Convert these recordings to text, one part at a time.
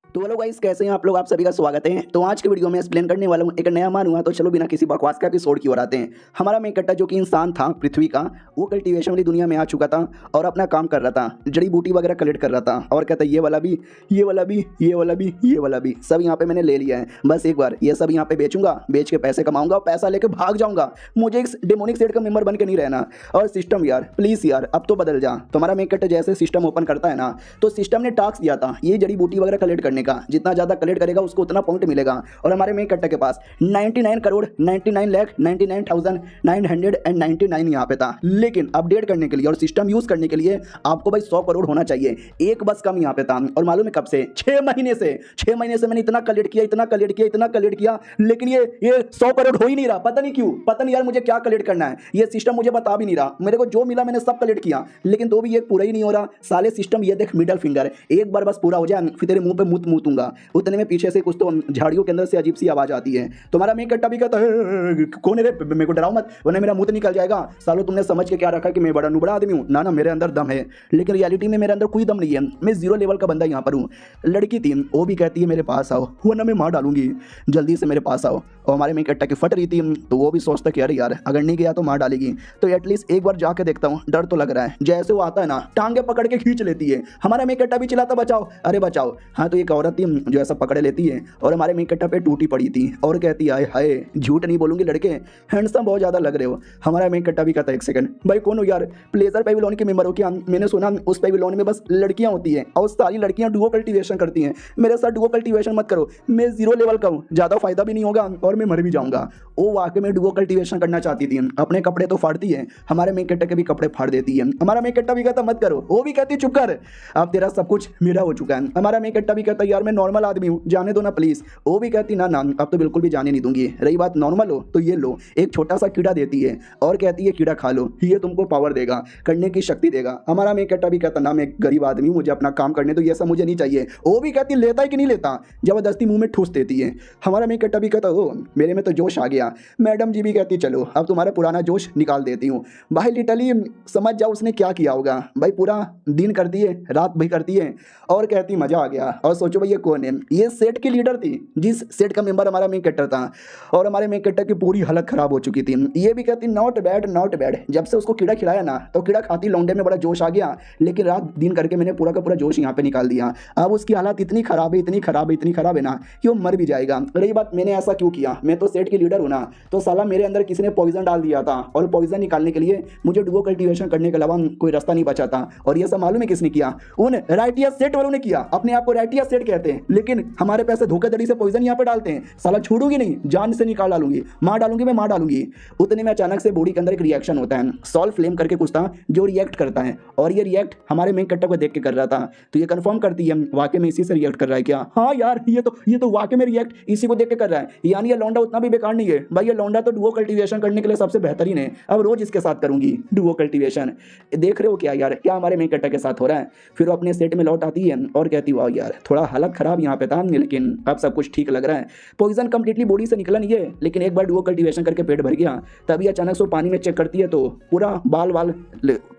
तो hello guys, कैसे हैं आप लोग। आप सभी का स्वागत है। तो आज के वीडियो में एक्सप्लेन करने वाला हूँ एक नया मान हुआ। तो चलो बिना किसी बकवास का एपिसोड की ओर आते हैं। हमारा मेन कट्टा जो कि इंसान था पृथ्वी का, वो कल्टीवेशन वाली दुनिया में आ चुका था और अपना काम कर रहा था, जड़ी बूटी वगैरह कलेक्ट कर रहा था और कहता है ये वाला भी, ये वाला भी, ये वाला भी, ये वाला भी, सब यहाँ पे मैंने ले लिया है। बस एक बार ये सब यहाँ पे बेचूंगा, बेच के पैसे कमाऊंगा और पैसा लेके भाग जाऊंगा। मुझे एक डेमोनिक सेट का मेंबर बन के नहीं रहना। और सिस्टम यार प्लीज यार अब तो बदल जा। तुम्हारा मेन कट्टा जैसे सिस्टम ओपन करता है ना, तो सिस्टम ने टास्क दिया था ये जड़ी बूटी वगैरह कलेक्ट करने का। जितना ज़्यादा कलेक्ट करेगा उसको उतना पॉइंट मिलेगा। और हमारे मेन कट्टा के पास 99 करोड़ 99,99,999 यहाँ पे था। लेकिन अपडेट करने के लिए और सिस्टम यूज करने के लिए आपको भाई 100 करोड़ होना चाहिए। एक बस कम यहाँ पे था। और मालूम है कब से? 6 महीने से। 6 महीने से मैंने इतना कलेक्ट किया, इतना कलेक्ट किया, इतना कलेक्ट किया, लेकिन ये 100 करोड़ हो ही नहीं रहा। पता नहीं क्यों, पता नहीं यार मुझे क्या कलेक्ट करना है। ये सिस्टम मुझे बता भी नहीं रहा। मेरे को जो मिला मैंने सब कलेक्ट किया, लेकिन तो भी ये पूरा ही नहीं हो रहा। साले सिस्टम ये देख मिडल फिंगर, एक बार बस पूरा हो जाए फिर तेरे मुंह पे मुत मूतूंगा। उतने में पीछे से कुछ तो झाड़ियों के अंदर से अजीब सी आवाज आती है। तुम्हारा मेन कट्टा भी कहता है कौन है रे, मेरे को डराओ मत वरना मेरा मुंह निकल जाएगा। सालो तुमने समझ के क्या रखा कि मैं बड़ा नुबड़ा आदमी हूँ? ना ना, मेरे अंदर दम है, लेकिन रियलिटी में मेरे अंदर कोई दम नहीं है। मैं 0 लेवल का बंदा यहाँ पर हूँ। लड़की थी, वो भी कहती है मेरे पास आओ वरना मैं मार डालूंगी, जल्दी से मेरे पास आओ। और हमारे मेन कट्टा की फट रही थी, तो वो भी सोचता कि अरे यार अगर नहीं गया तो मार डालेगी। तो एटलीस्ट एक बार जाके देखता हूँ, डर तो लग रहा है। जैसे वो आता है ना, टांगे पकड़ के खींच लेती है। हमारा मेन कट्टा भी चिल्लाता बचाओ, अरे बचाओ। हाँ, तो एक औरत थी जो ऐसा पकड़ लेती है और हमारे मेन कट्टा पे टूटी पड़ी थी और कहती है हाय, झूठ नहीं बोलूंगी लड़के, हैंडसम बहुत ज्यादा लग रहे हो। हमारा मेन कट्टा भी कहता है एक सेकंड भाई कौन हो यार? प्लेजर पेविलोन के मेंबर हो क्या? मैंने सुना उस पेविलोन में बस लड़कियां होती हैं और सारी लड़कियां डुओ कल्टीवेशन करती हैं। मेरे साथ डुओ कल्टीवेशन मत करो, मैं 0 लेवल का हूँ, ज्यादा फायदा भी नहीं होगा और मैं मर भी जाऊंगा। वो वाकई में डुओ कल्टीवेशन करना चाहती थी। अपने कपड़े तो फाड़ती है, हमारे मेन कट्टा के भी कपड़े फाड़ देती है। हमारा मेन कट्टा भी कहता मत करो, वो भी कहती चुप कर, अब तेरा सब कुछ मेरा हो चुका है। हमारा मेन कट्टा भी कहता यार मैं नॉर्मल आदमी हूँ, जाने दो ना प्लीज। वो भी कहती ना ना अब तो बिल्कुल भी जाने नहीं दूंगी। रही बात नॉर्मल हो तो ये लो, एक छोटा सा कीड़ा देती है और कहती है कीड़ा खा लो, ये तुमको पावर देगा, करने की शक्ति देगा। हमारा मेन कट्टा भी कहता ना मैं गरीब आदमी हूँ, मुझे अपना काम करने तो ये सब मुझे नहीं चाहिए। वो भी कहती लेता है कि नहीं लेता, जबरदस्ती मुंह में ठूस देती है। हमारा मेन कट्टा भी कहता ओ मेरे में तो जोश आ गया। मैडम जी भी कहती चलो अब तुम्हारा पुराना जोश निकाल देती हूँ। भाई लिटरली समझ जाओ उसने क्या किया होगा। भाई पूरा दिन करती है, रात भी करती है और कहती मजा आ गया। और सोचो भाई ये कौन है? ये सेट की लीडर थी, जिस सेट का मेंबर हमारा मेन कट्टर था। और हमारे मेन कट्टर की पूरी हालत खराब हो चुकी थी। ये भी कहती नॉट बैड नॉट बैड। जब से उसको कीड़ा खिलाया ना, तो कीड़ा खाती लौंडे में बड़ा जोश आ गया, लेकिन रात दिन करके मैंने पूरा का पूरा जोश यहाँ पे निकाल दिया। अब उसकी हालत इतनी खराब है, इतनी खराब है, इतनी खराब है ना कि वो मर भी जाएगा। रही बात मैंने ऐसा क्यों किया, मैं तो सेट की लीडर हूँ ना, तो साला मेरे अंदर किसी ने पॉइजन डाल दिया था और पॉइजन निकालने के लिए मुझे डुओ कल्टीवेशन करने के अलावा कोई रास्ता नहीं बचा था। और ये सब मालूम है किसने किया? उन राइटिया सेट वालों ने किया। अपने आप को राइटिया सेट कहते हैं, लेकिन हमारे पैसे धोखाधड़ी से पॉइजन यहाँ पे डालते हैं। साला छोड़ूंगी नहीं, जान से निकाल डालूंगी, मार डालूंगी, मैं मार डालूंगी। उतने में अचानक से बॉडी के अंदर एक रिएक्शन होता है, सॉल्व फ्लेम करके कुछ था जो रिएक्ट करता है। और ये रिएक्ट हमारे मेन कट्टा को देख के कर रहा था। तो ये कंफर्म करती है वाकई में इसी से रिएक्ट कर रहा है क्या? हाँ यार ये तो वाकई में रिएक्ट इसी को देख के कर रहा है। यानी ये लौंडा उतना भी बेकार नहीं है भाई। ये लौंडा तो डुओ कल्टीवेशन करने के लिए सबसे बेहतरीन है। अब रोज इसके साथ करूंगी डुओ कल्टीवेशन। देख रहे हो क्या यार, क्या हमारे मेन कट्टा के साथ हो रहा है? फिर वो अपने सेट में लौट आती है और कहती वाह यार थोड़ा हालत खराब यहाँ पे था, लेकिन अब सब कुछ ठीक लग रहा है। पॉइजन कंप्लीटली बॉडी से निकला नहीं है, लेकिन एक बार डुओ कल्टीवेशन करके पेट भर गया। तभी अचानक से पानी में चेक करती है तो पूरा बाल वाल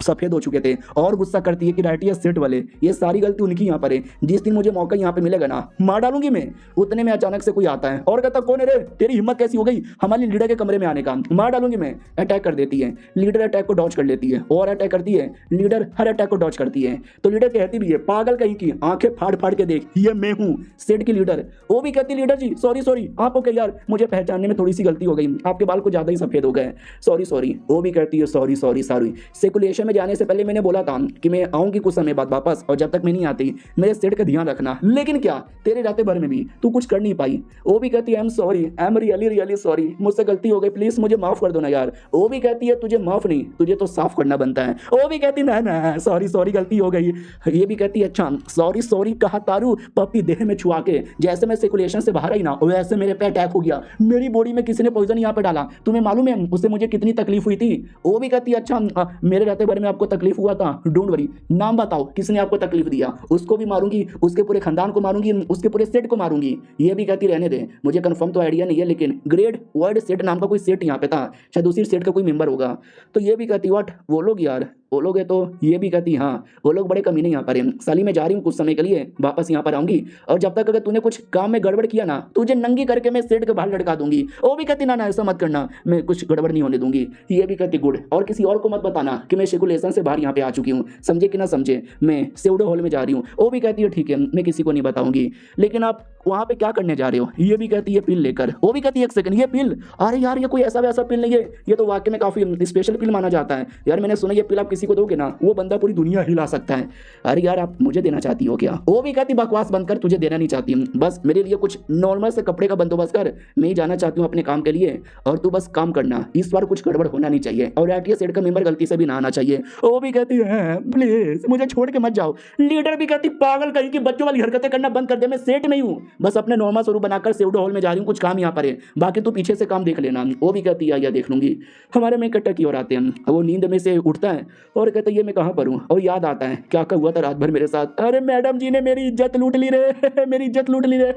सफेद हो चुके थे। और गुस्सा करती है कि राइटिया सेट वाले, ये सारी गलती उनकी यहाँ पर है। जिस दिन मुझे मौका यहाँ पे मिलेगा ना, मार डालूंगी मैं। उतने में अचानक से कोई आता है और कहता कौन है रे, तेरी हिम्मत कैसी हो गई हमारी लीडर के कमरे में आने का? मार डालूंगी मैं। अटैक कर देती है लीडर, अटैक को डॉज कर लेती है और अटैक करती है लीडर, हर अटैक को डॉज करती है। तो लीडर कहती भी है पागल कहीं की, आंखें फाड़ फाड़ के देख, ये मैं हूँ सेट की लीडर। वो भी कहती लीडर जी सॉरी आप ओके यार, मुझे पहचानने में थोड़ी सी गलती हो गई, आपके बाल को ज्यादा ही सफेद हो गए, सॉरी। वो भी कहती है सॉरी। सेकुलेशन में जाने से पहले मैंने बोला था कि मैं आऊंगी कुछ समय बाद वापस, और जब तक मैं नहीं आती मेरे सेट का ध्यान रखना। लेकिन क्या तेरे रातें भर में भी तू कुछ कर नहीं पाई। वो भी कहती है आई एम रियली सॉरी, मुझसे गलती हो गई, प्लीज मुझे माफ कर दो ना यार। वो भी कहती है तुझे माफ नहीं, तुझे तो साफ करना बनता है। वो भी कहती ना सॉरी गलती हो गई। ये भी कहती है अच्छा सॉरी कहा तारू पप्पी देह में छुआ के। जैसे मैं सर्कुलेशन से बाहर आई ना, वैसे मेरे पे अटैक हो गया, मेरी बॉडी में किसी ने पॉइजन यहाँ पे डाला। तुम्हें मालूम है उससे मुझे कितनी तकलीफ हुई थी? वो भी कहती है अच्छा मेरे रहते भर में आपको तकलीफ हुआ था, डोंट वरी, नाम बताओ किसने आपको तकलीफ दिया, उसको भी मारूंगी, उसके पूरे खानदान को मारूंगी, उसके पूरे सेट को मारूंगी। ये भी कहती रहने दे, मुझे कंफर्म तो आइडिया नहीं है, लेकिन ग्रेट वर्ल्ड सेट नाम का कोई सेट यहाँ पे था, शायद उसी सेट का कोई मेंबर होगा। तो ये भी कहती व्हाट वो लोग यार, वो लोग है तो ये भी कहती हाँ वो लोग बड़े कमीने यहाँ पर हैं, साली मैं जा रही हूँ कुछ समय के लिए, वापस यहाँ पर आऊंगी और जब तक अगर तूने कुछ काम में गड़बड़ किया ना तुझे नंगी करके मैं सेट के बाहर लटका दूंगी। वो भी कहती ना ना ऐसा मत करना, मैं कुछ गड़बड़ नहीं होने दूंगी। ये भी कहती गुड, और किसी और को मत बताना कि मैं सेकुलेशन से बाहर यहाँ पे आ चुकी हूँ, समझे कि ना समझे, मैं सेउडो हॉल में जा रही हूँ। वो भी कहती है ठीक है मैं किसी को नहीं बताऊंगी। लेकिन आप वहाँ पे क्या करने जा रहे हो? ये भी कहती है पिल लेकर। वो भी कहती है एक सेकंड ये पिल, अरे यार ये कोई ऐसा वैसा पिल नहीं है, ये तो वाकई में काफी स्पेशल पिल माना जाता है यार, मैंने सुना ये पिल आप किसी को दोगे ना वो बंदा पूरी दुनिया हिला सकता है। अरे यार आप मुझे देना चाहती हो क्या? वो भी कहती बकवास बंद कर, तुझे देना नहीं चाहती, बस मेरे लिए कुछ नॉर्मल से कपड़े का बंदोबस्त कर, मैं ही जाना चाहती हूँ अपने काम के लिए और तू बस काम करना, इस बार कुछ गड़बड़ होना नहीं चाहिए और आरटीए सेट का मेंबर गलती से भी ना आना चाहिए। वो भी कहती है प्लीज मुझे छोड़ के मत जाओ। लीडर भी कहती पागल कहीं की बच्चों वाली हरकतें करना बंद कर दे, मैं सेट नहीं हूँ, बस अपने नॉर्मल स्वरूप बनाकर सेउडो हॉल में जा रही हूँ, कुछ काम यहाँ पर है, बाकी तू पीछे से काम देख लेना। वो भी कहती है या देख लूंगी। हमारे में कट्टा की ओर आते हैं, वो नींद में से उठता है और कहता है ये मैं कहाँ पर हूँ, और याद आता है क्या क्या हुआ था रात भर मेरे साथ, अरे मैडम जी ने मेरी इज्जत लूट ली रे मेरी इज्जत लूट ली रे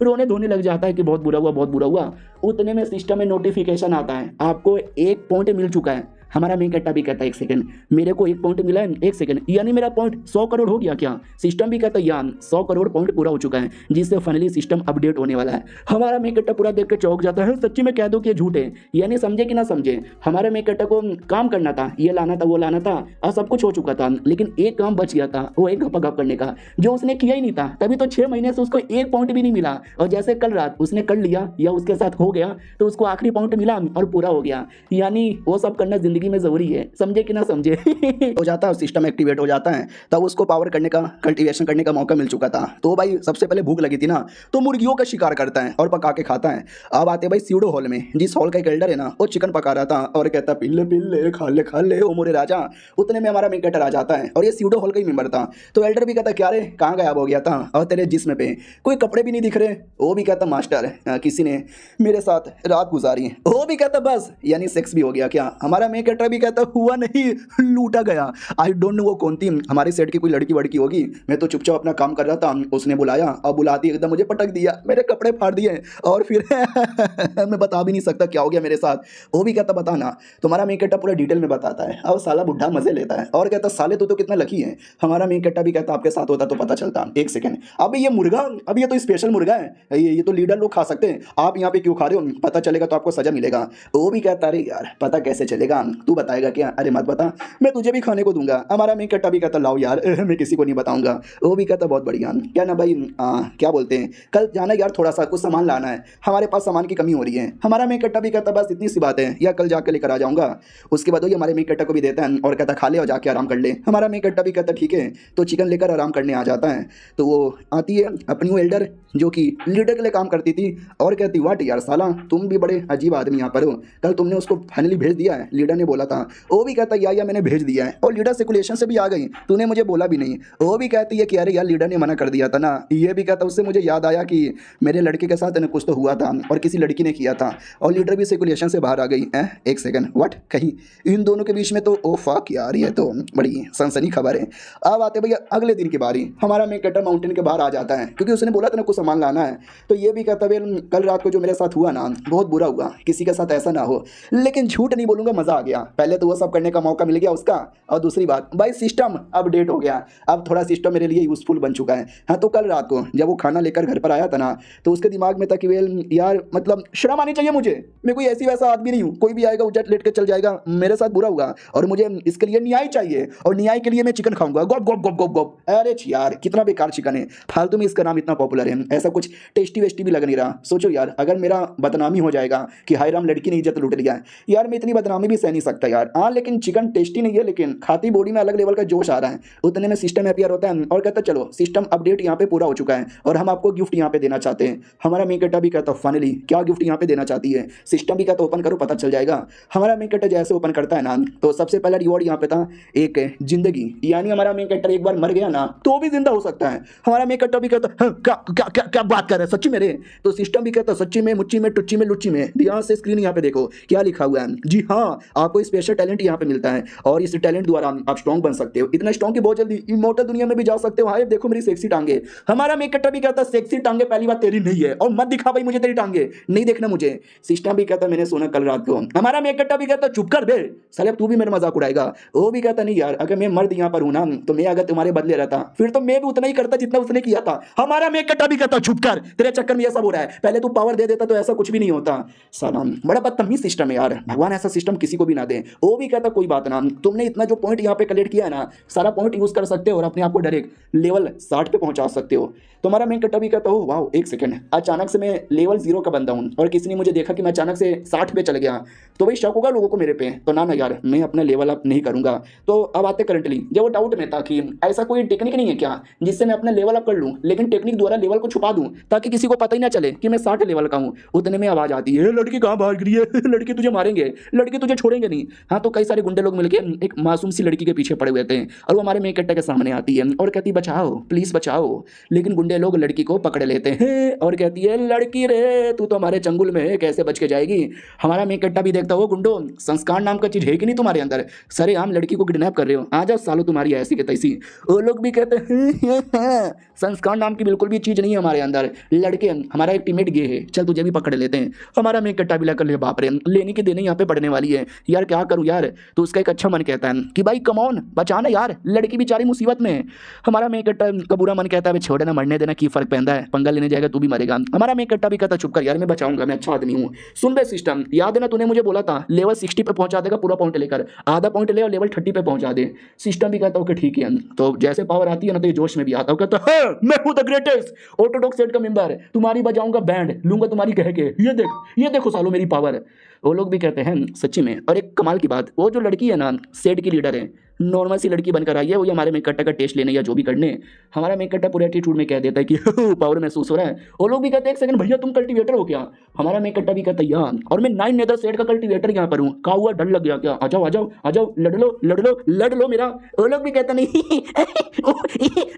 रोने धोने लग जाता है कि बहुत बुरा हुआ बहुत बुरा हुआ। उतने में सिस्टम में नोटिफिकेशन आता है आपको 1 पॉइंट मिल चुका है। हमारा मेन कट्टा भी कहता है एक सेकंड मेरे को 1 पॉइंट मिला है, 1 सेकंड यानी मेरा पॉइंट 100 करोड़ हो गया क्या? सिस्टम भी कहता है यान 100 करोड़ पॉइंट पूरा हो चुका है, जिससे फाइनली सिस्टम अपडेट होने वाला है। हमारा मेन कट्टा पूरा देख के चौंक जाता है, सच्ची में कह दो कि झूठ है, यानी समझे कि ना समझे, हमारे मेन कट्टा को काम करना था, ये लाना था वो लाना था और सब कुछ हो चुका था, लेकिन एक काम बच गया था, वो एक गप करने का जो उसने किया ही नहीं था, तभी तो 6 महीने से उसको 1 पॉइंट भी नहीं मिला, और जैसे कल रात उसने कर लिया या उसके साथ हो गया तो उसको आखिरी पॉइंट मिला और पूरा हो गया। यानी वो सब करना जिंदगी में जरूरी है, समझे कि ना समझे हो जाता है, सिस्टम एक्टिवेट हो जाता है, तब उसको पावर करने का कल्टीवेशन करने का मौका मिल चुका था। तो भाई सबसे पहले भूख लगी थी ना तो मुर्गियों का शिकार करता है और पका के खाता है। अब आते भाई स्यूडो हॉल में, जिस हॉल का एक एल्डर है ना वो चिकन पका रहा था और कहता पिल्ले पिल्ले खा ले ओ मोरे राजा। उतने में हमारा मेन आ जाता है और ये स्यूडो हॉल का ही मेंबर था। तो एल्डर भी कहता क्या रे कहाँ गायब हो गया था और तेरे जिस्म पे कोई कपड़े भी नहीं दिख रहे। वो भी कहता मास्टर किसी ने मेरे साथ रात गुजारी है। वो भी कहता बस यानी सेक्स भी हो गया क्या? हमारा मेन भी कहता हुआ नहीं लूटा गया। आई डोंट नो वो कौन थी, हमारे सेट की कोई लड़की वड़की होगी, मैं तो चुपचाप अपना काम कर रहा था, उसने बुलाया और बुलाती एकदम मुझे पटक दिया, मेरे कपड़े फाड़ दिए और फिर मैं बता भी नहीं सकता क्या हो गया मेरे साथ। वो भी कहता बताना, तुम्हारा मेकट्टा पूरा डिटेल में बताता है और साला बुढ़ा मजे लेता है और कहता साले तो कितना लकी है। हमारा मेकट्टा भी कहता आपके साथ होता तो पता चलता। एक सेकंड अभी ये मुर्गा, अभी ये तो स्पेशल मुर्गा है, ये तो लीडर लोग खा सकते हैं, आप यहाँ पे क्यों खा रहे हो? पता चलेगा तो आपको सजा मिलेगा। वो भी कहता अरे यार पता कैसे चलेगा, तू बताएगा क्या? अरे मत बता, मैं तुझे भी खाने को दूंगा। हमारा मेन कट्टा भी कहता लाओ यार मैं किसी को नहीं बताऊंगा। वो भी कहता बहुत बढ़िया, क्या ना भाई क्या बोलते हैं कल जाना यार, थोड़ा सा कुछ सामान लाना है, हमारे पास सामान की कमी हो रही है। हमारा मेन कट्टा भी कहता बस इतनी सी बात है या कल जाकर लेकर आ जाऊंगा। उसके बाद वही हमारे मेन कट्टा को भी देता है और कहता खा ले और जाके आराम कर ले। हमारा मेन कट्टा भी कहता ठीक है, तो चिकन लेकर आराम करने आ जाता है। तो वो आती है अपनी वो एल्डर जो कि लीडर के लिए काम करती थी और कहती वाट यार साला तुम भी बड़े अजीब आदमी यहाँ पर हो, कल तुमने उसको फाइनली भेज दिया है, लीडर ने बोला था। वो भी कहता या मैंने भेज दिया है और लीडर सर्कुलेशन से भी आ गई, तूने मुझे बोला भी नहीं। वो भी कहती है कि अरे यार लीडर ने मना कर दिया था ना। ये भी कहता उससे मुझे याद आया कि मेरे लड़के के साथ कुछ तो हुआ था और किसी लड़की ने किया था और लीडर भी सर्कुलेशन से बाहर आ गई। एक सेकंड व्हाट, कहीं इन दोनों के बीच में तो ओ फक यार ये तो बड़ी सनसनी खबर है। अब आते भैया अगले दिन की बारी, हमारा मेन कट्टा माउंटेन के बाहर आ जाता है क्योंकि उसने बोला था ना कुछ सामान लाना है। तो ये भी कहता है कल रात को जो मेरे साथ हुआ ना बहुत बुरा हुआ, किसी के साथ ऐसा ना हो, लेकिन झूठ नहीं बोलूंगा मजा आ गया। पहले तो वो सब करने का मौका मिल गया उसका, और दूसरी बात भाई सिस्टम अपडेट हो गया, अब थोड़ा सिस्टम मेरे लिए यूजफुल बन चुका है। हाँ तो कल रात को जब वो खाना लेकर घर पर आया था ना तो उसके दिमाग में था कि वेल यार मतलब शर्म आनी चाहिए मुझे, मैं कोई ऐसी वैसा आदमी नहीं हूँ, कोई भी आएगा उजट लेट के चल जाएगा, मेरे साथ बुरा हुआ और मुझे इसके लिए न्याय चाहिए और न्याय के लिए मैं चिकन खाऊंगा। गोप गोप गोप गोप गोप। अरे यार कितना बेकार चिकन है, फालतू में इसका नाम इतना पॉपुलर है, ऐसा कुछ टेस्टी वेस्टी भी लग नहीं रहा। सोचो यार अगर मेरा बदनामी हो जाएगा कि हाय राम लड़की ने इज्जत लूट लिया यार, मैं इतनी बदनामी भी सह नहीं सकता यार। हाँ लेकिन चिकन टेस्टी नहीं है, लेकिन खाती बॉडी में अलग लेवल का जोश आ रहा है। उतने में सिस्टम अपीयर होता है और कहता चलो सिस्टम अपडेट यहाँ पे पूरा हो चुका है और हम आपको गिफ्ट यहाँ पे देना चाहते हैं। हमारा मेकटा भी कहता फाइनली क्या गिफ्ट यहाँ पे देना चाहती है? सिस्टम भी कहता ओपन करो पता चल जाएगा। हमारा मेकटा जैसे ओपन करता है ना तो सबसे पहला रिवॉर्ड यहाँ पे था एक जिंदगी, यानी हमारा मेकटा एक बार मर गया ना तो भी जिंदा हो सकता है। हमारा मेकटा भी कहता क्या बात कर रहे हैं सच्ची मेरे? तो सिस्टम भी कहता सच्ची में मुच्ची में टुच्ची में लुच्ची में। ध्यान से स्क्रीन यहाँ पे देखो क्या लिखा हुआ है। जी हाँ, आपको आपको स्पेशल टैलेंट यहाँ पे मिलता है और इस टैलेंट द्वारा आप स्ट्रॉन्ग बन सकते हो, इतना स्ट्रॉन्ग कि बहुत जल्दी इमोर्टल दुनिया में भी जा सकते हो। हाय देखो मेरी सेक्सी टांगे। हमारा मेक कट्टा भी कहता है सेक्सी टांगे पहली बात तेरी नहीं है और मत दिखा भाई मुझे तेरी टांगे, नहीं देखना मुझे। सिस्टम भी कहता मैंने सुना कल रात को। हमारा मेक कट्टा भी कहता चुप कर बे साले तू भी मेरा मजाक उड़ाएगा। वो भी कहता नहीं यार अगर मैं मर्द यहाँ पर हूं ना तो मैं अगर तुम्हारे बदले रहता फिर तो मैं भी उतना ही करता जितना उसने किया था। हमारा मेक कट्टा भी कहता चुप कर तेरे चक्कर में ये सब हो रहा है, पहले तू पावर दे देता तो ऐसा कुछ भी नहीं होता। सलाम बड़ा बदतमीज सिस्टम है यार, भगवान ऐसा सिस्टम किसी को भी ना दे। वो भी कहता कोई बात ना, तुमने इतना जो पॉइंट यहाँ पे कलेक्ट किया है ना सारा पॉइंट यूज कर सकते हो और अपने आप को डायरेक्ट लेवल 60 पे पहुंचा सकते हो। तुम्हारा मेक कट्टा भी कहता हो वाह एक सेकंड अचानक से मैं लेवल 0 का बंदा हूं और किसी ने मुझे देखा कि मैं अचानक से 60 पे चल गया तो भाई शक होगा लोगों को मेरे पे, तो ना यार मैं अपना लेवल अप नहीं करूंगा। तो अब आते करंटली जब वो डाउट में था कि ऐसा कोई टेक्निक नहीं है क्या जिससे मैं अपना लेवल अप कर लूं लेकिन टेक्निक द्वारा लेवल को छुपा दूं ताकि किसी को पता ही ना चले कि मैं 60 लेवल का हूं। उतने में आवाज आती है लड़की कहाँ भाग रही है लड़की तुझे मारेंगे, लड़की तुझे छोड़ेंगे नहीं। हाँ तो कई सारे गुंडे लोग मिलकर एक मासूम सी लड़की के पीछे पड़े हुए थे और वो हमारे मेक कट्टा के सामने आती है और कहती बचाओ प्लीज बचाओ, लेकिन गुंडे लोग लड़की को पकड़ लेते हैं और कहती है लड़की रे तू तो हमारे चंगुल में है कैसे बच के जाएगी। हमारा मेक कट्टा भी देखता हो गुंडो संस्कार नाम का चीज है कि नहीं तुम्हारे अंदर, सरे आम लड़की को किडनैप कर रहे हो आ जाओ सालो तुम्हारी ऐसी के तैसी। वो लोग भी कहते हैं संस्कार नाम की बिल्कुल भी चीज नहीं है हमारे अंदर, लड़के हमारा एक टीममेट गे है चल तुझे भी पकड़ लेते हैं। हमारा मेक कट्टा भी लेकर ले बाप रे लेने की देने यहाँ पे पड़ने वाली है यार क्या करूँ यार। तो उसका एक अच्छा मन कहता है कि भाई कमॉन बचाना यार लड़की बेचारी मुसीबत में है। हमारा मेक कट्टा का बुरा मन कहता है छोड़ ना मरने देना की फर्क पैदा है, पंगा लेने जाएगा तू भी मरेगा। हमारा मेक कट्टा भी कहता चुप कर यार मैं बचाऊंगा मैं अच्छा आदमी हूँ। सुन बे सिस्टम याद है ना तूने मुझे बोला था लेवल 60 पे पहुंचा देगा पूरा पॉइंट लेकर, आधा पॉइंट ले और लेवल 30 पे पहुंचा दे। सिस्टम भी कहता ओके ठीक है। तो जैसे पावर आती है ना तो ये जोश में भी आता है कहता है मैं हूं द ग्रेटेस्ट ऑर्थोडॉक्स सेट का मेंबर, तुम्हारी बजाऊंगा बैंड लूंगा तुम्हारी कह के ये देखो सालो मेरी पावर। वो लोग भी कहते हैं सच्ची में। और एक कमाल की बात वो जो लड़की है ना सेट की लीडर है नॉर्मल सी लड़की बनकर आई है, वो हमारे मेक कट्टा का टेस्ट लेने या जो भी करने। हमारा मेक कट्टा पूरे एटीट्यूड में कह देता है कि पावर महसूस हो रहा है। वो लोग भी कहते हैं एक सेकंड भैया तुम कल्टीवेटर हो क्या। हमारा मेक कट्टा भी कहता है यार और मैं 9 नेदर सेट का कल्टीवेटर यहाँ पर हूँ का हुआ डर लग गया क्या, आ जाओ आ जाओ आ जाओ लड़ लो मेरा। वो लोग भी कहता नहीं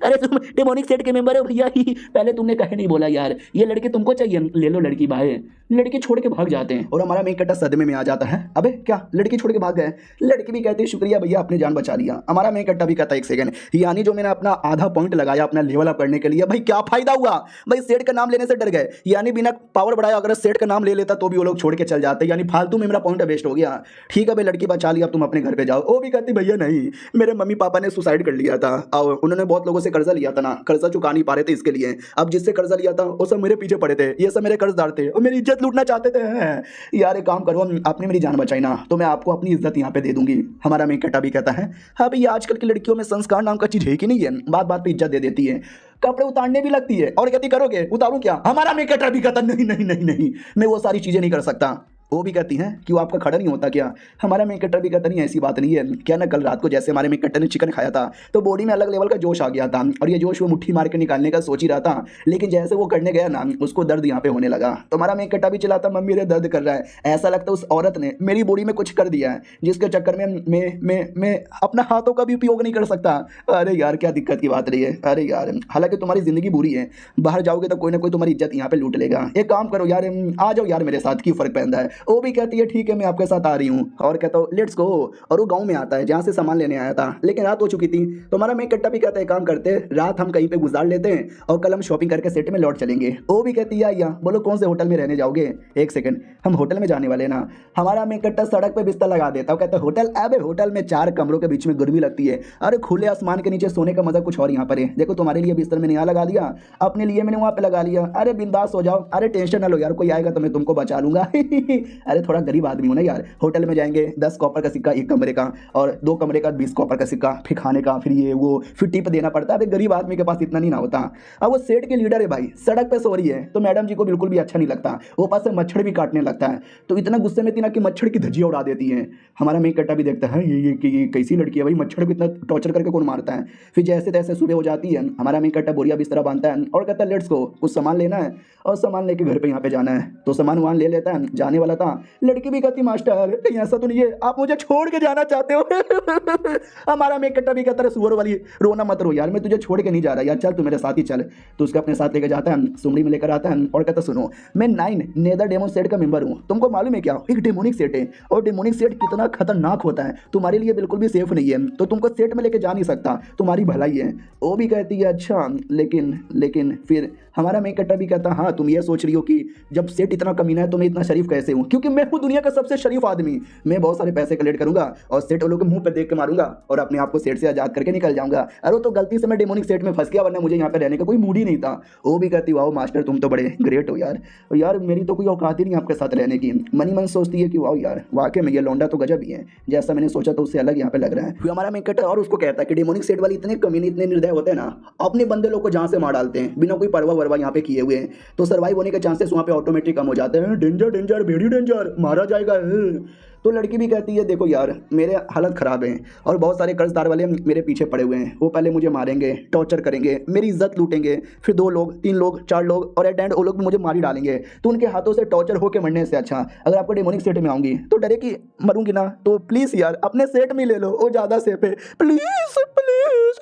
अरे तुम डेमोनिक सेट के मेंबर हो भैया पहले तुमने कहे नहीं बोला यार ये लड़की तुमको चाहिए ले लो लड़की बाय, लड़की छोड़ के भाग जाते हैं। और हमारा मेक कट्टा सदमे में आ जाता है अबे क्या लड़की छोड़ के भाग गए। लड़की भी कहती है शुक्रिया भैया अपनी जान बचा लिया। हमारा मेक कट्टा भी कहता है एक सेकंड यानी जो मैंने अपना आधा पॉइंट लगाया अपना लेवल अप करने के लिए भाई क्या फायदा हुआ, भाई सेठ का नाम लेने से डर गए यानी बिना पावर बढ़ाया अगर सेठ का नाम ले लेता तो भी वो लोग छोड़ के चल जाते यानी फालतू में मेरा पॉइंट वेस्ट हो गया। ठीक है भाई लड़की बचा लिया अब तुम अपने घर पे जाओ। वो भी कहती भैया नहीं मेरे मम्मी पापा ने सुसाइड कर लिया था और उन्होंने बहुत लोगों से कर्जा लिया था ना, कर्जा चुका नहीं पा रहे थे इसके लिए, अब जिससे कर्जा लिया था वो सब मेरे पीछे पड़े थे, ये सब मेरे कर्जदार थे और मेरी इज्जत लूटना चाहते थे। यार एक काम करो आपने मेरी जान बचाई ना तो मैं आपको अपनी इज्जत यहाँ पे दे दूंगी। हमारा मेक कट्टा भी कहता है हाँ भैया आजकल की लड़कियों में संस्कार नाम का चीज है कि नहीं है, बात बात पे इज्जत दे देती है, कपड़े उतारने भी लगती है और कहती करोगे उतारूं क्या। हमारा मेक कट्टा भी कहता नहीं नहीं नहीं नहीं मैं वो सारी चीजें नहीं कर सकता। वो भी कहती हैं कि वो आपका खड़ा नहीं होता क्या। हमारा मेक कट्टर भी कहता नहीं ऐसी बात नहीं है क्या ना कल रात को जैसे हमारे मेक कट्टर ने चिकन खाया था तो बॉडी में अलग लेवल का जोश आ गया था और ये जोश वो मुट्ठी मार के निकालने का सोच ही रहा था लेकिन जैसे वो करने गया ना उसको दर्द यहाँ पे होने लगा। तो हमारा मेक कट्टा भी चिल्लाता मम्मी मेरे दर्द कर रहा है, ऐसा लगता है उस औरत ने मेरी बॉडी में कुछ कर दिया है जिसके चक्कर में मैं अपना हाथों का भी उपयोग नहीं कर सकता। अरे यार क्या दिक्कत की बात रही है। अरे यार हालांकि तुम्हारी जिंदगी बुरी है, बाहर जाओगे तो कोई ना कोई तुम्हारी इज्जत यहाँ पे लूट लेगा, एक काम करो यार आ जाओ यार मेरे साथ, की फर्क पैदा है। वो भी कहती है ठीक है मैं आपके साथ आ रही हूँ और कहता हूँ लेट्स गो। और वो गांव में आता है जहाँ से सामान लेने आया था लेकिन रात हो चुकी थी। तो हमारा मेक कट्टा भी कहता है काम करते रात हम कहीं पे गुजार लेते हैं और कल हम शॉपिंग करके सेट में लौट चलेंगे। वो भी कहती है या बोलो कौन से होटल में रहने जाओगे, एक सेकंड हम होटल में जाने वाले ना। हमारा मेक कट्टा सड़क पे बिस्तर लगा देता है कहता है होटल, अबे होटल में 4 कमरों के बीच में गर्मी लगती है, अरे खुले आसमान के नीचे सोने का मजा कुछ और यहाँ पर है। देखो तुम्हारे लिए बिस्तर मैंने यहाँ लगा दिया, अपने लिए मैंने वहाँ पे लगा लिया, अरे बिंदास हो जाओ, अरे टेंशन ना लो यार कोई आएगा तो मैं तुमको बचा लूंगा अरे थोड़ा गरीब आदमी हूँ ना यार, होटल में जाएंगे 10 कॉपर का सिक्का एक कमरे का और 2 कमरे का 20 कॉपर का सिक्का, फिर खाने का फिर ये वो फिर टिप देना पड़ता है। गरीब आदमी के पास इतना नहीं ना होता। अब वो सेठ के लीडर है भाई, सड़क पे सो रही है तो मैडम जी को बिल्कुल भी अच्छा नहीं लगता, वो पास से मच्छर भी काटने लगता है तो इतना गुस्से में थी ना कि मच्छर की धज्जियां उड़ा देती है। हमारा मेक कट्टा भी देखता है ये कैसी लड़की है भाई, मच्छर को इतना टॉर्चर करके कौन मारता है। फिर जैसे तैसे सुबह हो जाती है, हमारा मेक कट्टा बोरिया बिस्तरा बांधता है और कहता है लेट्स गो, कुछ सामान लेना है और सामान लेके घर पे यहाँ पे जाना है। तो सामान वहाँ ले लेता है, जाने वाला था। लड़की भी कहती मास्टर कहीं ऐसा तो नहीं है आप मुझे छोड़ के जाना चाहते हो। हमारा मेक कट्टा भी कहता है सुअर वाली रोना मत रो यार, मैं तुझे छोड़ के नहीं जा रहा यार, चल तू मेरे साथ ही चल। तो उसको अपने साथ लेकर जाता है, सुमड़ी में लेकर आता है और कहता सुनो मैं 9 नेदर डेमन सेट का मेंबर हूँ, तुमको मालूम है क्या एक डेमोनिक सेट है और डेमोनिक सेट कितना खतरनाक होता है, तुम्हारे लिए बिल्कुल भी सेफ नहीं है, तो तुमको सेट में लेके जा नहीं सकता, तुम्हारी भलाई है। वो भी कहती है अच्छा लेकिन फिर हमारा मेक कट्टा भी कहता हाँ तुम ये सोच रही हो कि जब सेट इतना कमीना है तो मैं इतना शरीफ कैसे हूँ, क्योंकि मैं हूँ दुनिया का सबसे शरीफ आदमी, मैं बहुत सारे पैसे कलेक्ट करूंगा और सेट वालों के मुंह पे देख के मारूंगा और अपने आप को सेट से आजाद करके निकल जाऊंगा। अरे तो गलती से मैं डेमोनिक सेट में फंस गया, वरना मुझे यहाँ पे रहने का कोई मूड ही नहीं था। वो भी कहती वाओ मास्टर तुम तो बड़े ग्रेट हो यार, यार मेरी तो कोई औकात ही नहीं आपके साथ रहने की। मनी मन सोचती है कि वाओ यार वाकई में ये लौंडा तो गजब ही है, जैसा मैंने सोचा था उससे अलग यहाँ पे लग रहा है। फिर हमारा मेक कट्टा और उसको कहता है कि डेमोनिक सेट वाले इतने कमीने इतने निर्दय होते हैं ना, अपने बंदे लोग को जहाँ से मार डालते हैं बिना कोई परवा वरवा यहाँ पे किए हुए, तो सर्वाइव होने के चांसेस वहाँ पे ऑटोमेटिक कम हो जाते हैं। डेंजर डेंजर वेरी डेंजर मारा जाएगा। तो लड़की भी कहती है देखो यार मेरे हालत ख़राब है और बहुत सारे कर्जदार वाले मेरे पीछे पड़े हुए हैं, वो पहले मुझे मारेंगे, टॉर्चर करेंगे, मेरी इज्जत लूटेंगे, फिर 2 लोग 3 लोग 4 लोग और एट एंड वो लोग मुझे मार ही डालेंगे। तो उनके हाथों से टॉर्चर होकर मरने से अच्छा अगर आपको डेमोनिक सेट में आऊँगी तो डरे कि मरूंगी ना, तो प्लीज़ यार अपने सेट में ले लो, वो ज़्यादा सेफ है, प्लीज़ प्लीज़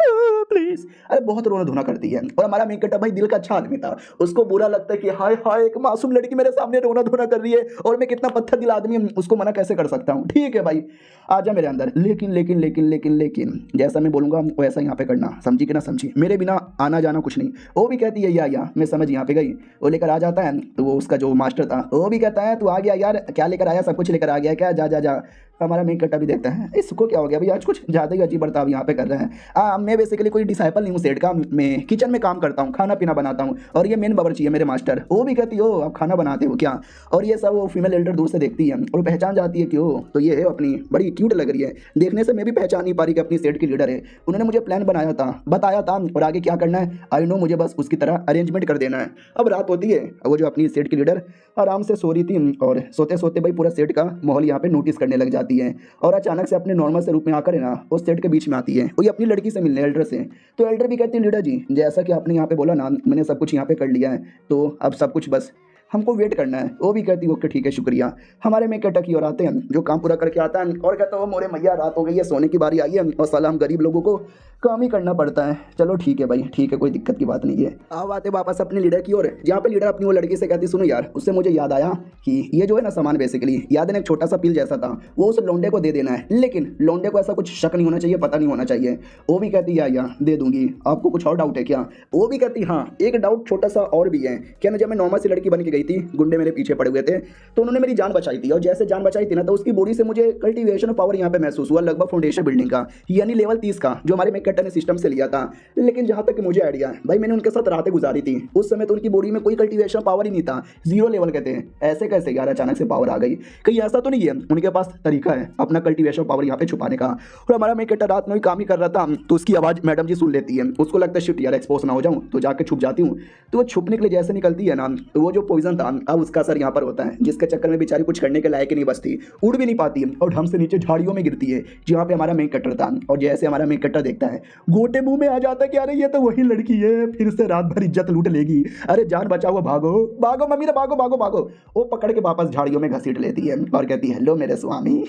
प्लीज़। अरे बहुत रोना धोना करती है और हमारा मेक कट्टा भाई दिल का अच्छा आदमी था, उसको बुरा लगता है कि हाय हाय एक मासूम लड़की मेरे सामने रोना धोना कर रही है और मैं कितना पत्थर दिल आदमी हूं, उसको मना कैसे कर सकता हूँ, ठीक है भाई आजा मेरे अंदर। लेकिन जैसा मैं बोलूँगा वैसा यहाँ पे करना, समझी कि ना समझी, मेरे बिना आना जाना कुछ नहीं। वो भी कहती है या मैं समझ यहाँ पे गई। वो लेकर आ जाता है तो वो उसका जो मास्टर था वो भी कहता है तू आ गया यार, क्या लेकर आया, सब कुछ लेकर आ गया क्या, जा जा जा। हमारा मेक कट्टा भी देखता है इसको क्या हो गया भाई आज कुछ ज़्यादा ही अजीब बर्ताव यहाँ पे कर रहे हैं। मैं बेसिकली कोई डिसाइपल नहीं हूँ सेठ का, मैं किचन में काम करता हूँ, खाना पीना बनाता हूँ और ये मेन बावर्ची है मेरे मास्टर। वो भी कहती हो आप खाना बनाते हो क्या, और ये सब वो फीमेल एल्डर दूर से देखती है और पहचान जाती है कि ओ तो ये है अपनी बड़ी क्यूट लग रही है, देखने से मैं भी पहचान नहीं पा रही कि अपनी सेठ की लीडर है। उन्होंने मुझे प्लान बनाया था बताया था और आगे क्या करना है आई नो, मुझे बस उसकी तरह अरेंजमेंट कर देना है। अब रात होती है, वो जो अपनी सेठ की लीडर आराम से सो रही थी और सोते सोते भाई पूरा सेट का माहौल यहाँ पे नोटिस करने लग जाती है और अचानक से अपने नॉर्मल से रूप में आकर है ना उस सेट के बीच में आती है, वो ये अपनी लड़की से मिलने एल्डर से। तो एल्डर भी कहती है लीडर जी जैसा कि आपने यहाँ पे बोला ना मैंने सब कुछ यहाँ पे कर लिया है, तो अब सब कुछ बस हमको वेट करना है। वो भी कहती है ओके ठीक है शुक्रिया। हमारे मेक कट्टा की ओर आते हैं जो काम पूरा करके आता है और कहता है मोरे मैया रात हो गई है सोने की बारी आई है और साला हम गरीब लोगों को काम ही करना पड़ता है, चलो ठीक है भाई ठीक है कोई दिक्कत की बात नहीं है। अब आते वापस अपने लीडर की ओर जहाँ पे लीडर अपनी वो लड़की से कहती सुनो यार, उससे मुझे याद आया कि ये जो है ना सामान बेसिकली याद है एक छोटा सा पिल जैसा था वो उस लोंडे को दे देना है, लेकिन लोंडे को ऐसा कुछ शक नहीं होना चाहिए, पता नहीं होना चाहिए। वो भी कहती या दे दूंगी, आपको कुछ और डाउट है क्या। वो भी कहती हाँ एक डाउट छोटा सा और भी है, क्या ना जब मैं नॉर्मल सी लड़की बन के गई थी गुंडे मेरे पीछे पड़े हुए थे तो उन्होंने मेरी जान बचाई थी और जैसे जान बचाई थी ना तो उसकी बॉडी से मुझे कल्टीवेशन पावर यहाँ पे महसूस हुआ लगभग फाउंडेशन बिल्डिंग का यानी लेवल 30 का जो हमारे मेक कट्टा ने सिस्टम से लिया था। लेकिन जहाँ तक मुझे आइडिया है भाई मैंने उनके साथ रातें गुजारी थी, उस समय तो उनकी बॉडी में कोई कल्टीवेशन पावर ही नहीं था, 0 लेवल कहते हैं। ऐसे कैसे यार अचानक से पावर आ गई, कहीं ऐसा तो नहीं है उनके पास तरीका है अपना कल्टीवेशन पावर यहाँ पे छुपाने का। और हमारा मेक कट्टा रात में भी काम ही कर रहा था तो उसकी आवाज़ मैडम जी सुन लेती है, उसको लगता है शिट यार एक्सपोज ना हो जाऊँ तो जाके छुप जाती हूँ। तो वो छुपने के लिए जैसे निकलती है ना तो वो जो पॉइजन था अब उसका असर यहाँ पर होता है जिसके चक्कर में बेचारी कुछ करने के लायक नहीं बचती, उड़ भी नहीं पाती है और ढंग से नीचे झाड़ियों में गिरती है जहाँ पे हमारा मेक कटर था। और जैसे हमारा मेक कटर देखता है गोटे मुंह में आ जाता है कि अरे ये तो वही लड़की है, फिर से रात भर इज्जत लूट लेगी, अरे जान बचाओ भागो भागो मम्मी भागो भागो भागो। वो पकड़ के वापस झाड़ियों में घसीट लेती है और कहती है हेलो मेरे स्वामी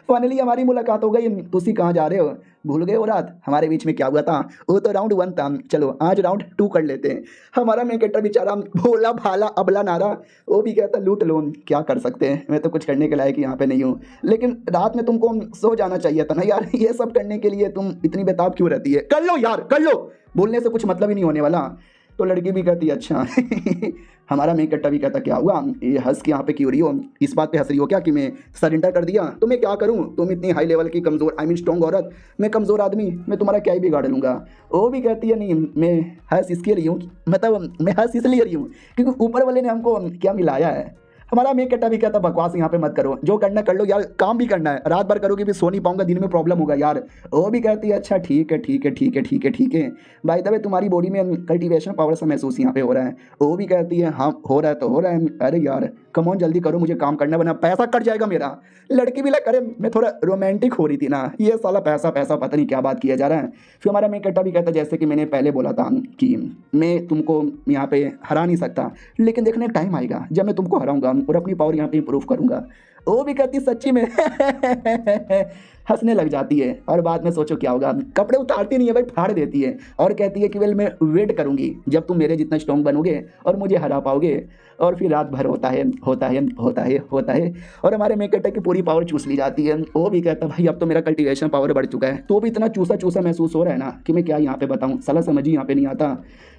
फाइनली हमारी मुलाकात हो गई, तुसी कहाँ जा रहे हो, भूल गए वो रात हमारे बीच में क्या हुआ था, वो तो राउंड 1 था, चलो आज राउंड 2 कर लेते हैं। हमारा मेक कटर बेचारा भोला भाला अबला नारा, वो भी कहता लूट लो, क्या कर सकते हैं मैं तो कुछ करने के लायक यहाँ पे नहीं हूँ, लेकिन रात में तुमको सो जाना चाहिए था ना यार, ये सब करने के लिए तुम इतनी बेताब क्यों रहती है, कर लो यार कर लो, बोलने से कुछ मतलब ही नहीं होने वाला। तो लड़की भी कहती है अच्छा हमारा मेक कट्टा भी कहता क्या हुआ, ये हंस के यहाँ पे क्यों रही हो, इस बात पे हंस रही हो क्या कि मैं सरेंडर कर दिया, तो मैं क्या करूँ, तुम इतनी हाई लेवल की कमज़ोर आई मीन स्ट्रॉन्ग औरत, मैं कमज़ोर आदमी, मैं तुम्हारा क्या ही बिगाड़ लूँगा। वो भी कहती है नहीं मैं हंस इसके लिए हूँ, मतलब मैं हंस इसलिए रही हूँ क्योंकि ऊपर वाले ने हमको क्या मिलाया है। हमारा मेक कट्टा भी कहता बकवास यहाँ पे मत करो, जो करना कर लो यार, काम भी करना है, रात भर करोगे भी सो नहीं पाऊंगा, दिन में प्रॉब्लम होगा यार। वो भी कहती है अच्छा ठीक है ठीक है ठीक है ठीक है ठीक है, बाय द वे तुम्हारी बॉडी में कल्टीवेशन पावर से महसूस यहाँ पे हो रहा है। वो भी कहती है हाँ हो रहा है तो हो रहा है, अरे यार कम ऑन जल्दी करो, मुझे काम करना बना पैसा कट जाएगा मेरा। लड़की भी लग अरे मैं थोड़ा रोमांटिक हो रही थी ना, ये साला पैसा पैसा पता नहीं क्या बात किया जा रहा है। फिर हमारा मेक कट्टा भी कहता जैसे कि मैंने पहले बोला था कि मैं तुमको यहाँ पे हरा नहीं सकता, लेकिन देखने टाइम आएगा जब मैं तुमको हराऊंगा और अपनी पावर यहाँ पे इंप्रूव करूँगा। वो भी कहती सच्ची में हंसने लग जाती है और बाद में सोचो क्या होगा, कपड़े उतारती नहीं है भाई, फाड़ देती है और कहती है कि वेल मैं वेट करूंगी जब तुम मेरे जितना स्ट्रॉन्ग बनोगे और मुझे हरा पाओगे। और फिर रात भर होता है और हमारे मेकअप की पूरी पावर चूस ली जाती है। वो भी कहता भाई अब तो मेरा कल्टीवेशन पावर बढ़ चुका है, तो भी इतना चूसा चूसा महसूस हो रहा है ना कि मैं क्या यहाँ पे बताऊँ, साला समझ ही यहाँ पे नहीं आता।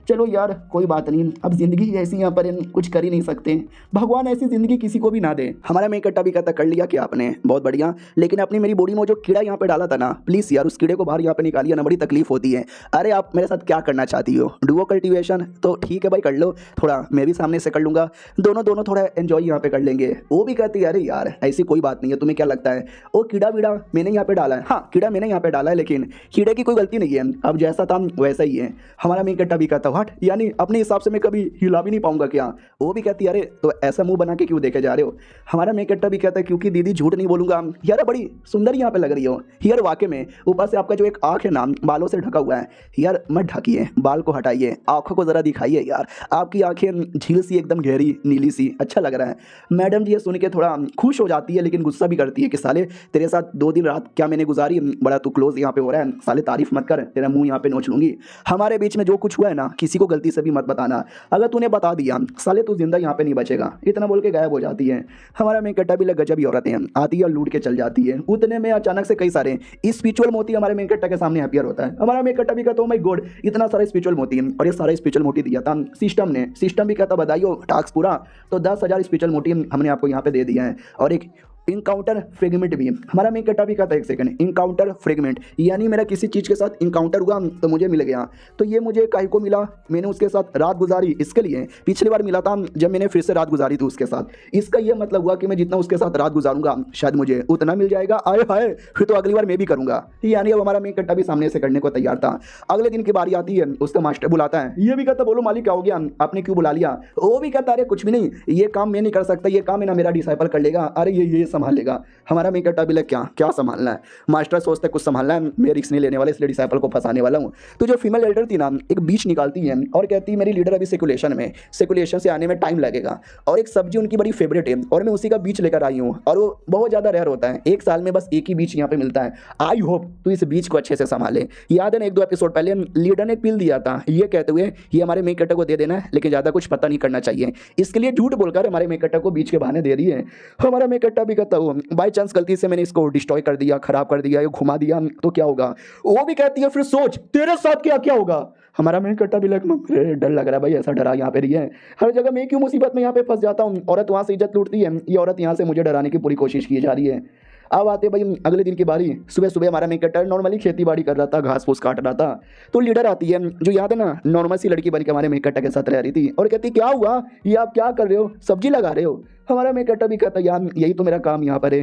चलो यार कोई बात नहीं, अब ज़िंदगी ऐसी यहाँ पर कुछ कर ही नहीं सकते, भगवान ऐसी ज़िंदगी किसी को भी ना दे। हमारा मेकअप भी कहता कर लिया क्या आपने, बहुत बढ़िया, लेकिन अपनी मेरी बॉडी में जो कीड़ा यहाँ पे डाला था ना, प्लीज़ यार उस कीड़े को बाहर यहाँ पे निकालिए ना, बड़ी तकलीफ होती है। अरे आप मेरे साथ क्या करना चाहती हो, डुओ कल्टीवेशन तो ठीक है भाई कर लो, थोड़ा मैं भी सामने से कर लूँगा, दोनों थोड़ा एंजॉय यहाँ पे कर लेंगे। वो भी कहती है अरे यार ऐसी कोई बात नहीं है, तुम्हें क्या लगता है वो कीड़ा वीड़ा मैंने यहाँ पे डाला है, हाँ कीड़ा मैंने यहाँ पे डाला है, लेकिन कीड़े की कोई गलती नहीं है, अब जैसा था वैसा ही है। हमारा मेकअप भी कहता व्हाट, यानी अपने हिसाब से मैं कभी हिला भी नहीं पाऊंगा क्या। वो भी कहती है अरे तो ऐसा मुंह बना के क्यों देखे जा रहे हो। हमारा मेकअप भी कहता है क्योंकि दीदी झूठ नहीं बोलूंगा यार, बड़ी सुंदर यहाँ पे लग रही हो यार, वाकई में ऊपर से आपका जो एक आँख है ना बालों से ढका हुआ है यार, मत ढकिए, बाल को हटाइए, आंखों को जरा दिखाइए यार, आपकी आंखें झील सी एकदम गहरी नीली सी, अच्छा लग रहा है। मैडम जी ये सुन के थोड़ा खुश हो जाती है लेकिन गुस्सा भी करती है कि साले तेरे साथ 2 दिन रात क्या मैंने गुजारी, बड़ा तू क्लोज यहाँ पे हो रहा है, साले तारीफ मत कर, तेरा मुंह यहाँ पे नोच लूंगी। हमारे बीच में जो कुछ हुआ है ना किसी को गलती से भी मत बताना, अगर तूने बता दिया साले तू जिंदा यहाँ पे नहीं बचेगा, इतना बोल के गायब हो जाती है। हमारा मेकअप भी गजब ही औरतें हैं, आती है और लूट के चल जाती है। उतने में अचानक से कई सारे स्पिरिचुअल मोती हमारे मेकअप के सामने अपीयर होता है। हमारा मेकअप भी कहता है माय गॉड इतना सारा स्पिरिचुअल मोती है, और ये सारा स्पिरिचुअल मोती दिया था सिस्टम ने, सिस्टम भी कहता बताइयो टास्क पूरा, तो 10,000 स्पिरिचुअल मोती हमने आपको यहाँ पे दे दिया है, और एक इनकाउंटर फ्रेगमेंट भी। हमारा मेकअप भी कहता है, एक सेकंड, इनकाउंटर फ्रेगमेंट यानी मेरा किसी चीज़ के साथ इनकाउंटर हुआ तो मुझे मिल गया, तो ये मुझे काहे को मिला, मैंने उसके साथ रात गुजारी इसके लिए, पिछली बार मिला था जब मैंने फिर से रात गुजारी थी उसके साथ, इसका ये मतलब हुआ कि मैं जितना उसके साथ रात गुजारूंगा शायद मुझे उतना मिल जाएगा। आए हाय फिर तो अगली बार मैं भी करूंगा, यानी अब हमारा मेकअप भी सामने से करने को तैयार था। अगले दिन की बारी आती है, उसका मास्टर बुलाता है, ये भी कहता बोलो मालिक क्या हो गया, आपने क्यों बुला लिया। वो भी कहता अरे कुछ भी नहीं, ये काम मैं नहीं कर सकता, ये काम है ना मेरा डिसाइपल कर लेगा, अरे ये संभाल लेगा। हमारा मेकअप भी क्या क्या संभालना है, मास्टर सोचते कुछ संभालना है, मैं रिस्क नहीं लेने वाला इसलिए डिसाइपल को फंसाने वाला हूँ। तो जो फीमेल लीडर थी ना एक बीच निकालती है और कहती है मेरी लीडर अभी सेकुलेशन से आने में टाइम लगेगा, और एक सब्जी उनकी बड़ी फेवरेट है और मैं उसी का बीच लेकर आई हूँ, और वो बहुत ज़्यादा रेयर होता है, 1 साल में बस एक ही बीच यहाँ पे मिलता है। आई होप तू इस बीच को अच्छे से संभाले। याद है ना 1-2 एपिसोड पहले लीडर ने पिल दिया था ये कहते हुए ये हमारे मेकअप को दे देना है, लेकिन ज़्यादा कुछ पता नहीं करना चाहिए, इसके लिए झूठ बोलकर हमारे मेकअप को बीच के बहाने दे दिए। हमारा मेकअप भी कहता हूँ बाई चांस गलती से मैंने इसको डिस्ट्रॉय कर दिया, खराब कर दिया, ये घुमा दिया तो क्या होगा। वो भी कहती है फिर सोच तेरे साथ क्या क्या होगा। हमारा मेकअप भी डर लग रहा है भाई, ऐसा डरा यहाँ पे रही है, हर जगह मैं क्यों मुसीबत में यहाँ पे फंस जाता हूँ, औरत वहाँ से इज्जत लूटती है, ये औरत यहाँ से मुझे डराने की पूरी कोशिश की जा रही है। अब आते भाई अगले दिन की बारी, सुबह सुबह हमारा मेकअप नॉर्मली खेती बाड़ी कर रहा था, घास फूस काट रहा था, तो लीडर आती है जो याद है ना नॉर्मल सी लड़की बन के हमारे मेकअप के साथ रह रही थी, और कहती क्या हुआ ये आप क्या कर रहे हो, सब्जी लगा रहे हो। हमारा मेकअप भी कहता यार यही तो मेरा काम यहाँ पर है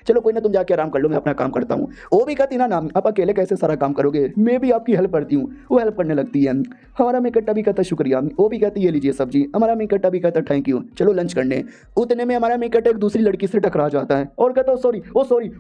चलो कोई ना तुम जाके आराम कर लो, मैं अपना काम करता हूँ। वो भी कहती ना आप अकेले कैसे सारा काम करोगे, मैं भी आपकी हेल्प करती हूँ, वो हेल्प करने लगती है। हमारा मेकअप भी कहता शुक्रिया, वो भी कहती ये लीजिए सब्जी, हमारा मेकअप भी कहता थैंक यू, चलो लंच करने। उतने में हमारा मेकअप एक दूसरी लड़की से टकरा जाता है और कहता सॉरी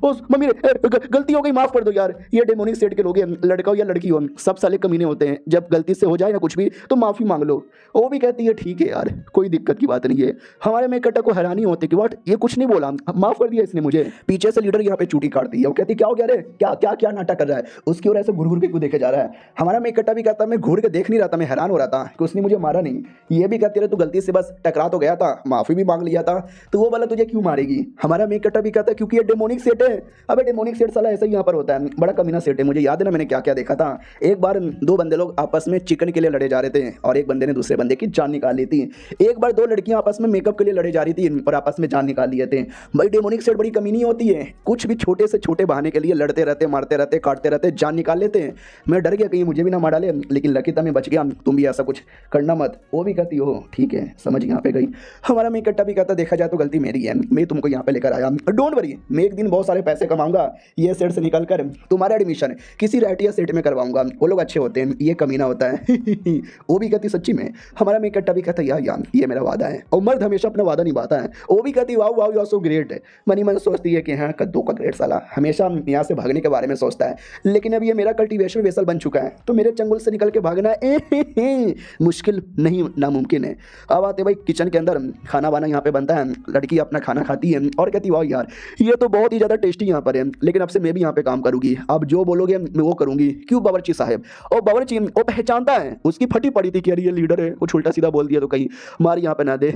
ओ मम्मी गलती हो गई माफ कर दो यार, ये डेमोनिक सेट के लोग हैं, लड़का हो या लड़की हो सब साले कमीने होते हैं, जब गलती से हो जाए ना कुछ भी तो माफी मांग लो। वो भी कहती है ठीक है यार कोई दिक्कत की बात नहीं है। हमारे मेकअप को हैरानी होती कि व्हाट ये कुछ नहीं बोला, माफ कर दिया इसने मुझे। पीछे से लीडर यहाँ पे चूटी काटती है, वो कहती क्या हो गया रे, क्या क्या क्या नाटक कर रहा है, उसकी ओर ऐसे घूर के क्यों देखे जा रहा है। हमारा मेकअप भी कहता मैं घूर के देख नहीं रहा था, मैं हैरान हो रहा था कि उसने मुझे मारा नहीं। ये भी कहती रहे तू गलती से बस टकरा तो गया था, माफी भी मांग लिया था, तो वो वाला तुझे क्यों मारेगी। हमारा मेकअप भी कहता क्योंकि ये डेमोनिक सेट है। अबे डेमोनिक सेट साला ऐसा ही यहाँ पर होता है, बड़ा कमीना सेट है। मुझे याद है ना मैंने क्या क्या देखा था, एक बार 2 बंदे लोग आपस में चिकन के लिए लड़े जा रहे थे और एक बंदे ने दूसरे बंदे की जान निकाल ली थी। एक बार 2 लड़कियां आपस में मेकअप के लिए लड़े जा रही थी और आपस में जान निकाल लिए थे। भाई डेमोनिक सेट बड़ी कमीनी होती है, कुछ भी छोटे से छोटे बहाने के लिए लड़ते रहते, मारते रहते, काटते रहते, जान निकाल लेते हैं। मैं डर गया कहीं मुझे भी ना मार डाले, लेकिन लकी था मैं बच गया, तुम भी ऐसा कुछ करना मत। वो भी कहती हो ठीक है समझ यहाँ पे गई। हमारा मेकअप भी कहता देखा जाए तो गलती मेरी है, मैं तुमको यहाँ पे लेकर आया, डोंट वरी मैं एक दिन बहुत सारे पैसे कमाऊंगा, ये सेट से निकल कर तुम्हारा एडमिशन किसी रैटिया सेट में करवाऊंगा, वो लोग अच्छे होते हैं, ये कमीना होता है वो भी कहती सच्ची में। हमारा मेकअप भी कहता यार ये मेरा वादा है, और मर्द हमेशा अपना वादा निभाता है। वो भी कहती wow wow you are so great. मनी मन सोचती है कि हाँ कद्दू का ग्रेट साला हमेशा यहाँ से भागने के बारे में सोचता है, लेकिन अब ये मेरा कल्टीवेशन वेसल बन चुका है तो मेरे चंगुल से निकल के भागना मुश्किल नहीं नामुमकिन है। अब आते भाई किचन के अंदर, खाना वाना यहाँ पे बनता है, लड़की अपना खाना खाती है और कहती वाह यार ये तो बहुत ही ज़्यादा टेस्टी यहाँ पर है, लेकिन अब से मैं भी यहाँ पे काम करूंगी, अब जो बोलोगे मैं वो करूंगी। क्यों बावर्ची साहब? और बावर्ची वो पहचानता है, उसकी फटी पड़ी थी कि अरे ये लीडर है, कुछ उल्टा सीधा बोल दिया तो कहीं मार यहाँ पे ना दे।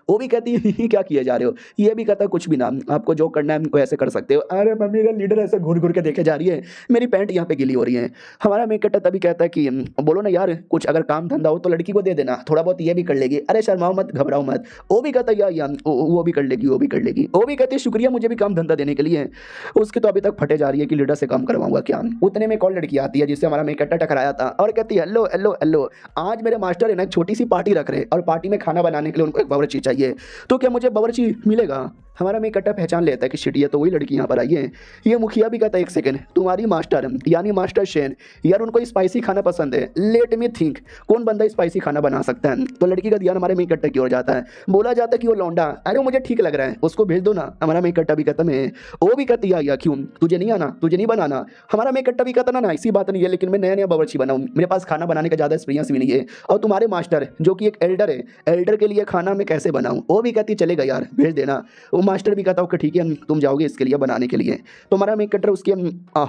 वो भी कहती है क्या किए जा रहे हो? ये भी कहता कुछ भी ना, आपको जो करना है वैसे कर सकते हो। अरे मम्मी का लीडर ऐसे घूर घूर के देखे जा रही है, मेरी पैंट यहाँ पे गिली हो रही है। हमारा मेक कट्टा तभी कहता है कि बोलो ना यार कुछ अगर काम धंधा हो तो लड़की को दे देना, थोड़ा बहुत ये भी कर लेगी। अरे शर्माओ मत, घबराओ मत। वो भी कहता है यार वो भी कर लेगी, वो भी कर लेगी। वो भी कहती है शुक्रिया मुझे भी काम धंधा देने के लिए। उसके तो अभी तक फटे जा रही है कि लीडर से काम करवाऊंगा क्या। उतने में कॉल लड़की आती है जिससे हमारा मेक कट्टा टकराया था और कहती है हेलो हेलो हेलो, आज मेरे मास्टर है ना एक छोटी सी पार्टी रख रहे और पार्टी में खाना बनाने के लिए उनको एक बावर्ची चाहिए, तो क्या मुझे बावर्ची मिलेगा? हमारा मेक कट्टा पहचान लेता है कि शिट ये तो वही लड़की यहाँ पर आई है। ये मुखिया भी कहता है एक सेकंड, तुम्हारी मास्टर यानी मास्टर शेन यार उनको स्पाइसी खाना पसंद है, लेट मी थिंक कौन बंदा स्पाइसी खाना बना सकता है। तो लड़की का ध्यान हमारे मेक कट्टा की ओर जाता है, बोला जाता है कि वो लौंडा, अरे वो मुझे ठीक लग रहा है उसको भेज दो ना। हमारा मेक कट्टा भी कहता है वो भी कहती है क्यों तुझे नहीं आना, तुझे नहीं बनाना। हमारा मेक कट्टा भी कहता ना ऐसी बात नहीं है, लेकिन मैं नया नया बावर्ची बनाऊँ, मेरे पास खाना बनाने का ज़्यादा एक्सपीरियंस भी नहीं है, और तुम्हारे मास्टर जो कि एक एल्डर है, एल्डर के लिए खाना मैं कैसे बनाऊँ। वो भी कहती चलेगा यार भेज देना। वो मास्टर भी कहता हूँ ठीक है तुम जाओगे इसके लिए बनाने के लिए। तो हमारा मेक कटर उसके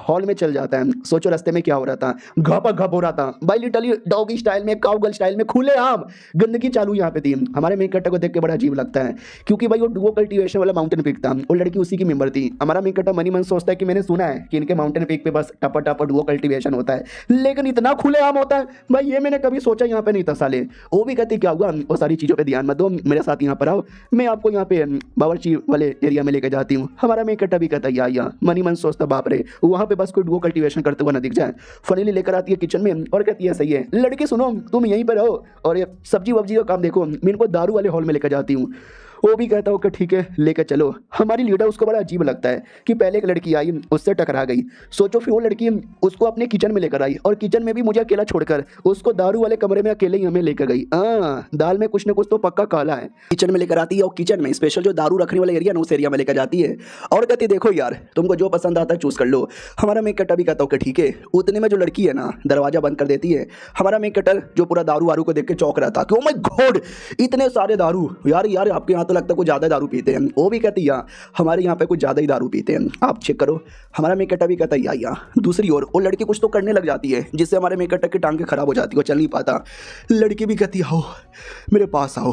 हॉल में चल जाता है। सोचो रास्ते में क्या हो रहा था, घपा घप हो रहा था भाई, लिटरली डॉगी स्टाइल में, काउगर्ल स्टाइल में, खुले आम गंदगी चालू यहाँ पे थी। हमारे मेक कटर को देख के बड़ा अजीब लगता है क्योंकि भाई वो डुओ कल्टीवेशन वाला माउंटेन पीक था, वो लड़की उसी की मेंबर थी। हमारा मेक कटर मनी मन सोचता है कि मैंने सुना है कि इनके माउंटेन पीक पे बस टपा टपा डुओ कल्टीवेशन होता है, लेकिन इतना खुले आम होता है भाई ये मैंने कभी सोचा यहाँ पे नहीं था साले। वो भी कहती क्या हुआ, वो सारी चीज़ों पर ध्यान मत दो, मेरे साथ यहाँ पर आओ, मैं आपको यहाँ पे बावर्ची वाले एरिया में लेकर जाती हूँ। हमारा मेक कट्टा भी कहता या मनी मन सोचता बाप रे वहां पे बस कोई डुओ कल्टीवेशन करते हुआ ना दिख जाए। फनीली लेकर आती है किचन में और कहती है सही है लड़के सुनो तुम यहीं पर रहो और ये सब्जी वब्जी का काम देखो, मैं इनको दारू वाले हॉल में लेकर जाती हूँ। वो भी कहता हो कि ठीक है लेकर चलो। हमारी लीडर उसको बड़ा अजीब लगता है कि पहले एक लड़की आई उससे टकरा गई, सोचो फिर वो लड़की उसको अपने किचन में लेकर आई और किचन में भी मुझे अकेला छोड़कर उसको दारू वाले कमरे में अकेले ही हमें लेकर गई। दाल में कुछ ना कुछ तो पक्का काला है। किचन में लेकर आती है और किचन में स्पेशल जो दारू रखने वाला एरिया ना उस एरिया में लेकर जाती है और कहती देखो यार तुमको जो पसंद आता है चूज कर लो। हमारा मेक कटर भी कहता हो कि ठीक है। उतने में जो लड़की है ना दरवाजा बंद कर देती है। हमारा मेक कटर जो पूरा दारू वारू को देख के चौंक रहा था कि ओ माय गॉड इतने सारे दारू, यार आपके यहाँ तो लगता है कुछ ज़्यादा दारू पीते हैं। वो भी कहती है हमारे यहाँ पे कुछ ज़्यादा ही दारू पीते हैं, आप चेक करो। हमारा मेक कटर भी कहता है या दूसरी ओर वो लड़की कुछ तो करने लग जाती है जिससे हमारे मेक कटर की टांगें खराब हो जाती है, वो चल नहीं पाता। लड़की भी कहती है आओ मेरे पास आओ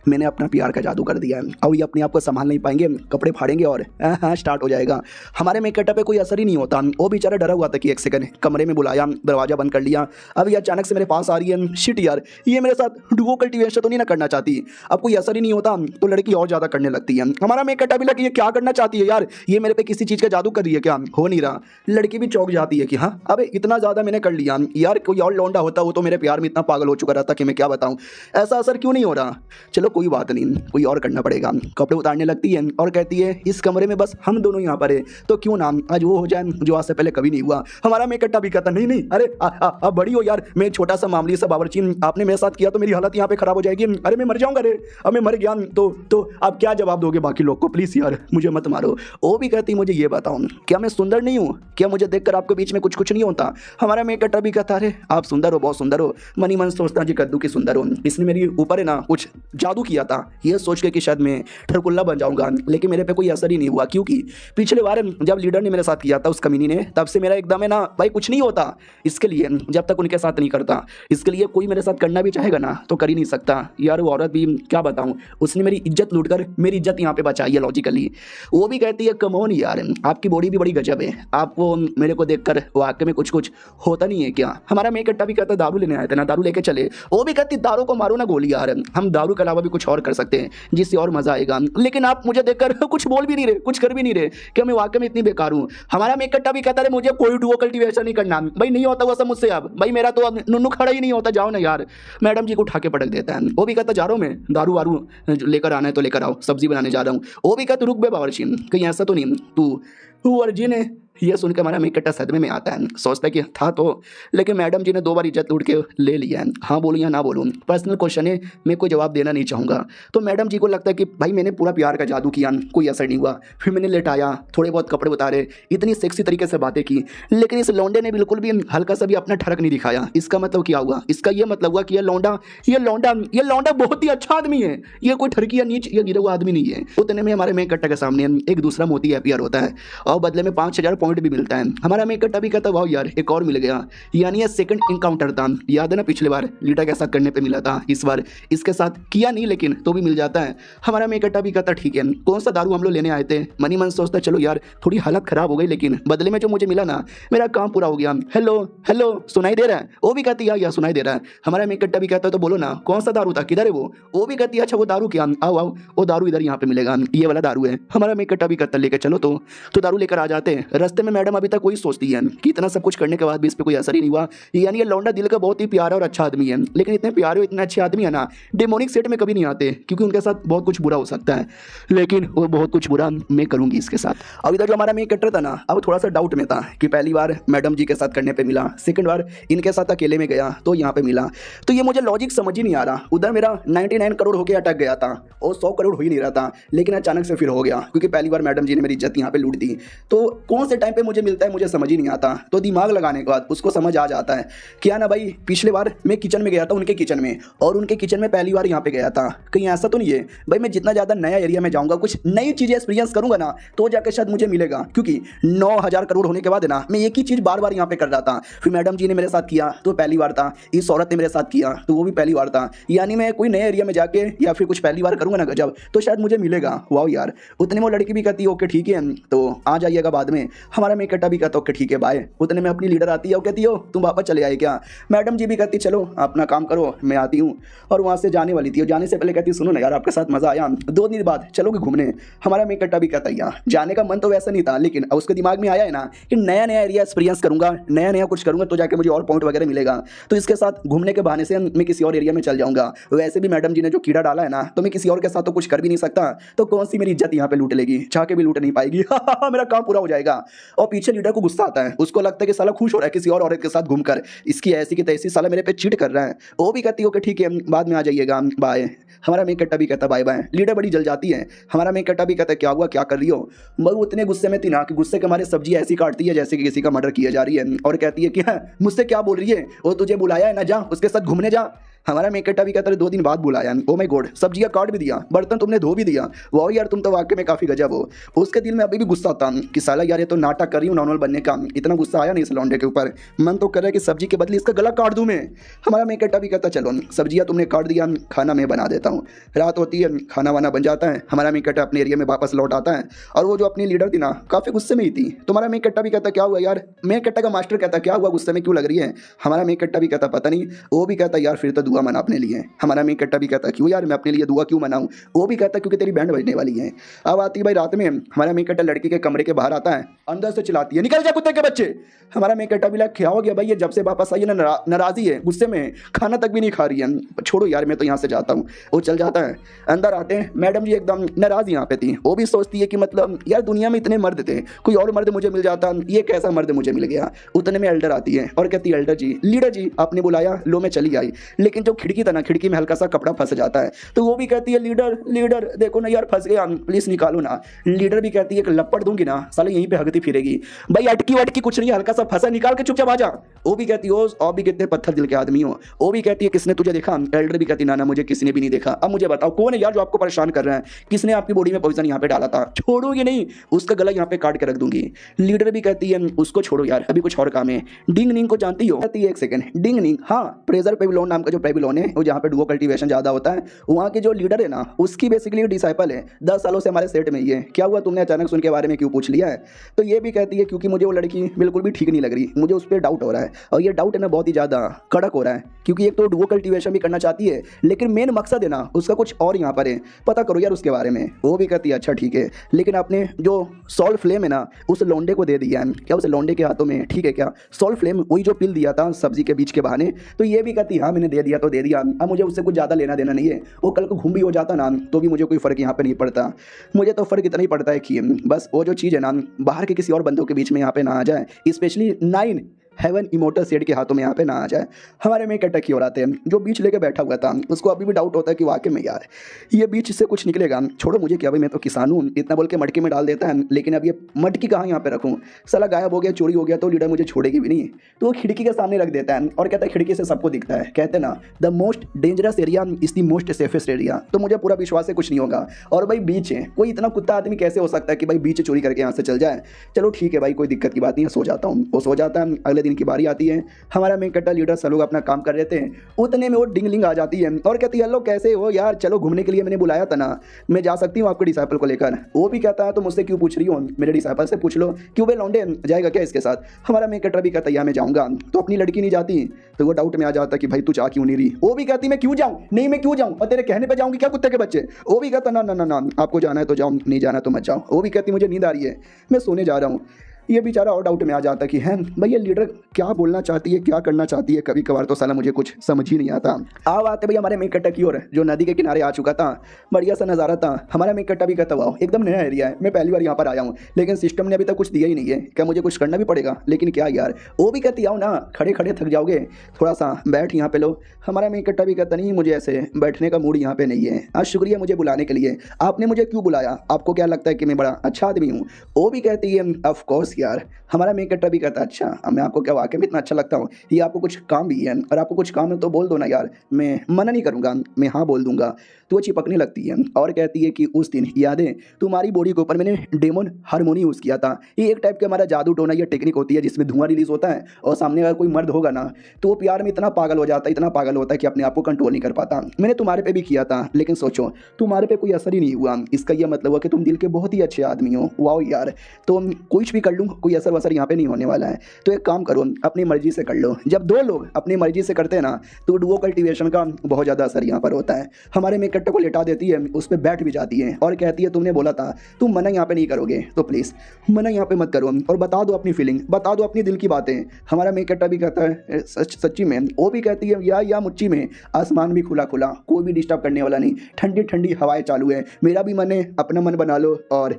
मैंने अपना प्यार का जादू कर दिया है, अब ये अपने आप को संभाल नहीं पाएंगे, कपड़े फाड़ेंगे और हाँ स्टार्ट हो जाएगा। हमारे मेक कटर पे कोई असर ही नहीं होता। वो बेचारा डरा हुआ था कि एक सेकंड, कमरे में बुलाया, दरवाजा बंद कर लिया, अब ये अचानक से मेरे पास आ रही है, शिट यार ये मेरे साथ डुओ कल्टीवेशन तो नहीं ना करना चाहती। अब कोई असर ही नहीं होता तो लड़की और ज़्यादा करने लगती है। हमारा मेक कटर भी लगी ये क्या करना चाहती है यार, ये मेरे पे किसी चीज़ का जादू कर रही है क्या, हो नहीं रहा। लड़की भी चौंक जाती है कि हाँ अबे इतना ज़्यादा मैंने कर लिया यार, कोई और लौंडा होता वो तो मेरे प्यार में इतना पागल हो चुका रहता कि मैं क्या बताऊँ, ऐसा असर क्यों नहीं हो रहा। चलो कोई बात नहीं, कोई और करना पड़ेगा। कपड़े उतारने लगती है और कहती है इस कमरे में बस हम दोनों यहाँ पर है तो क्यों ना आज वो हो जाए जो आज से पहले कभी नहीं हुआ। हमारा मेक कट्टा भी कहता नहीं अरे आप बड़ी हो यार, मैं छोटा सा मामूली सा बावर्ची, आपने मेरे साथ किया तो मेरी हालत यहाँ पे खराब हो जाएगी, अरे मैं मर जाऊंगा रे, अब मैं मर गया तो आप क्या जवाब दोगे बाकी लोग को, प्लीज़ यार मुझे मत मारो। वो भी कहती मुझे ये बताओ क्या मैं सुंदर नहीं हूँ, क्या मुझे देखकर आपके बीच में कुछ नहीं होता। हमारा मेक कट्टा भी कहता अरे आप सुंदर हो, बहुत सुंदर हो। मनी मन सोचता जी कद्दू की सुंदर हो, इसने मेरी ऊपर है ना कुछ जादू किया था, ये सोच के कि शायद मैं ठरकुल्ला बन जाऊंगा, लेकिन मेरे पे कोई असर ही नहीं हुआ क्योंकि पिछले बार जब लीडर ने मेरे साथ किया था उस कमीनी ने, तब से मेरा एकदम है ना भाई कुछ नहीं होता। इसके लिए जब तक उनके साथ नहीं करता, इसके लिए कोई मेरे साथ करना भी चाहेगा ना तो कर ही नहीं सकता। यार वो औरत भी क्या बताऊं, उसने मेरी इज्जत लूटकर मेरी इज्जत यहाँ पे बचाई है लॉजिकली। वो भी कहती है कम ऑन यार आपकी बॉडी भी बड़ी गजब है, आपको मेरे को देखकर वाकई में कुछ होता नहीं है क्या। हमारा मेक कट्टा भी कहता दारू लेने आए थे ना, दारू लेके चले। वो भी कहती दारू को मारो ना गोली यार, हम दारू के अलावा भी कुछ और कर सकते हैं जिससे और मजा आएगा, लेकिन आप मुझे देखकर कुछ बोल भी नहीं रहे, कुछ कर भी नहीं रहे, क्या मैं वाकई में इतनी बेकार हूँ। हमारा मेक कट्टा भी कहता है मुझे कोई डुओ कल्टीवेशन नहीं करना भाई, नहीं होता वो सब मुझसे, अब भाई मेरा तो अब नुन्नू खड़ा ही नहीं होता, जाओ ना यार। मैडम जी को उठा के पटक देता है। वो भी कहता जा रहा हूँ मैं, दारू वारू लेकर आना है तो लेकर आओ, सब्जी बनाने जा रहा हूँ। वो भी कहता रुक बे बावर्ची, कहीं ऐसा तो नहीं तू वर्जिन है ये सुनकर हमारा मेन कट्टा सदमे में आता है, सोचता है कि था तो, लेकिन मैडम जी ने 2 बार इज्जत लूट के ले लिया है। हाँ बोलूँ या ना बोलूँ, पर्सनल क्वेश्चन है, मैं कोई जवाब देना नहीं चाहूँगा। तो मैडम जी को लगता है कि भाई मैंने पूरा प्यार का जादू किया, कोई असर नहीं हुआ। फिर मैंने लेटाया, थोड़े बहुत कपड़े उतारे, इतनी सेक्सी तरीके से बातें की, लेकिन इस लौंडे ने बिल्कुल भी हल्का सा भी अपना ठरक नहीं दिखाया। इसका मतलब क्या हुआ? इसका ये मतलब हुआ कि ये लौंडा बहुत ही अच्छा आदमी है, ये कोई ठरकी या नीच या गिरा हुआ आदमी नहीं है। उतने में हमारे मेन कट्टा के सामने एक दूसरा मोती अपीयर होता है और बदले में 5000 पॉइंट भी मिलता है। हमारा मेन कट्टा भी कहता वाह यार एक और मिल गया, यानी ये सेकंड इनकाउंटर था। याद है ना पिछले बार लीडर के साथ करने पे मिला था, इस बार इसके साथ किया नहीं लेकिन तो भी मिल जाता है। हमारा मेन कट्टा भी कहता ठीक है, कौन सा दारू हम लोग लेने आए थे। मनी मन सोचता चलो यार थोड़ी हालत खराब हो गई, लेकिन बदले में जो मुझे मिला ना मेरा काम पूरा हो गया। हेलो हेलो सुनाई दे रहा है? वो भी कहती है सुनाई दे रहा है। हमारा मेन कट्टा भी कहता है तो बोलो ना कौन सा दारू था, किधर है वो भी कहती है अच्छा वो दारू क्या, आओ आओ वो दारू इधर यहाँ पे मिलेगा, ये वाला दारू है। हमारा मेन कट्टा भी कहता लेके चलो तो दारू लेकर आ जाते हैं। रास्ते में मैडम अभी तक वही सोचती है कि इतना सब कुछ करने के बाद भी इस पर कोई असर ही नहीं हुआ, यानी ये लौंडा दिल का बहुत ही प्यारा और अच्छा आदमी है, लेकिन इतने प्यारे और इतने अच्छे आदमी है ना डेमोनिक सेट में कभी नहीं आते, क्योंकि उनके साथ बहुत कुछ बुरा हो सकता है, लेकिन वो बहुत कुछ बुरा मैं करूंगी इसके साथ। अब इधर जो हमारा मेन कट्टर था ना, अब थोड़ा सा डाउट में था कि पहली बार मैडम जी के साथ करने पे मिला, सेकंड बार इनके साथ अकेले में गया तो यहाँ पे मिला, तो ये मुझे लॉजिक समझ ही नहीं आ रहा। उधर मेरा 99 करोड़ होके अटक गया था और 100 करोड़ हो ही नहीं रहा था, लेकिन अचानक से फिर हो गया, क्योंकि पहली बार मैडम जी ने मेरी इज्जत यहाँ पे लूट दी। तो कौन से टाइम पे मुझे मिलता है मुझे समझ ही नहीं आता, तो दिमाग लगाने के बाद उसको समझ आ जाता है क्या ना भाई पिछले बार मैं किचन में गया था उनके किचन में, और उनके किचन में पहली बार यहाँ पे गया था, कहीं ऐसा तो नहीं है भाई मैं जितना ज़्यादा नया एरिया में जाऊँगा कुछ नई चीज़ें एक्सपीरियंस करूँगा ना तो जाकर शायद मुझे मिलेगा, क्योंकि 9000 करोड़ होने के बाद है ना मैं एक ही चीज़ बार बार यहाँ पे कर रहा था। फिर मैडम जी ने मेरे साथ किया तो पहली बार था, इस औरत ने मेरे साथ किया तो वो भी पहली बार था, यानी मैं कोई नए एरिया में जाके या फिर कुछ पहली बार करूँगा ना गजब तो शायद मुझे मिलेगा। वाह यार। उतने में वो लड़की भी कहती है ओके ठीक है तो आ जाइएगा बाद में। हमारा मेन कट्टा भी कहता ओके ठीक है बाय। उतने में अपनी लीडर आती है, वो कहती हो तुम वापस चले आए क्या? मैडम जी भी कहती चलो अपना काम करो मैं आती हूँ, और वहाँ से जाने वाली थी, और जाने से पहले कहती सुनो ना यार आपके साथ मज़ा आया, 2 दिन बाद चलोगे घूमने? हमारा मेन कट्टा भी कहता है यार जाने का मन तो वैसा नहीं था, लेकिन उसके दिमाग में आया है ना कि नया नया एरिया एक्सपीरियंस करूँगा, नया नया कुछ करूँगा तो जाके मुझे और पॉइंट वगैरह मिलेगा, तो इसके साथ घूमने के बहाने से मैं किसी और एरिया में चल जाऊँगा। वैसे भी मैडम जी ने जो कीड़ा डाला है ना तो मैं किसी और के साथ तो कुछ कर भी नहीं सकता, तो कौन सी मेरी इज्जत यहाँ पे लूट लेगी, चाह के भी लूट नहीं पाएगी। मेरा काम पूरा हो जाएगा। और पीछे लीडर को गुस्सा आता है, उसको लगता है कि साला खुश हो रहा है किसी और औरत के साथ घूमकर, इसकी ऐसी की तैसी साला मेरे पे चीट कर रहा है। वो भी कहती है ओके ठीक है बाद में आ जाइएगा बाय। हमारा मेन कट्टा भी कहता बाय बाय। लीडर बड़ी जल जाती है। हमारा मेन कट्टा भी कहता है क्या हुआ क्या कर रही हो? मगर उतने गुस्से में थी ना कि गुस्से के हमारे सब्जी ऐसी काटती है जैसे कि किसी का मर्डर किया जा रही है, और कहती है कि हाँ मुझसे क्या बोल रही है, वो तुझे बुलाया है ना जा उसके साथ घूमने जा। हमारा मेन कट्टा भी कहता है 2 दिन बाद बुलाया, ओ माय गॉड सब्जियां काट भी दिया, बर्तन तुमने धो भी दिया, वाह यार तुम तो वाकई में काफ़ी गजब हो। उसके दिल में अभी भी गुस्सा आता कि साला यार ये तो नाटक कर रही हूँ नॉर्मल बनने का, इतना गुस्सा आया नहीं इस लौंडे के ऊपर, मन तो कर रहा है कि सब्जी के बदले इसका गला काट दूँ मैं। हमारा मेन कट्टा भी कहता चलो सब्जियाँ तुमने काट दिया खाना मैं बना देता हूँ। रात होती है खाना वाना बन जाता है, हमारा मेन कट्टा अपने एरिया में वापस लौट आता है, और वो जो अपनी लीडर थी ना काफ़ी गुस्से में ही थी। तुम्हारा मेन कट्टा भी कहता क्या हुआ यार? मेन कट्टा का मास्टर कहता क्या हुआ गुस्से में क्यों लग रही है? हमारा मेन कट्टा भी कहता पता नहीं। वो भी कहता यार फिर तो दुआ मना अपने लिए। हमारा मेन कट्टा भी कहता क्यों यार मैं अपने लिए दुआ क्यों मनाऊं? वो भी कहता क्योंकि तेरी बैंड बजने वाली है। अब आती भाई रात में, हमारा मेन कट्टा लड़की के कमरे के बाहर आता है, अंदर से चिल्लाती है निकल जा कुत्ते के बच्चे। हमारा मेन कट्टा भी लगा क्या हो गया भाई ये जब से वापस आई है ना नाराजी है, गुस्से में, खाना तक भी नहीं खा रही है, छोड़ो यार मैं तो यहाँ से जाता हूँ। वो चल जाता है। अंदर आते हैं, मैडम जी एकदम नाराज यहाँ पे थी। वो भी सोचती है कि मतलब यार दुनिया में इतने मर्द थे, कोई और मर्द मुझे मिल जाता, ये कैसा मर्द मुझे मिल गया। उतने में एल्डर आती है और कहती है एल्डर जी लीडर जी आपने बुलाया, लो मैं चली आई, लेकिन जो खिड़की था ना खिड़की में हल्का सा कपड़ा फंस जाता है, तो वो भी कहती है लीडर लीडर देखो ना यार फंस गया प्लीज निकालो ना। लीडर भी कहती है कि लपट दूंगी ना साले यहीं पे हगती फिरेगी। भाई अटकी वटकी कुछ नहीं, हल्का सा फंसा निकाल के चुपचाप आ जा। वो भी कहती हो और भी कितने पत्थर दिल के आदमी हो। वो भी कहती है किसने तुझे देखा? एल्डर भी कहती ना मुझे किसी ने भी नहीं देखा। अब मुझे बताओ कौन है यार जो आपको परेशान कर रहा है, किसने आपकी बॉडी में पॉइजन यहाँ पे डाला था? छोड़ूंगी नहीं, उसका गला यहाँ पे काट के रख दूंगी। लीडर भी कहती है उसको छोड़ो यार अभी कुछ और काम है। डिंग निंग को जानती हो? कहती है एक सेकंड डिंग निंग, हाँ प्रेजर पेबिलोन नाम का जो पेबिलोन है वो जहाँ पे डुओ कल्टीवेशन ज्यादा होता है, वहाँ के जो लीडर है ना उसकी बेसिकली डिसाइपल है, 10 सालों से हमारे सेट में ही है। क्या हुआ तुमने अचानक से उनके बारे में क्यों पूछ लिया है? तो ये भी कहती है क्योंकि मुझे वो लड़की बिल्कुल भी ठीक नहीं लग रही, मुझे उस पर डाउट हो रहा है, और ये डाउट है ना बहुत ही ज़्यादा कड़क हो रहा है, क्योंकि एक तो डुओ कल्टीवेशन भी करना चाहती है लेकिन मेन मकसद है ना उसका कुछ और यहाँ पर है, पता करो यार उसके बारे में। वो भी कहती है अच्छा ठीक है, लेकिन आपने जो सॉल्ट फ्लेम है ना उस लौंडे को दे दिया है क्या? उस लौंडे के हाथों में ठीक है क्या सॉल्ट फ्लेम, वही जो पिल दिया था सब्जी के बीच के बहाने? तो ये भी कहती है हाँ मैंने दे दिया तो दे दिया, अब मुझे उससे कुछ ज़्यादा लेना देना नहीं है। वो कल को घूम भी हो जाता ना तो भी मुझे कोई फ़र्क यहाँ पे नहीं पड़ता। मुझे तो फ़र्क इतना ही पड़ता है कि बस वो जो चीज़ है ना बाहर के किसी और बंदों के बीच में यहाँ पे ना आ जाए, स्पेशली 9 हेवन इमोटल सेड के हाथों में यहाँ पे ना आ जाए। हमारे में एक अटैक की ओर आते हैं। जो बीच लेके बैठा हुआ था उसको अभी भी डाउट होता है कि वाकई में यार ये बीच से कुछ निकलेगा। छोड़ो मुझे क्या भाई, मैं तो किसान हूँ, इतना बोल के मटके में डाल देता है। लेकिन अब ये मटकी कहाँ यहाँ पे रखूँ, साला गायब हो गया, चोरी हो गया तो लीडर मुझे छोड़ेगी भी नहीं। तो वो खिड़की के सामने रख देता है और कहता है खिड़की से सबको दिखता है। कहते हैं ना the most dangerous area is the most safest area. तो मुझे पूरा विश्वास है कुछ नहीं होगा। और भाई बीच है, कोई इतना कुत्ता आदमी कैसे हो सकता है कि भाई बीच चोरी करके यहाँ से चल जाए। चलो ठीक है भाई, कोई दिक्कत की बात नहीं है, सो जाता हूँ। वो सो जाता है। अगले दिन की बारी आती है। हमारा मेन कट्टा लीडर सब लोग अपना काम कर रहे थे, उतने में वो डिंगलिंग आ जाती है और कहती है हेलो कैसे हो यार, चलो घूमने के लिए मैंने बुलाया था ना, मैं जा सकती हूँ आपके डिसाइपल को लेकर। वो भी कहता है तो मुझसे क्यों पूछ रही हो, मेरे डिसाइपल से पूछ लो, क्यों वे लौंडे जाएगा क्या इसके साथ। हमारा मेन कट्टा भी कहता है मैं जाऊँगा। तो अपनी लड़की नहीं जाती तो वो डाउट में आ जाता कि भाई तू जा क्यों नहीं रही। वो भी कहती मैं क्यों जाऊँ, नहीं मैं क्यों जाऊँ, और तेरे कहने पर जाऊँगी क्या कुत्ते के बच्चे। वो भी कहता ना ना ना ना आपको जाना है तो जाओ, नहीं जाना तो मत जाओ। वो भी कहती मुझे नींद आ रही है, मैं सोने जा रहा हूँ। ये बेचारा और डाउट में आ जाता कि है भाई ये लीडर क्या बोलना चाहती है, क्या करना चाहती है। कभी कभार तो साला मुझे कुछ समझ ही नहीं आता। अब आते भैया हमारे मेकट्टा की ओर, जो नदी के किनारे आ चुका था, बढ़िया सा नज़ारा था। हमारा मेकट्टा भी कहता हुआ एकदम नया एरिया है, मैं पहली बार यहाँ पर आया हूँ, लेकिन सिस्टम ने अभी तक कुछ दिया ही नहीं है, क्या मुझे कुछ करना भी पड़ेगा। लेकिन क्या यार, वो भी कहती आओ ना, खड़े खड़े थक जाओगे, थोड़ा सा बैठ यहाँ पे लो। हमारा मेकट्टा भी कहता नहीं मुझे ऐसे बैठने का मूड यहाँ पे नहीं है। आज शुक्रिया मुझे बुलाने के लिए, आपने मुझे क्यों बुलाया, आपको क्या लगता है कि मैं बड़ा अच्छा आदमी हूँ। वो भी कहती है ऑफ कोर्स यार। हमारा मेन कट्टा भी कहता है अच्छा मैं आपको क्या वाकई में इतना अच्छा लगता हूँ, ये आपको कुछ काम भी है, और आपको कुछ काम है तो बोल दो ना यार, मैं मना नहीं करूँगा, मैं हाँ बोल दूंगा। तो वो चिपकने लगती है और कहती है कि उस दिन यादें तुम्हारी बॉडी के ऊपर मैंने डेमन हार्मोनी यूज़ किया था। ये एक टाइप का हमारा जादू टोना या टेक्निक होती है जिसमें धुआं रिलीज होता है और सामने अगर कोई मर्द होगा ना तो वो प्यार में इतना पागल हो जाता है, इतना पागल होता है कि अपने आप को कंट्रोल नहीं कर पाता। मैंने तुम्हारे पे भी किया था लेकिन सोचो तुम्हारे पे कोई असर ही नहीं हुआ। इसका यह मतलब हुआ कि तुम दिल के बहुत ही अच्छे आदमी हो। वाओ यार, तो कुछ भी कर लूँ, कोई असर वसर यहाँ पे नहीं होने वाला है। तो एक काम करो, अपनी मर्जी से कर लो। जब दो लोग अपनी मर्जी से करते हैं ना तो डुओ कल्टीवेशन का बहुत ज़्यादा असर यहाँ पर होता है। हमारे में कट्टे को लेटा देती है, उस पर बैठ भी जाती है और कहती है तुमने बोला था तुम मना यहाँ पे नहीं करोगे, तो प्लीज़ मना यहाँ पे मत करो और बता दो अपनी फीलिंग, बता दो अपनी दिल की बातें। हमारा मेन कट्टा भी कहता है सच्ची में। वो भी कहती है या मुच्ची में, आसमान भी खुला खुला, कोई भी डिस्टर्ब करने वाला नहीं, ठंडी ठंडी हवाएं चालू है, मेरा भी मन है, अपना मन बना लो और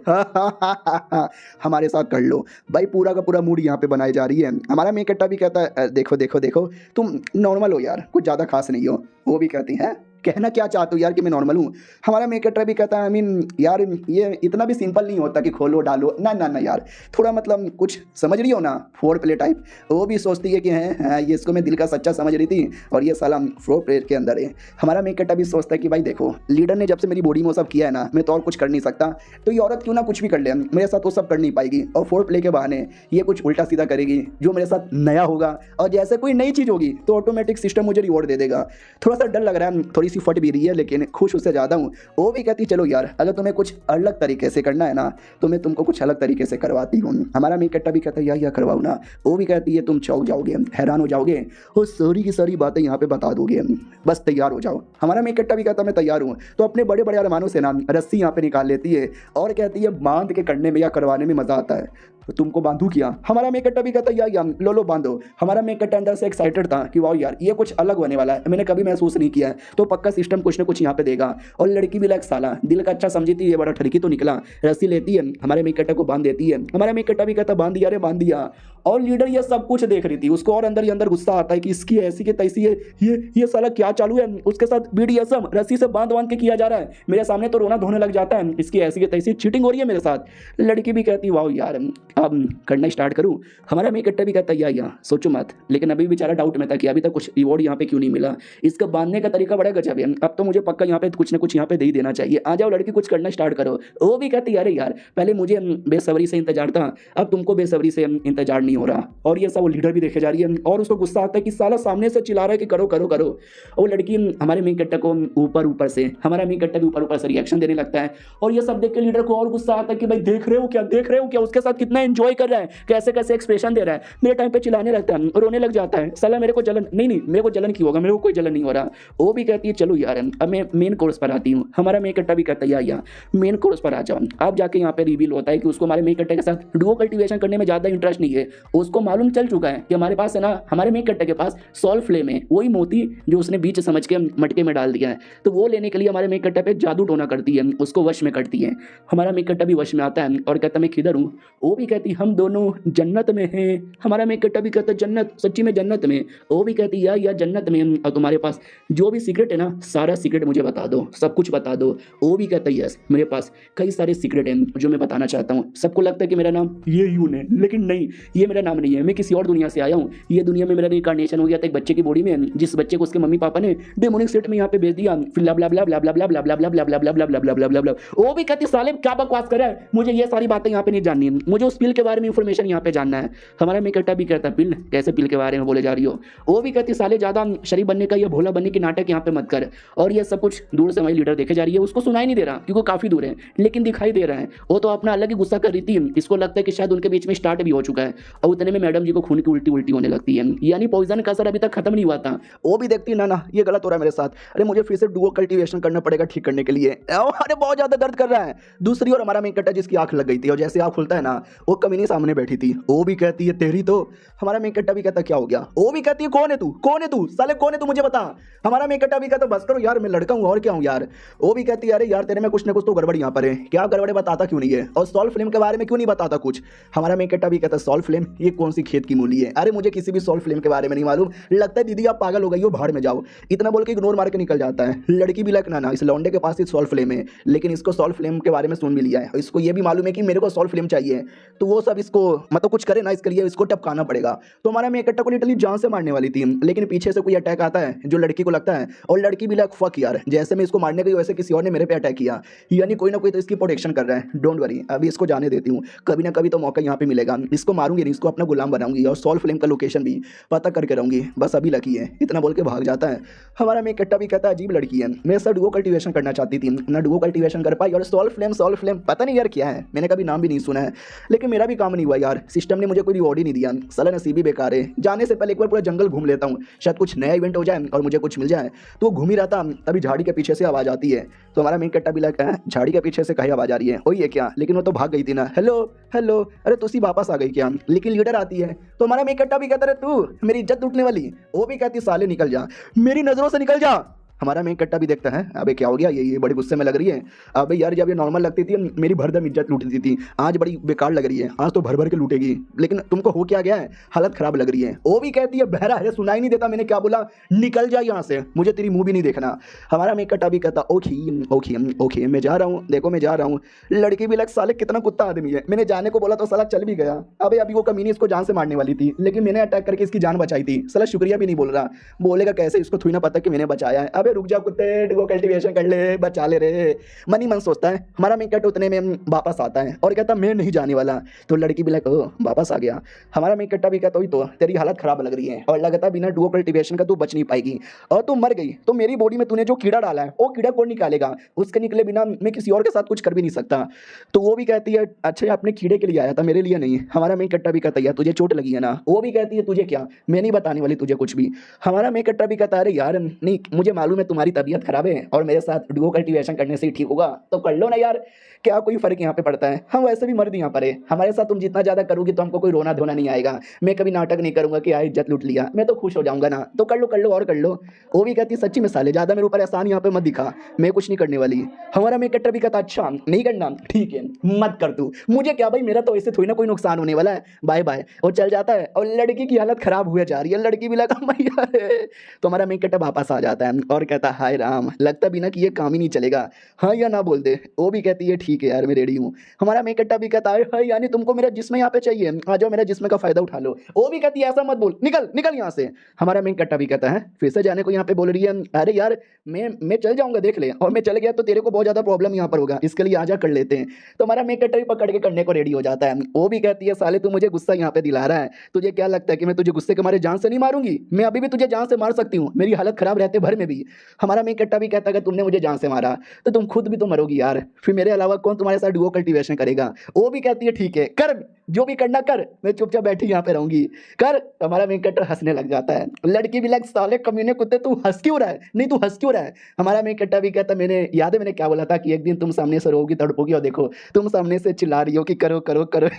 हमारे साथ कर लो। भाई पूरा का पूरा मूड यहाँ पे बनाई जा रही है। हमारा मेन कट्टा भी कहता है देखो देखो देखो तुम नॉर्मल हो यार, कुछ ज़्यादा खास नहीं हो। वो भी कहती है कहना क्या चाहते हो यार कि मैं नॉर्मल हूँ। हमारा मेकअप भी कहता है आई मीन यार ये इतना भी सिंपल नहीं होता कि खोलो डालो, ना ना ना यार, थोड़ा मतलब कुछ समझ रही हो ना, फोर प्ले टाइप। वो भी सोचती है कि है ये इसको मैं दिल का सच्चा समझ रही थी और ये साला फोर प्ले के अंदर है। हमारा मेकअप भी सोचता है कि भाई देखो लीडर ने जब से मेरी बॉडी में वो सब किया है ना, मैं तो और कुछ कर नहीं सकता, तो ये औरत क्यों ना कुछ भी कर ले, मेरे साथ वो सब कर नहीं पाएगी और फोर प्ले के बहाने ये कुछ उल्टा सीधा करेगी जो मेरे साथ नया होगा। और जैसे कोई नई चीज़ होगी तो ऑटोमेटिक सिस्टम मुझे रिवॉर्ड दे देगा। थोड़ा सा डर लग रहा है, थोड़ी सी फट भी रही है, लेकिन खुश उससे ज़्यादा हूँ। वो भी कहती चलो यार अगर तुम्हें कुछ अलग तरीके से करना है ना तो मैं तुमको कुछ अलग तरीके से करवाती हूँ। हमारा मेन कट्टा भी कहता है या करवाओ ना। वो भी कहती है तुम चौंक जाओगे, हैरान हो जाओगे और सारी की सारी बातें यहाँ पे बता दोगे, बस तैयार हो जाओ। हमारा मेन कट्टा भी कहता है मैं तैयार हूँ। तो अपने बड़े बड़े अरमानों से ना रस्सी यहाँ पे निकाल लेती है और कहती है बांध के करने में या करवाने में मज़ा आता है, तो तुमको बांधू किया। हमारा मेकट्टा भी कहता है या लो बांधो। हमारा मेकट्टा अंदर से एक्साइटेड था कि वाह यार ये कुछ अलग होने वाला है, मैंने कभी महसूस नहीं किया है, तो पक्का सिस्टम कुछ ना कुछ यहाँ पे देगा। और लड़की भी लाइक साला दिल का अच्छा समझी थी, ये बड़ा ठरकी तो निकला, रस्सी लेती है हमारे मेकट्टा को बांध देती है। हमारा मेकट्टा भी कहता बांध दिया रे बांध दिया। और लीडर ये सब कुछ देख रही थी, उसको और अंदर ही अंदर गुस्सा आता है कि इसकी ऐसी के तैसी है, ये साला क्या चालू है, उसके साथ BDSM रस्सी से बांध के किया जा रहा है, मेरे सामने तो रोना धोने लग जाता है, इसकी ऐसी के तैसी चीटिंग हो रही है मेरे साथ। लड़की भी कहती वाह यार अब करना स्टार्ट करूं। हमारा मेकट्टा भी कहता है या सोचो मत, लेकिन अभी बेचारा डाउट में था कि अभी तक कुछ रिवॉर्ड यहाँ पे क्यों नहीं मिला, इसका बांधने का तरीका बड़ा गजब है, अब तो मुझे पक्का यहाँ पे कुछ ना कुछ यहाँ पे दे ही देना चाहिए, आ जाओ लड़की कुछ करना स्टार्ट करो। वो भी कहती अरे यार पहले मुझे बेसब्री से इंतजार था, अब तुमको बेसब्री से इंतजार नहीं हो रहा। और ये सब वो लीडर भी देखे जा रही है और उसको गुस्सा आता है कि साला सामने से चिल्ला रहा है कि करो करो करो। और लड़की हमारे मेकट्टा को ऊपर से, हमारा मेकट्टा भी ऊपर से रिएक्शन देने लगता है और ये सब देख के लीडर को और गुस्सा आता है कि भाई देख रहे हो क्या, देख रहे हो क्या, उसके साथ कितना एंजॉय कर रहा है, कैसे कैसे एक्सप्रेशन दे रहा है, मेरे टाइम पे चिल्लाने लगता है, रोने लग जाता है, साला मेरे को जलन नहीं, मेरे को जलन क्यों होगा, मेरे को कोई जलन नहीं हो रहा। वो भी कहती है चलो यार अब मैं मेन कोर्स पर आती हूँ। हमारा मेन कट्टा भी कहता है यार मेन कोर्स पर आ जाओ। अब जाके यहाँ पे रिवील होता है कि उसको हमारे मेन कट्टे के साथ डुओ कल्टीवेशन करने में ज़्यादा इंटरेस्ट नहीं है। उसको मालूम चल चुका है कि हमारे पास है ना, हमारे मेन कट्टे के पास सॉल फ्लेम है, वही मोती जो उसने बीच समझ के मटके में डाल दिया है, तो वो लेने के लिए हमारे मेन कट्टे पे जादू टोना करती है, उसको वश में करती है। हमारा मेन कट्टा भी वश में आता है और कहता मैं किधर हूँ। वो भी कहती हम दोनों जन्नत में हैं। हमारा मेन कट्टा भी कहता जन्नत, सच्ची में जन्नत में। वो भी कहती यार जन्नत में और तुम्हारे पास जो भी सीक्रेट है ना, सारा सीक्रेट मुझे बता दो, सब कुछ बता दो। वो भी कहता है यस मेरे पास कई सारे सीक्रेट हैं जो मैं बताना चाहता हूँ। सबको लगता है कि मेरा नाम ये यून है, लेकिन नहीं, ये मेरा नाम नहीं है, मैं किसी और दुनिया से आया हूँ। ये दुनिया में मेरा रिइंकार्नेशन हो गया था एक बच्चे की बॉडी में, जिस बच्चे को उसके मम्मी पापा ने डेमोनिक सेट में यहाँ पे भेज दिया। फिर लब लब लब लब लब लब लब लब लब लब लब लब लब लब लब लब लब लब। वो भी कहती साले क्या बकवास कर रहा है, मुझे ये सारी बातें यहाँ पे नहीं जाननी है, मुझे उस पिल के बारे में इंफॉर्मेशन यहाँ पे जानना है। हमारा मेकट्टा भी कहता पिल, कैसे पिल के बारे में बोले जा रही हो। वो भी कहती साले ज्यादा शरीफ बनने का या भोला बनने की नाटक यहाँ पे मत कर। और ये सब कुछ दूर से हमारी लीडर देखे जा रही है, उसको सुनाई नहीं दे रहा क्योंकि काफी दूर है, लेकिन दिखाई दे रहा है। वो तो अपना अलग ही गुस्सा कर रही थी, इसको लगता है कि शायद उनके बीच में स्टार्ट भी हो चुका है। और उतने में मैडम जी को खून की उल्टी उल्टी होने लगती है, यानी पॉइजन का असर अभी तक खत्म नहीं हुआ था। वो भी देखती ना ये गलत हो रहा है मेरे साथ, अरे मुझे फिर से डुओ कल्टीवेशन करना पड़ेगा ठीक करने के लिए। अरे बहुत ज्यादा दर्द कर रहा है। दूसरी ओर हमारा मेन कट्टा जिसकी आंख लग गई थी और जैसे आंख खुलता है ना, वो कमीनी सामने बैठी थी। वो भी कहती है तेरी तो। हमारा मेन कट्टा भी कहता क्या हो गया। वो भी कहती है कौन है तू, कौन है तू, साले कौन है तू, मुझे बता। हमारा मेन कट्टा भी कहता बस करो यार, मैं लड़का हूँ और क्या हूँ यार। वो भी कहती है अरे यार तेरे में कुछ ना कुछ तो गड़बड़ यहाँ पर है, क्या गड़बड़ है बताता क्यों नहीं है, और सॉल्व फ्लेम के बारे में क्यों नहीं बताता कुछ। हमारा मेन कट्टा भी कहता सॉल्व फ्लेम ये कौन सी खेत की मूली है, अरे मुझे किसी भी सॉल्व फ्लेम के बारे में नहीं मालूम, लगता है दीदी आप पागल हो गई हो, भाड़ में जाओ। इतना बोल के इग्नोर मार के निकल जाता है। लड़की भी लाइक ना इस लौंडे के पास सॉल्व फ्लेम है, लेकिन इसको सॉल्व फ्लेम के बारे में सुन भी लिया है, इसको ये भी मालूम है कि मेरे को सॉल्व फ्लेम चाहिए, तो वो सब इसको मतलब कुछ करे ना, इसके लिए इसको टपकाना पड़ेगा। तो हमारा मेन कट्टा को लिटरली जान से मारने वाली थी, लेकिन पीछे से कोई अटैक आता है जो लड़की को लगता है, और लड़की भी लाइक फक यार, जैसे मैं इसको मारने गई वैसे किसी और ने मेरे पे अटैक किया, यानी कोई ना कोई तो इसकी प्रोटेक्शन कर रहा है। डोंट वरी, अभी इसको जाने देती हूँ, कभी ना कभी तो मौका यहाँ पे मिलेगा, इसको मारूंगी नहीं, इसको अपना गुलाम बनाऊंगी और सॉल्व फ्लेम का लोकेशन भी पता करके रहूंगी, बस अभी लकी है। इतना बोल के भाग जाता है। हमारा मेन कट्टा भी कहता है अजीब लड़की है, मेरे साथ डुओ कल्टीवेशन करना चाहती थी ना, डुओ कल्टीवेशन कर पाई, और सॉल्व फ्लेम पता नहीं यार क्या है, मैंने कभी नाम भी नहीं सुना है, लेकिन मेरा भी काम नहीं हुआ यार, सिस्टम ने मुझे कोई रिवॉर्ड ही नहीं दिया, साला नसीब ही बेकार है। जाने से पहले एक बार पूरा जंगल घूम लेता हूँ, शायद कुछ नया इवेंट हो जाए और मुझे कुछ मिल जाए। तो घूम ही रहा था, तभी झाड़ी के पीछे से आवाज़ आती है। तो हमारा मेन कट्टा भी लगता है झाड़ी के पीछे से कहीं आवाज़ आ रही है, वही है क्या, लेकिन वो तो भाग गई थी ना। हेलो हेलो, अरे तुसी वापस आ गई क्या, लेकिन लीडर आती है। तो हमारा मेन कट्टा भी कहता रहे तू मेरी इज्जत लूटने वाली, वो भी कहती साले निकल जा, मेरी नज़रों से निकल जा। हमारा मेन कट्टा भी देखता है अबे क्या हो गया, ये बड़ी गुस्से में लग रही है। अबे यार जब ये नॉर्मल लगती थी मेरी भरदम इज्जत लूटती थी, आज बड़ी बेकार लग रही है, आज तो भर भर के लूटेगी, लेकिन तुमको हो क्या गया है, हालत खराब लग रही है। वो भी कहती है बहरा है, सुनाई नहीं देता मैंने क्या बोला, निकल जा यहाँ से, मुझे तेरी मुंह भी नहीं देखना। हमारा मेन कट्टा भी कहता ओके ओके ओके मैं जा रहा हूँ, देखो मैं जा रहा हूँ। लड़की भी लग साले कितना कुत्ता आदमी है, मैंने जाने को बोला तो साला चल भी गया। अबे अभी वो कमीनी इसको जान से मारने वाली थी, लेकिन मैंने अटैक करके इसकी जान बचाई थी, साला शुक्रिया भी नहीं बोल रहा, बोलेगा कैसे, इसको थोड़ी ना पता कि मैंने बचाया है। अबे रुक जा कुत्ते, वो कल्टीवेशन कर ले, बचा ले रे। मनी मन सोचता है। हमारा मेन कट्टा उतने में वापस आता है और कहता मैं नहीं जाने वाला। तो लड़की भी लाइक ओ वापस आ गया। हमारा मेन कट्टा भी कहता हुई तो तेरी हालत खराब लग रही है और लगता बिना डुओ कल्टीवेशन का तू बच नहीं पाएगी, और तू मर गई तो मेरी बॉडी में तूने जो कीड़ा डाला है वो कीड़ा कौन निकालेगा, उसके निकले बिना मैं किसी और के साथ कुछ कर भी नहीं सकता। तो वो भी कहती है अच्छा अपने कीड़े के लिए आया था, मेरे लिए नहीं। हमारा मेन कट्टा भी कहता है तुझे चोट लगी है ना। वो भी कहती है तुझे क्या, मैं नहीं बताने वाली तुझे कुछ भी। हमारा मेन कट्टा भी कहता है अरे यार नहीं, मुझे मालूम है तुम्हारी तबीयत खराब है और मेरे साथ डुओ कल्टीवेशन करने से ही ठीक होगा, तो कर लो ना यार, क्या कोई फर्क यहाँ पे पड़ता है, हम वैसे भी मर्द यहाँ पर है, हमारे साथ तुम जितना ज्यादा करोगी तो हमको कोई रोना धोना नहीं आएगा, मैं कभी नाटक नहीं करूंगा कि यार इज्जत लूट लिया, मैं तो खुश हो जाऊंगा ना, तो कर लो और कर लो। वो भी कहती सच्ची में साले ज्यादा मेरे ऊपर एहसान यहाँ पे मत दिखा, मैं कुछ नहीं करने वाली। हमारा मेन कट्टा भी कहता अच्छा नहीं करना ठीक है मत कर तू, मुझे क्या भाई, मेरा तो ऐसे थोड़ी ना कोई नुकसान होने वाला है, बाय बाय। और चल जाता है और लड़की की हालत खराब हुए जा रही है, लड़की भी लगा मैया है। तो हमारा मेन कट्टा वापस आ जाता है और कहता हाय राम, लगता भी ना कि ये काम ही नहीं चलेगा, हाँ या ना बोल दे। वो भी कहती है ठीक है यार मैं रेडी हूँ। हमारा मेन कट्टा भी कहता है यानी तुमको मेरा जिस्म यहाँ पे चाहिए, आ जाओ मेरा जिस्म का फायदा उठा लो। वो भी कहती है ऐसा मत बोल, निकल निकल यहाँ से। हमारा मेन कट्टा भी कहता है फिर से जाने को यहाँ पे बोल रही है, अरे यार मैं चल जाऊंगा देख ले, और मैं चल गया तो तेरे को बहुत ज्यादा प्रॉब्लम यहाँ पर होगा, इसके लिए आजा कर लेते हैं। तो हमारा मेन कट्टा भी पकड़ के करने को रेडी हो जाता है। वो भी कहती है साले तू मुझे गुस्सा यहाँ पे दिला रहा है, तुझे क्या लगता है कि मैं तुझे गुस्से के मारे जान से नहीं मारूंगी, मैं अभी भी तुझे जान से मार सकती हूँ, मेरी हालत खराब रहते भर में भी, हमारा मेन कट्टा भी कहता अगर तुमने मुझे जान से मारा तो तुम खुद भी तो मरोगी यार, फिर मेरे अलावा कौन तुम्हारे साथ डुओ कल्टीवेशन करेगा। वो भी कहती है ठीक है कर, जो भी करना कर, मैं चुपचाप बैठी यहाँ पे रहूंगी, कर। हमारा मेन कट्टा हंसने लग जाता है। लड़की भी लग साले कमीने कुत्ते तू हंस क्यों रहा है, नहीं तू हंस क्यों रहा है। हमारा मेन कट्टा भी कहता मैंने याद है मैंने क्या बोला था कि एक दिन तुम सामने से रोगी तड़पोगी और देखो तुम सामने से चिल्ला रही हो कि करो करो करो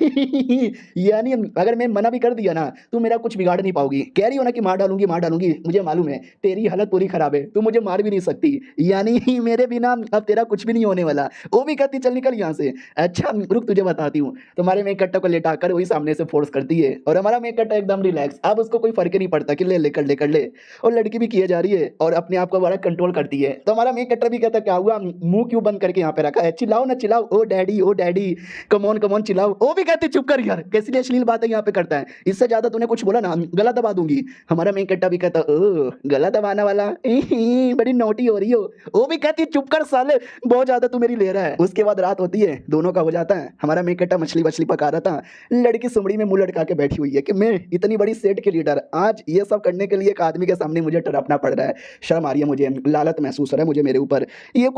यानी अगर मैं मना भी कर दिया ना तुम मेरा कुछ बिगाड़ नहीं पाओगी। कह रही हो ना कि मार डालूंगी मार डालूंगी, मुझे मालूम है तेरी हालत पूरी खराब है, तू मुझे मार भी नहीं सकती, यानी मेरे बिना अब तेरा कुछ भी नहीं होने वाला। वो भी कहती चल निकल यहाँ से। अच्छा रुक तुझे बताती हूँ। तुम्हारे मेन कट्टा को लेटाकर वही सामने से फोर्स करती है और हमारा मेन कट्टा एकदम रिलैक्स, अब उसको कोई फर्क ही नहीं पड़ता कि ले ले कर ले कर ले। और लड़की भी किए जा रही है और अपने आप को बड़ा कंट्रोल करती है। तो हमारा मेन कट्टा भी कहता क्या हुआ, मुंह क्यों बंद करके यहाँ पे रखा है, चिल्लाओ ना चिल्लाओ, ओ डैडी कमॉन कमॉन चिल्लाओ। वो भी कहती चुप कर यार, कैसी अश्लील बातें यहाँ पे करता है, इससे ज्यादा तूने कुछ बोला ना गला दबा दूंगी। हमारा मेन कट्टा भी कहता ओ गला दबाना वाला बड़ी नोटी हो रही हो। वो भी कहती चुप कर साले, बहुत ज्यादा तू मेरी ले रहा है। उसके बाद रात होती है, दोनों का हो जाता है। हमारा मेन कट्टा मछली वछली पका रहा था, लड़की सुमड़ी में मुंह लटका के बैठी हुई है कि मैं इतनी बड़ी सेट की लीडर, आज ये सब करने के लिए एक आदमी के सामने मुझे टरपना पड़ रहा है, शर्म आ रही है मुझे, लालत महसूस हो रहा है मुझे मेरे ऊपर। इस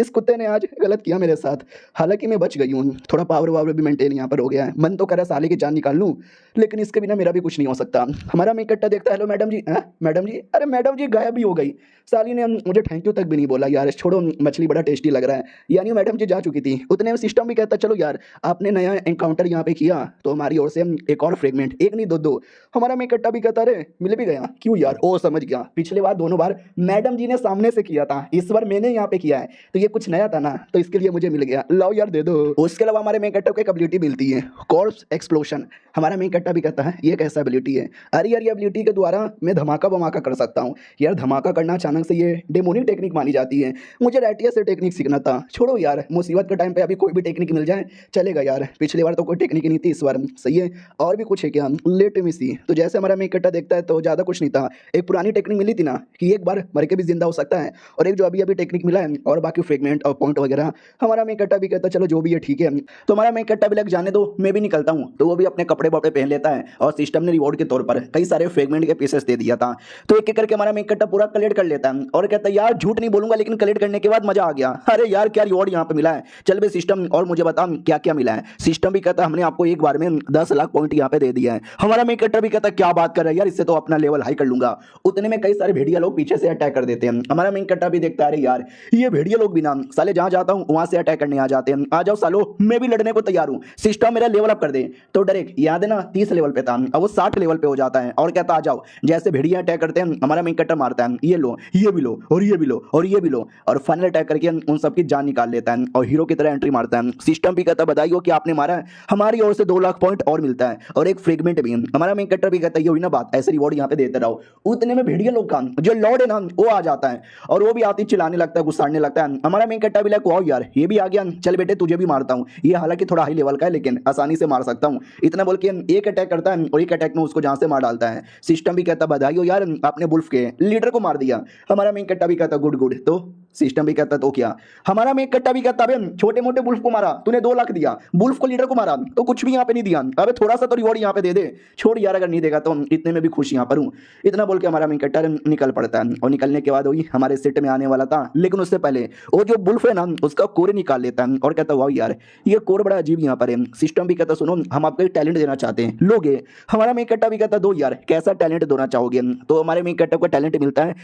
कुत्ते ने आज गलत किया मेरे साथ। हालांकि मैं बच गई हूँ, थोड़ा पावर वावर भी मेंटेन यहाँ पर हो गया है, मन तो करा साले की जान निकाल लूँ लेकिन इसके बिना मेरा भी कुछ नहीं हो सकता। हमारा मेन कट्टा देखता है हेलो मैडम जी, मैडम जी, अरे मैडम जी गायब भी हो गई, साली ने मुझे थैंक यू तक भी नहीं बोला यार, छोड़ो मछली बड़ा टेस्टी लग रहा है। यानी मैडम जी जा चुकी थी, उतने में सिस्टम भी कहता चलो यार आपने नया एनकाउंटर यहाँ पे किया तो हमारी ओर से एक और फ्रेगमेंट, एक नहीं दो। हमारा मेन कट्टा भी कहता अरे मिल भी गया, क्यों यार, ओ समझ गया, पिछले बार दोनों बार मैडम जी ने सामने से किया था, इस बार मैंने यहाँ पे किया है तो ये कुछ नया था ना, तो इसके लिए मुझे मिल गया, लाओ यार दे दो। उसके अलावा हमारे मेन कट्टा को एक एबिलिटी मिलती है कॉर्प्स एक्सप्लोशन। हमारा मेन कट्टा भी कहता है ये कैसा एबिलिटी है, अरे यार ये एबिलिटी के द्वारा मैं धमाका बमाका कर सकता हूँ यार, धमाका करना अचानक से ये डेमोनिक टेक्निक मानी जाती है, मुझे रैटिया से टेक्निक सीखना था। छोड़ो यार मुसीबत के टाइम पे अभी कोई भी टेक्निक मिल जाए चलेगा यार, पिछली बार तो कोई टेक्निक नहीं थी, इस बार सही है। और भी कुछ है क्या, लेट मी सी। तो जैसे हमारा मेन कट्टा देखता है तो ज़्यादा कुछ नहीं था, एक पुरानी टेक्निक मिली थी ना कि एक बार मर के भी जिंदा हो सकता है, और एक जो अभी अभी टेक्निक मिला है और बाकी फ्रेगमेंट और पॉइंट वगैरह। हमारा मेन कट्टा भी कहता चलो जो भी है ठीक है। तो हमारा मेन कट्टा भी लग जाने दो, मैं भी निकलता हूँ। तो वो भी अपने कपड़े वपड़े पहन लेता है और सिस्टम ने रिवॉर्ड के तौर पर कई सारे फ्रेगमेंट के पीसेस दे दिया था, तो एक एक करके हमारा मेन कट्टा पूरा कलेक्ट कर लेता है और कहता है यार झूठ नहीं बोलूंगा लेकिन कलेक्ट करने के बाद मजा आ गया। अरे यार क्या रिवॉर्ड यहाँ पे मिला है, चल बे सिस्टम और मुझे बता क्या क्या मिला है। सिस्टम भी कहता हमने आपको एक बार में 10 लाख पॉइंट यहाँ पे दे दिया है। हमारा मेन कट्टा भी कहता क्या बात कर रहा है यार, इससे तो अपना लेवल हाई कर लूंगा। उतने में कई सारे भेड़िया लोग पीछे से अटैक कर देते हैं। हमारा मेन कट्टा भी देखता है अरे यार ये भेड़िया लोग भी ना साले जहां जाता हूं वहां से अटैक करने आ जाते हैं, आ जाओ सालो मैं भी लड़ने को तैयार हूं, सिस्टम मेरा लेवल अप कर दे। तो डायरेक्ट याद है ना 30 लेवल पे था, अब वो 60 लेवल पे हो जाता है और कहता आ जाओ। जैसे भेड़िया अटैक करते हैं हमारा मेन कट्टा मारता है ये लो ये भी लो और ये भी लो और ये भी लो, और फाइनल अटैक करके उन सबकी जान निकाल लेता है और हीरो की तरह एंट्री मारता है। सिस्टम भी कहता बधाई हो कि आपने मारा है, हमारी ओर से 2 लाख पॉइंट और मिलता है और एक फ्रेगमेंट भी। हमारा मेन कट्टर भी कहता है ये हुई ना बात, ऐसे रिवॉर्ड यहाँ पे देते रहो। उतने में भेड़िया लोग का जो लॉर्ड है ना वो आ जाता है और वो भी आती चिल्लाने लगता है गुस्साने लगता है। हमारा मेन कट्टा भी लाइक वाओ यार ये भी आ गया, चल बेटे तुझे भी मारता हूँ, ये हालांकि थोड़ा हाई लेवल का है लेकिन आसानी से मार सकता हूँ। इतना बोल के एक अटैक करता है और एक अटैक में उसको जहां से मार डालता है। सिस्टम भी कहता बधाई हो यार आपने बुल्फ के लीडर को मार दिया। हमारा मेन कट्टा भी कहता गुड गुड। तो सिस्टम भी कहता तो क्या, हमारा मेन कट्टा भी कहता अबे छोटे मोटे बुल्फ को मारा तूने 2 लाख दिया, बुल्फ को लीडर को मारा तो कुछ भी यहाँ पे नहीं दिया, अबे थोड़ा सा तो रिवॉर्ड यहाँ पे दे दे, छोड़ यार अगर नहीं देगा तो इतने में भी खुश यहाँ पर हूँ। इतना बोल के हमारा मेन कट्टा निकल पड़ता है और निकलने के बाद वही हमारे सेट में आने वाला था, लेकिन उससे पहले वो जो बुल्फ है ना उसका कोर निकाल लेता है और कहता वाह यार ये कोर बड़ा अजीब यहाँ पर है। सिस्टम भी कहता सुनो हम आपको एक टैलेंट देना चाहते हैं, लोगे। हमारा मेन कट्टा भी कहता दो यार कैसा टैलेंट देना चाहोगे। तो हमारे मेन कट्टा को टैलेंट मिलता है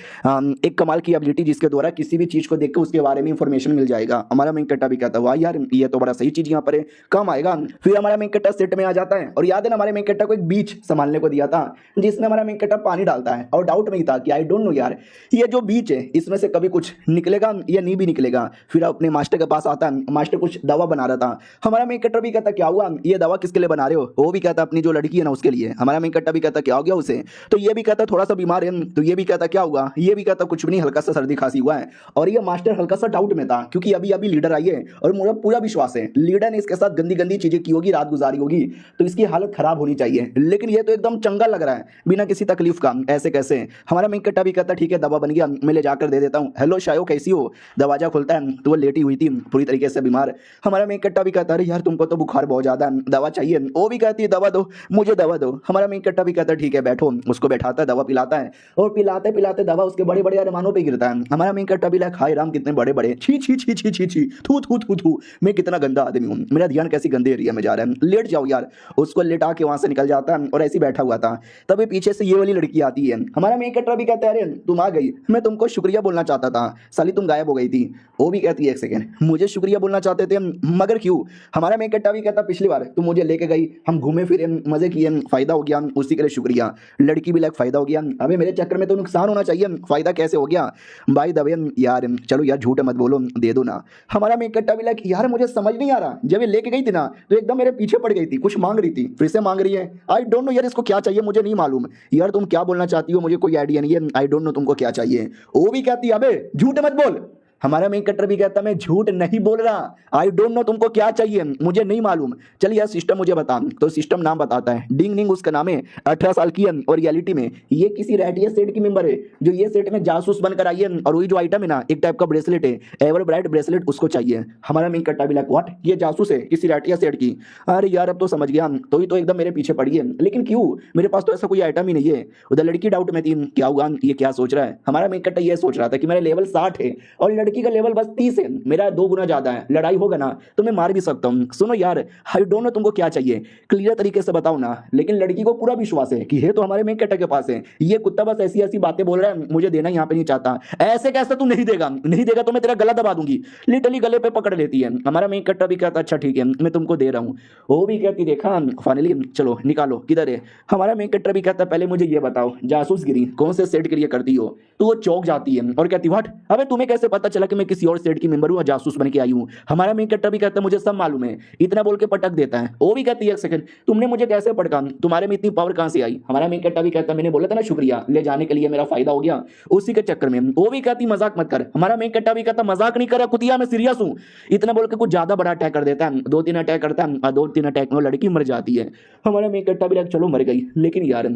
एक कमाल की एबिलिटी जिसके द्वारा किसी भी चीज को देख के उसके बारे में इंफॉर्मेशन मिल जाएगा। हमारा मेन कट्टा भी कहता वाह यार ये तो बड़ा सही चीज यहाँ पर है, काम आएगा। फिर हमारा मेन कट्टा सेट में आ जाता है और याद है हमारे मेन कट्टा को एक बीच संभालने को दिया था जिसमें हमारा मेन कट्टा पानी डालता है और डाउट में ही था कि आई डोंट नो यार ये जो बीच है इसमें से कभी कुछ निकलेगा या नहीं भी निकलेगा। फिर अपने मास्टर के पास आता है, मास्टर कुछ दवा बना रहा था। हमारा मेन कट्टा भी कहता क्या हुआ ये दवा किसके लिए बना रहे हो, वो भी कहता अपनी जो लड़की है ना उसके लिए। हमारा मेन कट्टा भी कहता क्या हो गया उसे, तो ये भी कहता थोड़ा सा बीमार है, तो ये भी कहता क्या हुआ, ये भी कहता कुछ भी नहीं हल्का सा सर्दी खांसी हुआ है। और ये मास्टर हल्का सा डाउट में था, क्योंकि अभी अभी लीडर आई है और मुझे पूरा विश्वास है लीडर ने इसके साथ गंदी गंदी चीजें की होगी, रात गुजारी होगी, तो इसकी हालत खराब होनी चाहिए। लेकिन ये तो एकदम चंगा लग रहा है बिना किसी तकलीफ का। ऐसे कैसे? हमारा मेन कट्टा भी कहता ठीक है दवा बन गया, मैं ले जाकर दे देता हूँ। हेलो शायो कैसी हो? दरवाजा खुलता है तो वो लेटी हुई थी पूरी तरीके से बीमार। हमारा मेन कट्टा भी कहता अरे यार तुमको तो बुखार बहुत ज्यादा है, दवा चाहिए? वो भी कहती है दवा दो, मुझे दवा दो। हमारा मेन कट्टा भी कहता ठीक है बैठो, उसको बैठाता है, दवा पिलाता है और पिलाते पिलाते दवा उसके बड़े बड़े अरमानों पे गिरता है। हमारा मेन कट्टा भी लाइक हाय राम कितने बड़े बड़े, छी छी छी छी छी छी, थू थू थू थू, मैं कितना गंदा आदमी हूँ, मेरा ध्यान कैसी गंदे एरिया में जा रहा है, लेट जाओ यार। उसको लेटा के वहां से निकल जाता है और ऐसे बैठा हुआ था। तभी पीछे से ये वाली लड़की आती है। हमारा मेन कट्टा भी कहता है अरे तुम आ गई, मैं तुमको शुक्रिया बोलना चाहता था, साली तुम गायब हो गई थी। वो भी कहती है एक सेकेंड, मुझे शुक्रिया बोलना चाहते थे मगर क्यों? हमारा मेन कट्टा भी कहता पिछली बार तुम मुझे लेके गई, हम घूमे फिरे, मजे किए, फायदा हो गया, उसी के लिए शुक्रिया। लड़की भी लाइक फायदा हो गया, अबे मेरे चक्कर में तो नुकसान होना चाहिए, फायदा कैसे हो गया? भाई दबे यार, चलो यार झूठ मत बोलो, दे दो ना। हमारा मेन कट्टा भी लाइक यार मुझे समझ नहीं आ रहा, जब ये लेके गई थी ना तो एकदम मेरे पीछे पड़ गई थी, कुछ मांग रही थी, फिर से मांग रही है। आई डोंट नो यार इसको क्या चाहिए, मुझे नहीं मालूम यार, तुम क्या बोलना चाहती हो मुझे कोई आइडिया नहीं है, आई डोंट नो तुमको क्या चाहिए। वो भी कहती है अबे झूठ मत बोल। हमारा मेन कट्टर भी कहता मैं झूठ नहीं बोल रहा, आई डोंट नो तुमको क्या चाहिए, मुझे नहीं मालूम। चलिए यार सिस्टम मुझे बता। तो सिस्टम नाम बताता है, डिंग डिंग उसका नाम है, 18 साल की है और रियलिटी में ये किसी रैटिया सेट की मेंबर है, जो ये सेट में जासूस बनकर आई है। और वही जो आइटम है ना, एक टाइप का ब्रेसलेट है, एवर ब्राइट ब्रेसलेट, उसको चाहिए। हमारा मेन कट्टा भी लाइक व्हाट, ये जासूस है किसी रैटिया सेट की? अरे यार अब तो समझ गया, तो ही तो एकदम मेरे पीछे पड़ी है, लेकिन क्यों? मेरे पास तो ऐसा कोई आइटम ही नहीं है। उधर लड़की डाउट में थी, क्या हुआ ये क्या सोच रहा है? हमारा मेन कट्टा ये सोच रहा था कि मेरा लेवल 60 है और लड़की का लेवल बस 30 है, मेरा 2 गुना ज्यादा है, लड़ाई होगा ना तो मैं मार भी सकता हूँ। सुनो यार आई डोंट नो तुमको क्या चाहिए, क्लियर तरीके से बताओ ना। लेकिन लड़की को पूरा विश्वास है कि ये तो हमारे मेन कट्टा के पास है, ये कुत्ता बस ऐसी ऐसी बातें बोल रहा है, मुझे देना यहाँ पे नहीं चाहता। ऐसे कैसे तू नहीं देगा? नहीं देगा तो मैं तेरा गला दबा दूंगी। लिटरली गले पे पकड़ लेती है। हमारा मेन कट्टा भी कहता अच्छा ठीक है मैं तुमको दे रहा हूँ। वो भी कहती देखा फाइनली, चलो निकालो किधर है। हमारा मेन कट्टा भी कहता पहले मुझे ये बताओ जासूसगिरी कौन से सेट के लिए करती हो? तो वो चौक जाती है और कहती व्हाट, अबे तुम्हें कैसे पता चला कि मैं किसी और सेट की मेंबर हूँ, जासूस बन के आई हूँ? हमारा मेन कट्टा भी कहता है मुझे सब मालूम है, इतना बोल के पटक देता है। वो भी कहती है एक सेकंड, तुमने मुझे कैसे पटका, तुम्हारे में इतनी पावर कहां से आई? हमारा मेन कट्टा भी कहता मैंने बोला था ना शुक्रिया, ले जाने के लिए मेरा फायदा हो गया, उसी के चक्कर में। वो भी कहती मजाक मत कर। हमारा मेन कट्टा भी कहता मजाक नहीं कर कुतिया, मैं सीरियस हूँ। इतना बोल के कुछ ज्यादा बड़ा अटैक कर देता है, 2-3 अटैक करता है और 2-3 अटैक में लड़की मर जाती है। हमारा मेन कट्टा भी चलो मर गई, लेकिन यार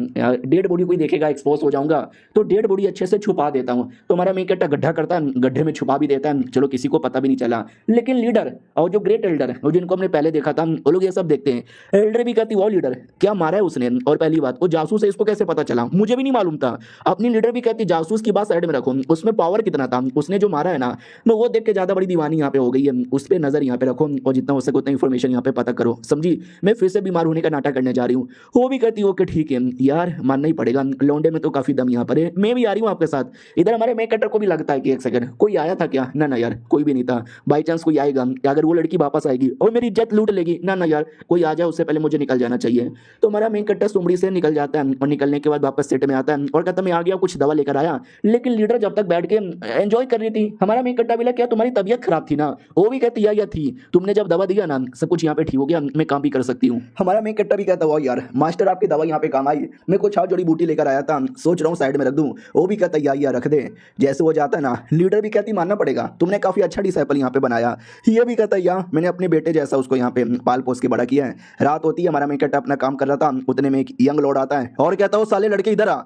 डेड बॉडी कोई देखेगा एक्सपोज हो जाऊंगा, तो डेड बॉडी अच्छे से छुपा देता हूँ। तो हमारा मेन कट्टा गड्ढा करता है, गड्ढे में छुपा भी देता है, चलो किसी को पता भी नहीं चला। लेकिन लीडर और जो ग्रेट एल्डर है, जिनको हमने पहले देखा था, वो लोग ये सब देखते हैं। एल्डर भी कहती वो लीडर क्या मारा है उसने, और पहली बात वो जासूस है, इसको कैसे पता चला, मुझे भी नहीं मालूम था। अपनी लीडर भी कहती जासूस की बात साइड में रखो, उसमें पावर कितना था, उसने जो मारा है ना, मैं वो देख के ज्यादा बड़ी दीवानी यहाँ पे हो गई है, उस पर नजर यहाँ पे रखो और जितना हो सके उतना इन्फॉर्मेशन यहाँ पे पता करो, समझी? मैं फिर से बीमार होने का नाटक करने जा रही हूँ। वो भी कहती ओके ठीक है यार, मानना ही पड़ेगा, लौंडे में तो काफी दम यहाँ पर है, मैं भी आ रही हूँ आपके साथ। इधर हमारे मेन कट्टर को भी लगता है कि एक सेकंड कोई आया था क्या? ना यार कोई भी नहीं था, बाई चांस कोई आएगा, अगर वो लड़की वापस आएगी और मेरी इज्जत लूट लेगी, ना यार कोई आ जाए उससे पहले मुझे निकल जाना चाहिए। तो हमारा मेन कट्टा सुमड़ी से निकल जाता है और निकलने के बाद वापस सेट में आता है और कहता मैं आ गया, कुछ दवा लेकर आया। लेकिन लीडर जब तक बैठ के एंजॉय कर रही थी, हमारा मेन कट्टा बोला क्या तुम्हारी तबीयत खराब थी ना? वो भी कहती या थी, तुमने जब दवा दिया ना सब कुछ यहाँ पे ठीक हो गया, मैं काम भी कर सकती हूँ। हमारा मेन कट्टा भी कहता हुआ यार मास्टर आपकी दवा यहाँ पे काम आई, मैं कुछ जड़ी बूटी लेकर आया था, सोच रहा हूँ साइड में रख दूँ। वो भी कहता या रख दे। जैसे वो जाता है ना, लीडर भी कहती मानना पड़ेगा तुमने काफी अच्छा डिसाइपल यहाँ पे बनाया। ये भी कहता है या मैंने अपने बेटे जैसा उसको यहाँ पे पाल पोस के बड़ा किया है। रात होती है, हमारा मेन कट्टा अपना काम कर रहा था, उतने में एक यंग लॉर्ड आता है और कहता है वो साले लड़के इधर आ।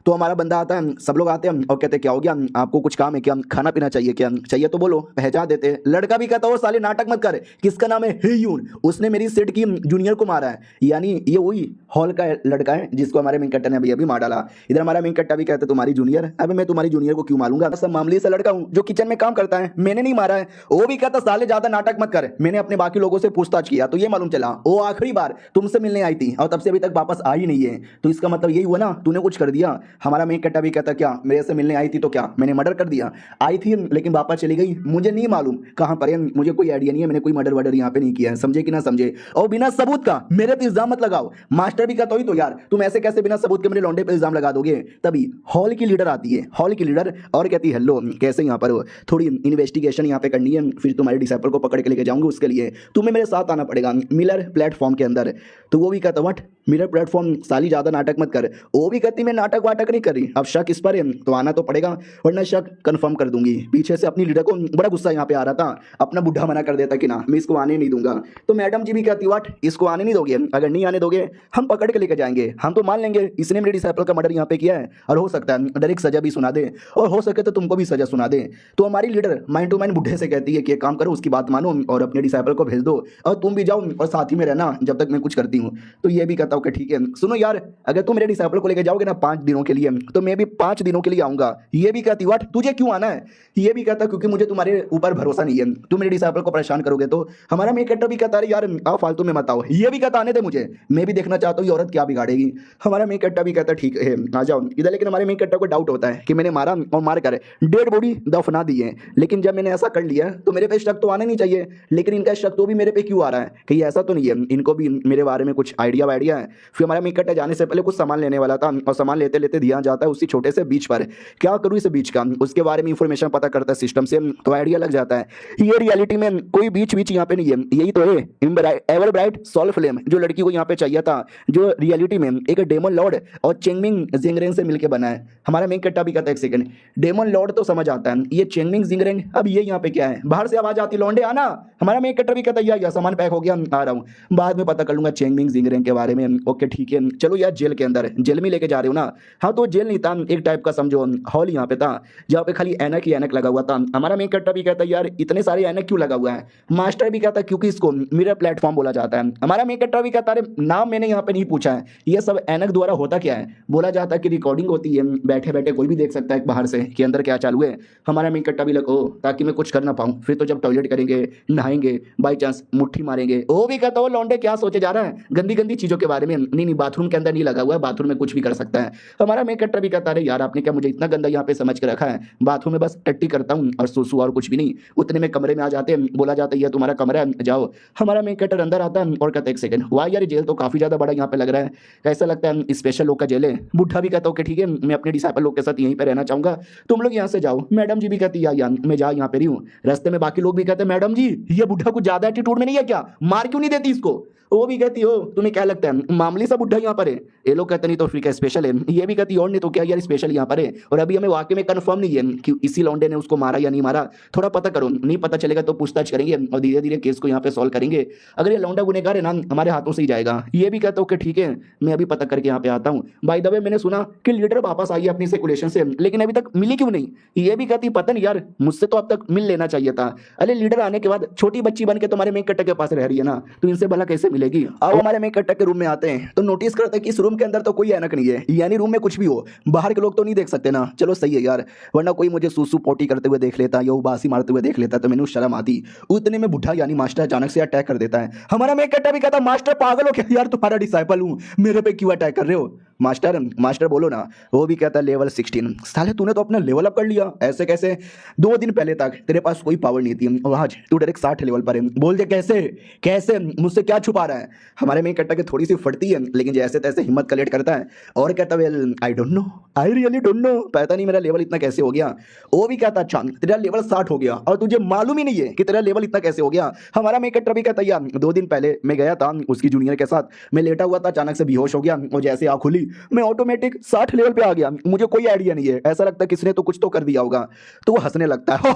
तो हमारा बंदा आता है, सब लोग आते हैं और कहते हैं क्या हो गया, आपको कुछ काम है क्या, खाना पीना चाहिए क्या? चाहिए तो बोलो, पहचान देते हैं। लड़का भी कहता है वो साले नाटक मत कर, किसका नाम है हेयून, उसने मेरी सेट की जूनियर को मारा है। यानी ये वही हॉल का लड़का है जिसको हमारे मेन कट्टा ने अभी मार डाला। इधर हमारा मेन कट्टा भी कहता है तुम्हारी जूनियर, अबे मैं तुम्हारी जूनियर को क्यों मारूंगा, सब मामूली सा लड़का हूँ जो किचन में काम करता है, मैंने नहीं मारा है। वो भी कहता साले ज्यादा नाटक मत कर, मैंने अपने बाकी लोगों से पूछताछ किया तो ये मालूम चला वो आखिरी बार तुमसे मिलने आई थी और तब से अभी तक वापस आई नहीं है, तो इसका मतलब यही हुआ ना तूने कुछ कर दिया। हमारा मेन कट्टा भी कहता क्या मेरे से मिलने आई थी तो क्या मैंने मर्डर कर दिया? आई थी लेकिन वापस चली गई, मुझे नहीं मालूम कहां पर है, मुझे कोई आइडिया नहीं है, मैंने कोई मर्डर वर्डर यहाँ पे नहीं किया है, समझे कि ना समझे? और बिना सबूत का मेरे पे इल्जाम मत लगाओ। मास्टर भी कहता ही तो यार तुम ऐसे कैसे बिना सबूत के मेरे लौंडे पे इल्जाम लगा दोगे? तभी हॉल की लीडर आती है, हॉल की लीडर और कहती है हेलो कैसे यहाँ पर हो, थोड़ी इन्वेस्टिगेशन यहाँ पे करनी है, फिर तुम्हारे डिसाइपल को पकड़ के लेके जाऊंगी, उसके लिए तुम्हें मेरे साथ आना पड़ेगा मिलर प्लेटफॉर्म के अंदर। तो वो भी कहता व्हाट मिलर प्लेटफॉर्म, साली ज्यादा नाटक मत कर। वो भी कहती मैं नाटक वाटक नाटक नहीं कर रही, अब शक इस पर है तो आना तो पड़ेगा, वरना शक कंफर्म कर दूंगी। पीछे से अपनी लीडर को बड़ा गुस्सा यहाँ पे आ रहा था, अपना बुढ़ा मना कर देता कि ना मैं इसको आने नहीं दूंगा। तो मैडम जी भी कहती व्हाट, इसको आने नहीं दोगे? अगर नहीं आने दोगे हम पकड़ के लेकर जाएंगे, हम तो मान लेंगे इसने मेरे डिसाइपल का मर्डर यहाँ पे किया है, और हो सकता है डायरेक्ट सजा भी सुना दे, और हो सके तो तुमको भी सजा सुना दे। तो हमारी लीडर माइंड टू माइंड बुढ़े से कहती है कि एक काम करो, उसकी बात मानो और अपने डिसाइपल को भेज दो, और तुम भी जाओ और साथ ही में रहना जब तक मैं कुछ करती हूँ। तो ये भी कहता हूँ कि ठीक है, सुनो यार, अगर तुम मेरे डिसाइपल को लेकर जाओगे ना 5 दिनों के लिए, तो मैं भी 5 दिनों के लिए आऊंगा। ये भी कहती व्हाट, तुझे क्यों आना है? ये भी कहता क्योंकि मुझे तुम्हारे ऊपर भरोसा नहीं है, तुम मेरे डिसाइपल को परेशान करोगे। तो हमारा मेन कैरेक्टर भी कहता है यार आओ फालतू में मत आओ, ये भी कहता आने दे मुझे, मैं भी देखना चाहता हूँ ये औरत क्या बिगाड़ेगी। हमारा मेन कैरेक्टर भी कहता ठीक है आ जाओ इधर। लेकिन हमारे मेन कैरेक्टर को डाउट होता है कि मैंने मारा और मार कर डेड बॉडी दफना दी है, लेकिन जब मैंने ऐसा कर लिया तो मेरे पे शक तो आना नहीं चाहिए, लेकिन इनका शक तो भी मेरे पे क्यों आ रहा है? कहीं ऐसा तो नहीं है इनको भी मेरे बारे में कुछ आइडिया है? फिर हमारा मेन कैरेक्टर जाने से पहले कुछ सामान लेने वाला था, और सामान लेते लेते ध्यान जाता है उसी छोटे से बीच पर। क्या करूँ इस बीच का, उसके बारे में इंफॉर्मेशन पता करता है सिस्टम से, तो आइडिया लग जाता है ये रियलिटी में कोई बीच बीच यहाँ पे नहीं है, यही तो है एवर ब्राइट सोल फ्लेम जो लड़की को यहाँ पे चाहिए था, जो रियलिटी में एक डेमन लॉर्ड और चेंगमिंग जिंगरेंग से मिलकर बना है। हमारा मेन कैरेक्टर भी कहता है एक सेकंड, डेमन लॉर्ड तो समझ आता है, ये चेंगमिंग जिंगरेंग अब ये यहाँ पे क्या है? बाहर से आवाज आती लौंडे आना। हमारा मेन कैरेक्टर भी कहता है यार सामान पैक हो गया आ रहा हूँ, बाद में पता कर लूंगा चेंगमिंग जिंगरेंग के बारे में। ओके ठीक है चलो यार, जेल के अंदर, जेल में लेके जा रहे हो ना? हाँ तो जेल नहीं था, एक टाइप का समझो हॉल यहाँ पे था, जहाँ पे खाली ऐनक ही ऐनक लगा हुआ था। हमारा मेन कैरेक्टर भी कहता है यार इतने सारे ऐनक क्यों लगा हुआ है? मास्टर भी कहता है क्योंकि इसको मिरर प्लेटफॉर्म बोला जाता है। हमारा मेन कैरेक्टर भी कहता है नाम मैंने यहाँ पे नहीं पूछा है, ये सब ऐनक द्वारा होता क्या है? बोला जाता है कि रिकॉर्डिंग होती है, बैठे बैठे कोई भी देख सकता है बाहर से कि अंदर क्या चालू है। हमारा मेन कैरेक्टर भी लगो ताकि मैं कुछ कर ना पाऊँ, फिर तो जब टॉयलेट करेंगे नहाएंगे बाई चांस मुट्ठी मारेंगे। वो भी कहता हो लौंडे क्या सोचे जा रहा है गंदी गंदी चीजों के बारे में? नहीं बाथरूम के अंदर नहीं लगा हुआ है, बाथरूम में कुछ भी कर सकता है। हमारा मेन कैरेक्टर भी कहता है यार आपने क्या मुझे इतना गंदा यहाँ पे समझ के रखा है? बाथरूम में बस टट्टी करता हूँ और सुसु और कुछ भी नहीं। उतने में कमरे में आ जाते हैं, बोला जाता है ये तुम्हारा कमरा है जाओ। हमारा मेन कैरेक्टर अंदर आता है और कहता है एक सेकंड वाह यार जेल तो काफी ज्यादा बड़ा यहाँ पे लग रहा है, कैसा लगता है स्पेशल लोग का जेल है? बुढ़ा भी कहता हूँ कि ठीक है मैं अपने डिसाइपल लोग के साथ यहीं पे रहना चाहूंगा, तुम लोग यहाँ से जाओ। मैडम जी भी कहती है यार मैं जा यहाँ पे रही हूँ। रास्ते में बाकी लोग भी कहते हैं मैडम जी ये बुढ़ा कुछ ज्यादा एटीट्यूड में नहीं है क्या, मार क्यों नहीं देती इसको? वो भी कहती हो तुम्हें क्या लगता है मामूली सा बुढ़ा यहाँ पर है? ये लोग कहते नहीं तो फिर क्या स्पेशल है? ये भी कहती और नहीं तो क्या यार स्पेशल यहाँ पर है। और अभी हमें वाकई में कंफर्म नहीं है कि इसी लौंडे ने उसको मारा या नहीं मारा, थोड़ा पता करो, नहीं पता चलेगा तो पूछताछ करेंगे और धीरे धीरे केस को यहाँ पे सॉल्व करेंगे। अगर ये लौंडा गुनहगार है ना हमारे हाथों से ही जाएगा। ये भी कहता हूँ कि ठीक है मैं अभी पता करके यहाँ पे आता हूँ। बाय द वे मैंने सुना कि लीडर वापस आई है अपनी सर्कुलेशन से, लेकिन अभी तक मिली क्यों नहीं? ये भी कहती पता नहीं यार मुझसे तो अब तक मिल लेना चाहिए था। अरे लीडर आने के बाद छोटी बच्ची बन के तुम्हारे मेन कैरेक्टर के पास रह रही है ना, तो इनसे भला कैसे मिलेगी? अब हमारे मेन कैरेक्टर के रूम में आते हैं तो नोटिस करते हैं कि इस रूम के अंदर तो कोई ऐनक नहीं है, यानी रूम में कुछ भी हो बाहर के लोग तो नहीं देख सकते ना। चलो सही है यार, वरना कोई मुझे सूसू पोटी करते हुए देख लेता या उबासी मारते हुए देख लेता तो मैंने शर्म आती। उतने में बुढ़ा यानी मास्टर अचानक से अटैक कर देता है। हमारा मेन कैरेक्टर भी कहता मास्टर पागल हो क्या यार, तुम्हारा डिसाइपल हूं, मेरे पे क्यों अटैक कर रहे हो? मास्टर मास्टर बोलो ना। वो भी कहता है लेवल 16। साले तूने तो अपना लेवल अप कर लिया, ऐसे कैसे? 2 दिन पहले तक तेरे पास कोई पावर नहीं थी और आज तू डायरेक्ट 60 लेवल पर है। बोल दे कैसे कैसे, मुझसे क्या छुपा रहा है? हमारे मेन कैरेक्टर की थोड़ी सी फटती है, लेकिन जैसे तैसे हिम्मत कलेक्ट करता है और कहता well I don't know, I really don't know, पता नहीं मेरा लेवल इतना कैसे हो गया। वो भी कहता अच्छा तेरा लेवल 60 हो गया और तुझे मालूम ही नहीं है कि तेरा लेवल इतना कैसे हो गया। हमारा मेन कैरेक्टर भी कहता यार 2 दिन पहले मैं गया था उसकी जूनियर के साथ, मैं लेटा हुआ था, अचानक से बेहोश हो गया और जैसे आँख खुली मैं ऑटोमेटिक 60 लेवल पे आ गया, मुझे कोई आइडिया नहीं है, ऐसा लगता है किसने तो कुछ तो कर दिया होगा। तो वो हंसने लगता है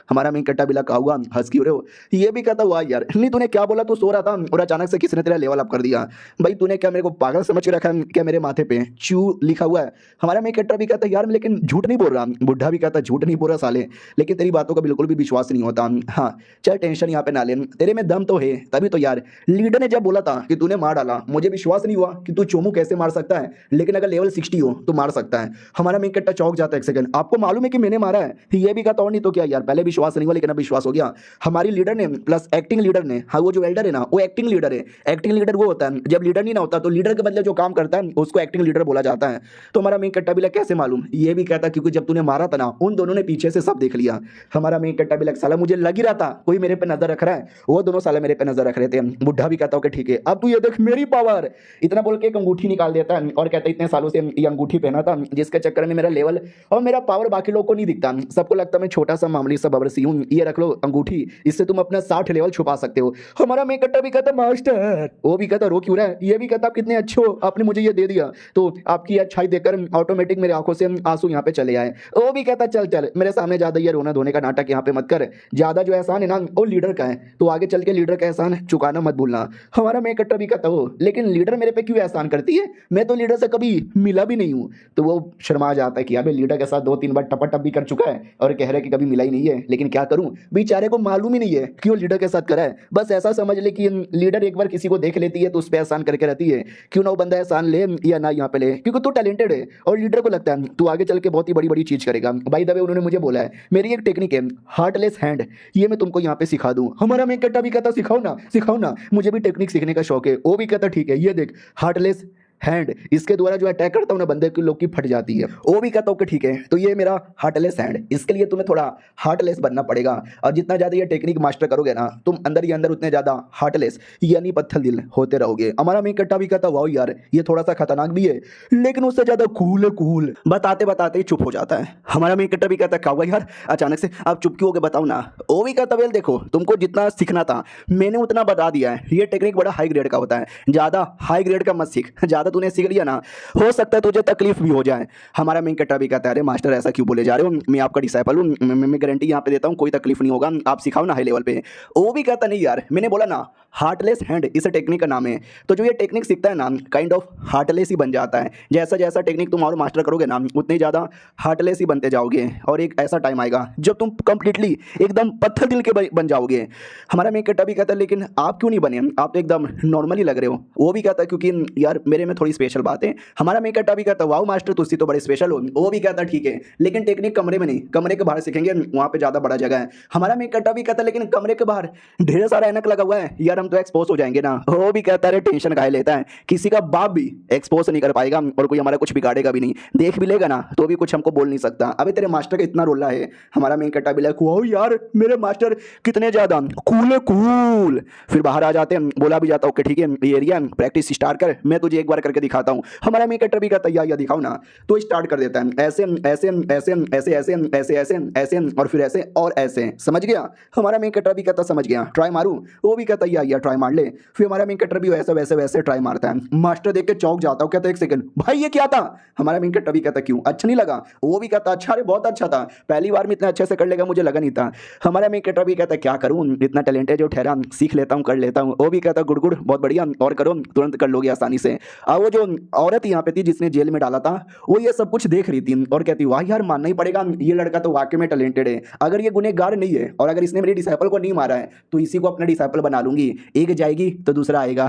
हमारा मेन कैरेक्टर भी लगा हुआ हंस क्यों रहे हो? ये भी कहता हुआ यार नहीं तूने क्या बोला, तू सो रहा था और अचानक से किसने तेरा लेवल अप कर दिया? भाई तूने क्या मेरे को पागल समझ के रखा है क्या? मेरे माथे पे चू लिखा हुआ है। हमारा मेन कैरेक्टर भी कहता है यार लेकिन झूठ नहीं बोल रहा। बुढ़ा भी कहता झूठ नहीं बोल रहा साले, लेकिन तेरी बातों का बिल्कुल भी विश्वास नहीं होता। हाँ चल टेंशन यहाँ पे ना ले, तेरे में दम तो है तभी तो यार लीडर ने जब बोला था कि तूने मार डाला मुझे विश्वास नहीं हुआ कि तू चोमू कैसे मार सकता है, लेकिन अगर लेवल 60 हो तो मार सकता है। हमारा मेन कैरेक्टर चौंक जाता है, एक सेकंड आपको मालूम है कि मैंने मारा है? ये भी कहता और नहीं तो क्या यार, पहले विश्वास नहीं हुआ लेकिन अब विश्वास हो गया। हमारी लीडर ने प्लस एक्टिंग लीडर ने, हाँ वो जो एल्डर है ना वो एक्टिंग लीडर है। एक्टिंग लीडर वो होता है जब लीडर नहीं ना होता तो लीडर के बदले जो काम करता है उसको एक्टिंग लीडर बोला जाता है। तो हमारा मेन कैरेक्टर भी लग कैसे मालूम? ये भी कहता क्योंकि जब तूने मारा था ना उन दोनों ने पीछे से सब देख लिया। हमारा मेन कैरेक्टर भी लग साला मुझे लग ही रहा था कोई मेरे पे नजर रख रहा है, वो दोनों साले मेरे पे नजर रख रहे थे। बुढ़ा भी कहता हूँ कि ठीक है अब तू ये देख मेरी पावर, इतना बोल के एक अंगूठी निकाल देता है और कहता है इतने सालों से ये अंगूठी पहना था जिसके चक्कर में मेरा लेवल और मेरा पावर बाकी लोगों को नहीं दिखता, सबको लगता मैं छोटा सा मामूली सा बबरसी हूँ, ये रख लो अंगूठी, इससे तुम अपना 60 लेवल छुपा सकते हो। हमारा मेन कट्टा भी कहता मास्टर, वो भी कहता रो क्यों रहा है, ये भी कहता आप कितने अच्छे हो, आपने मुझे ये दे दिया, तो आपकी अच्छाई देखकर ऑटोमेटिक मेरे आंखों से आंसू यहाँ पे चले आए। वो भी कहता चल चल मेरे सामने ज्यादा ये रोना धोने का नाटक यहाँ पे मत कर, ज्यादा जो एहसान है ना वो लीडर का है, तो आगे चल के लीडर का एहसान चुकाना मत भूलना। हमारा मेन कट्टा भी कहता हो लेकिन लीडर मेरे पे क्यों एहसान करती है, मैं तो लीडर से कभी मिला भी नहीं हूँ। तो वो शर्मा जाता है कि अबे लीडर के साथ 2-3 बार टपाटप भी कर चुका है और कह रहा है कि कभी मिला ही नहीं है, लेकिन क्या करूं बेचारे को मालूम ही नहीं है कि वो लीडर के साथ करा है। बस ऐसा समझ ले कि लीडर एक बार किसी को देख लेती है तो उस पर एहसान करके रहती है, क्यों ना वो बंदा एहसान ले या ना यहाँ पे ले, क्योंकि तू टैलेंटेड है और लीडर को लगता है तू आगे चल के बहुत ही बड़ी बड़ी चीज करेगा। बाय द वे उन्होंने मुझे बोला है मेरी एक टेक्निक है हार्टलेस हैंड, ये मैं तुमको यहाँ पे सिखा दूं। हमारा मेन कट्टा भी कहता सिखाओ ना, मुझे भी टेक्निक सीखने का शौक है। वो भी कहता ठीक है ये देख हार्टलेस हैंड, इसके द्वारा जो अटैक करता हूँ ना बंदे की लोग की फट जाती है। वो भी कहता हूँ कि ठीक है तो ये मेरा हार्टलेस हैंड, इसके लिए तुम्हें थोड़ा हार्टलेस बनना पड़ेगा, और जितना ज़्यादा ये टेक्निक मास्टर करोगे ना तुम अंदर ही अंदर उतने ज़्यादा हार्टलेस यानी पत्थर दिल होते रहोगे। हमारा मेन कट्टा भी कहता वाह यार ये थोड़ा सा खतरनाक भी है लेकिन उससे ज़्यादा कूल है, कूल बताते बताते ही चुप हो जाता है। हमारा मेन कट्टा भी कहता क्या हुआ यार अचानक से आप चुप क्यों हो गए बताओ ना। वो भी कहता वेल देखो तुमको जितना सीखना था मैंने उतना बता दिया है, ये टेक्निक बड़ा हाई ग्रेड का होता है, ज़्यादा हाई ग्रेड का मत सीख, ज़्यादा तूने सीख लिया ना हो सकता है तुझे तकलीफ भी हो जाए। हमारा मेन कट्टा भी कहता है अरे मास्टर ऐसा क्यों बोले जा रहे हो, मैं आपका डिसाइपल हूँ, मैं गारंटी यहाँ पे देता हूँ कोई तकलीफ नहीं होगा, आप सिखाओ ना हाई लेवल पे। वो भी कहता नहीं यार मैंने बोला ना हार्टलेस हैंड इस टेक्निक का नाम है, तो जो ये टेक्निक सीखता है ना काइंड ऑफ हार्टलेस ही बन जाता है। जैसा जैसा टेक्निक तुम और मास्टर करोगे ना उतने ज़्यादा हार्टलेस ही बनते जाओगे और एक ऐसा टाइम आएगा जब तुम कंप्लीटली एकदम पत्थर दिल के बन जाओगे। हमारा मेन कट्टा भी कहता है लेकिन आप क्यों नहीं बने, आप तो एकदम नॉर्मली लग रहे हो। वो भी कहता है क्योंकि यार मेरे में थोड़ी स्पेशल बात है। हमारा मेन कट्टा भी कहता वाओ मास्टर तुसी तो बड़े स्पेशल हो। वो भी कहता ठीक है लेकिन टेक्निक कमरे में नहीं, कमरे के बाहर सीखेंगे, वहाँ पे ज़्यादा बड़ा जगह है। हमारा मेन कट्टा भी कहता लेकिन कमरे के बाहर ढेर सारा ऐनक लगा हुआ है यार हम तो एक्सपोज हो जाएंगे ना। वो भी कहता है टेंशन काहे लेता है, किसी का बाप भी एक्सपोज नहीं कर पाएगा और कोई हमारा कुछ बिगाड़ेगा भी नहीं, देख भी लेगा ना तो भी कुछ हमको बोल नहीं सकता। अबे तेरे मास्टर का इतना रोला है। हमारा मेन कट्टा भी लाइक वाओ यार मेरे मास्टर कितने ज़्यादा कूल है, कूल। फिर बाहर आ जाते हैं, बोला भी जाता ओके ठीक है ये एरिया प्रैक्टिस स्टार्ट कर, मैं तुझे एक बार करके दिखाता हूँ। हमारा मेन कट्टा भी कहता या दिखाओ ना, तो स्टार्ट कर देता है ऐसे ऐसे ऐसे ऐसे ऐसे ऐसे ऐसे ऐसे और फिर ऐसे और ऐसे, समझ गया। हमारा मेन कट्टा भी कहता समझ गया, ट्राई मारूं। वो भी कहता या ट्राई मार ले। फिर हमारा मेन कट्टर भी वैसे वैसे वैसे ट्राई मारता है। मास्टर देख के चौंक जाता है, कहता एक सेकंड भाई ये क्या था। हमारा मेन कट्टर भी कहता क्यों अच्छा नहीं लगा। वो भी कहता अच्छा अरे बहुत अच्छा था, पहली बार में इतना अच्छे से कर लेगा मुझे लगा नहीं था। हमारा मेन कट्टर भी कहता क्या करूं इतना टैलेंट है जो ठहरा, सीख लेता हूं कर लेता हूं। वो भी कहता गुड गुड बहुत बढ़िया और करो तुरंत कर लोगे आसानी से। और वो जो औरत यहाँ पे थी जिसने जेल में डाला था वो ये सब कुछ देख रही थी और कहती वाह यार मानना ही पड़ेगा ये लड़का तो वाकई में टैलेंटेड है, अगर ये गुनहगार नहीं है और अगर इसने मेरे डिसाइपल को नहीं मारा है तो इसी को अपना डिसाइपल बना लूंगी, एक जाएगी तो दूसरा आएगा।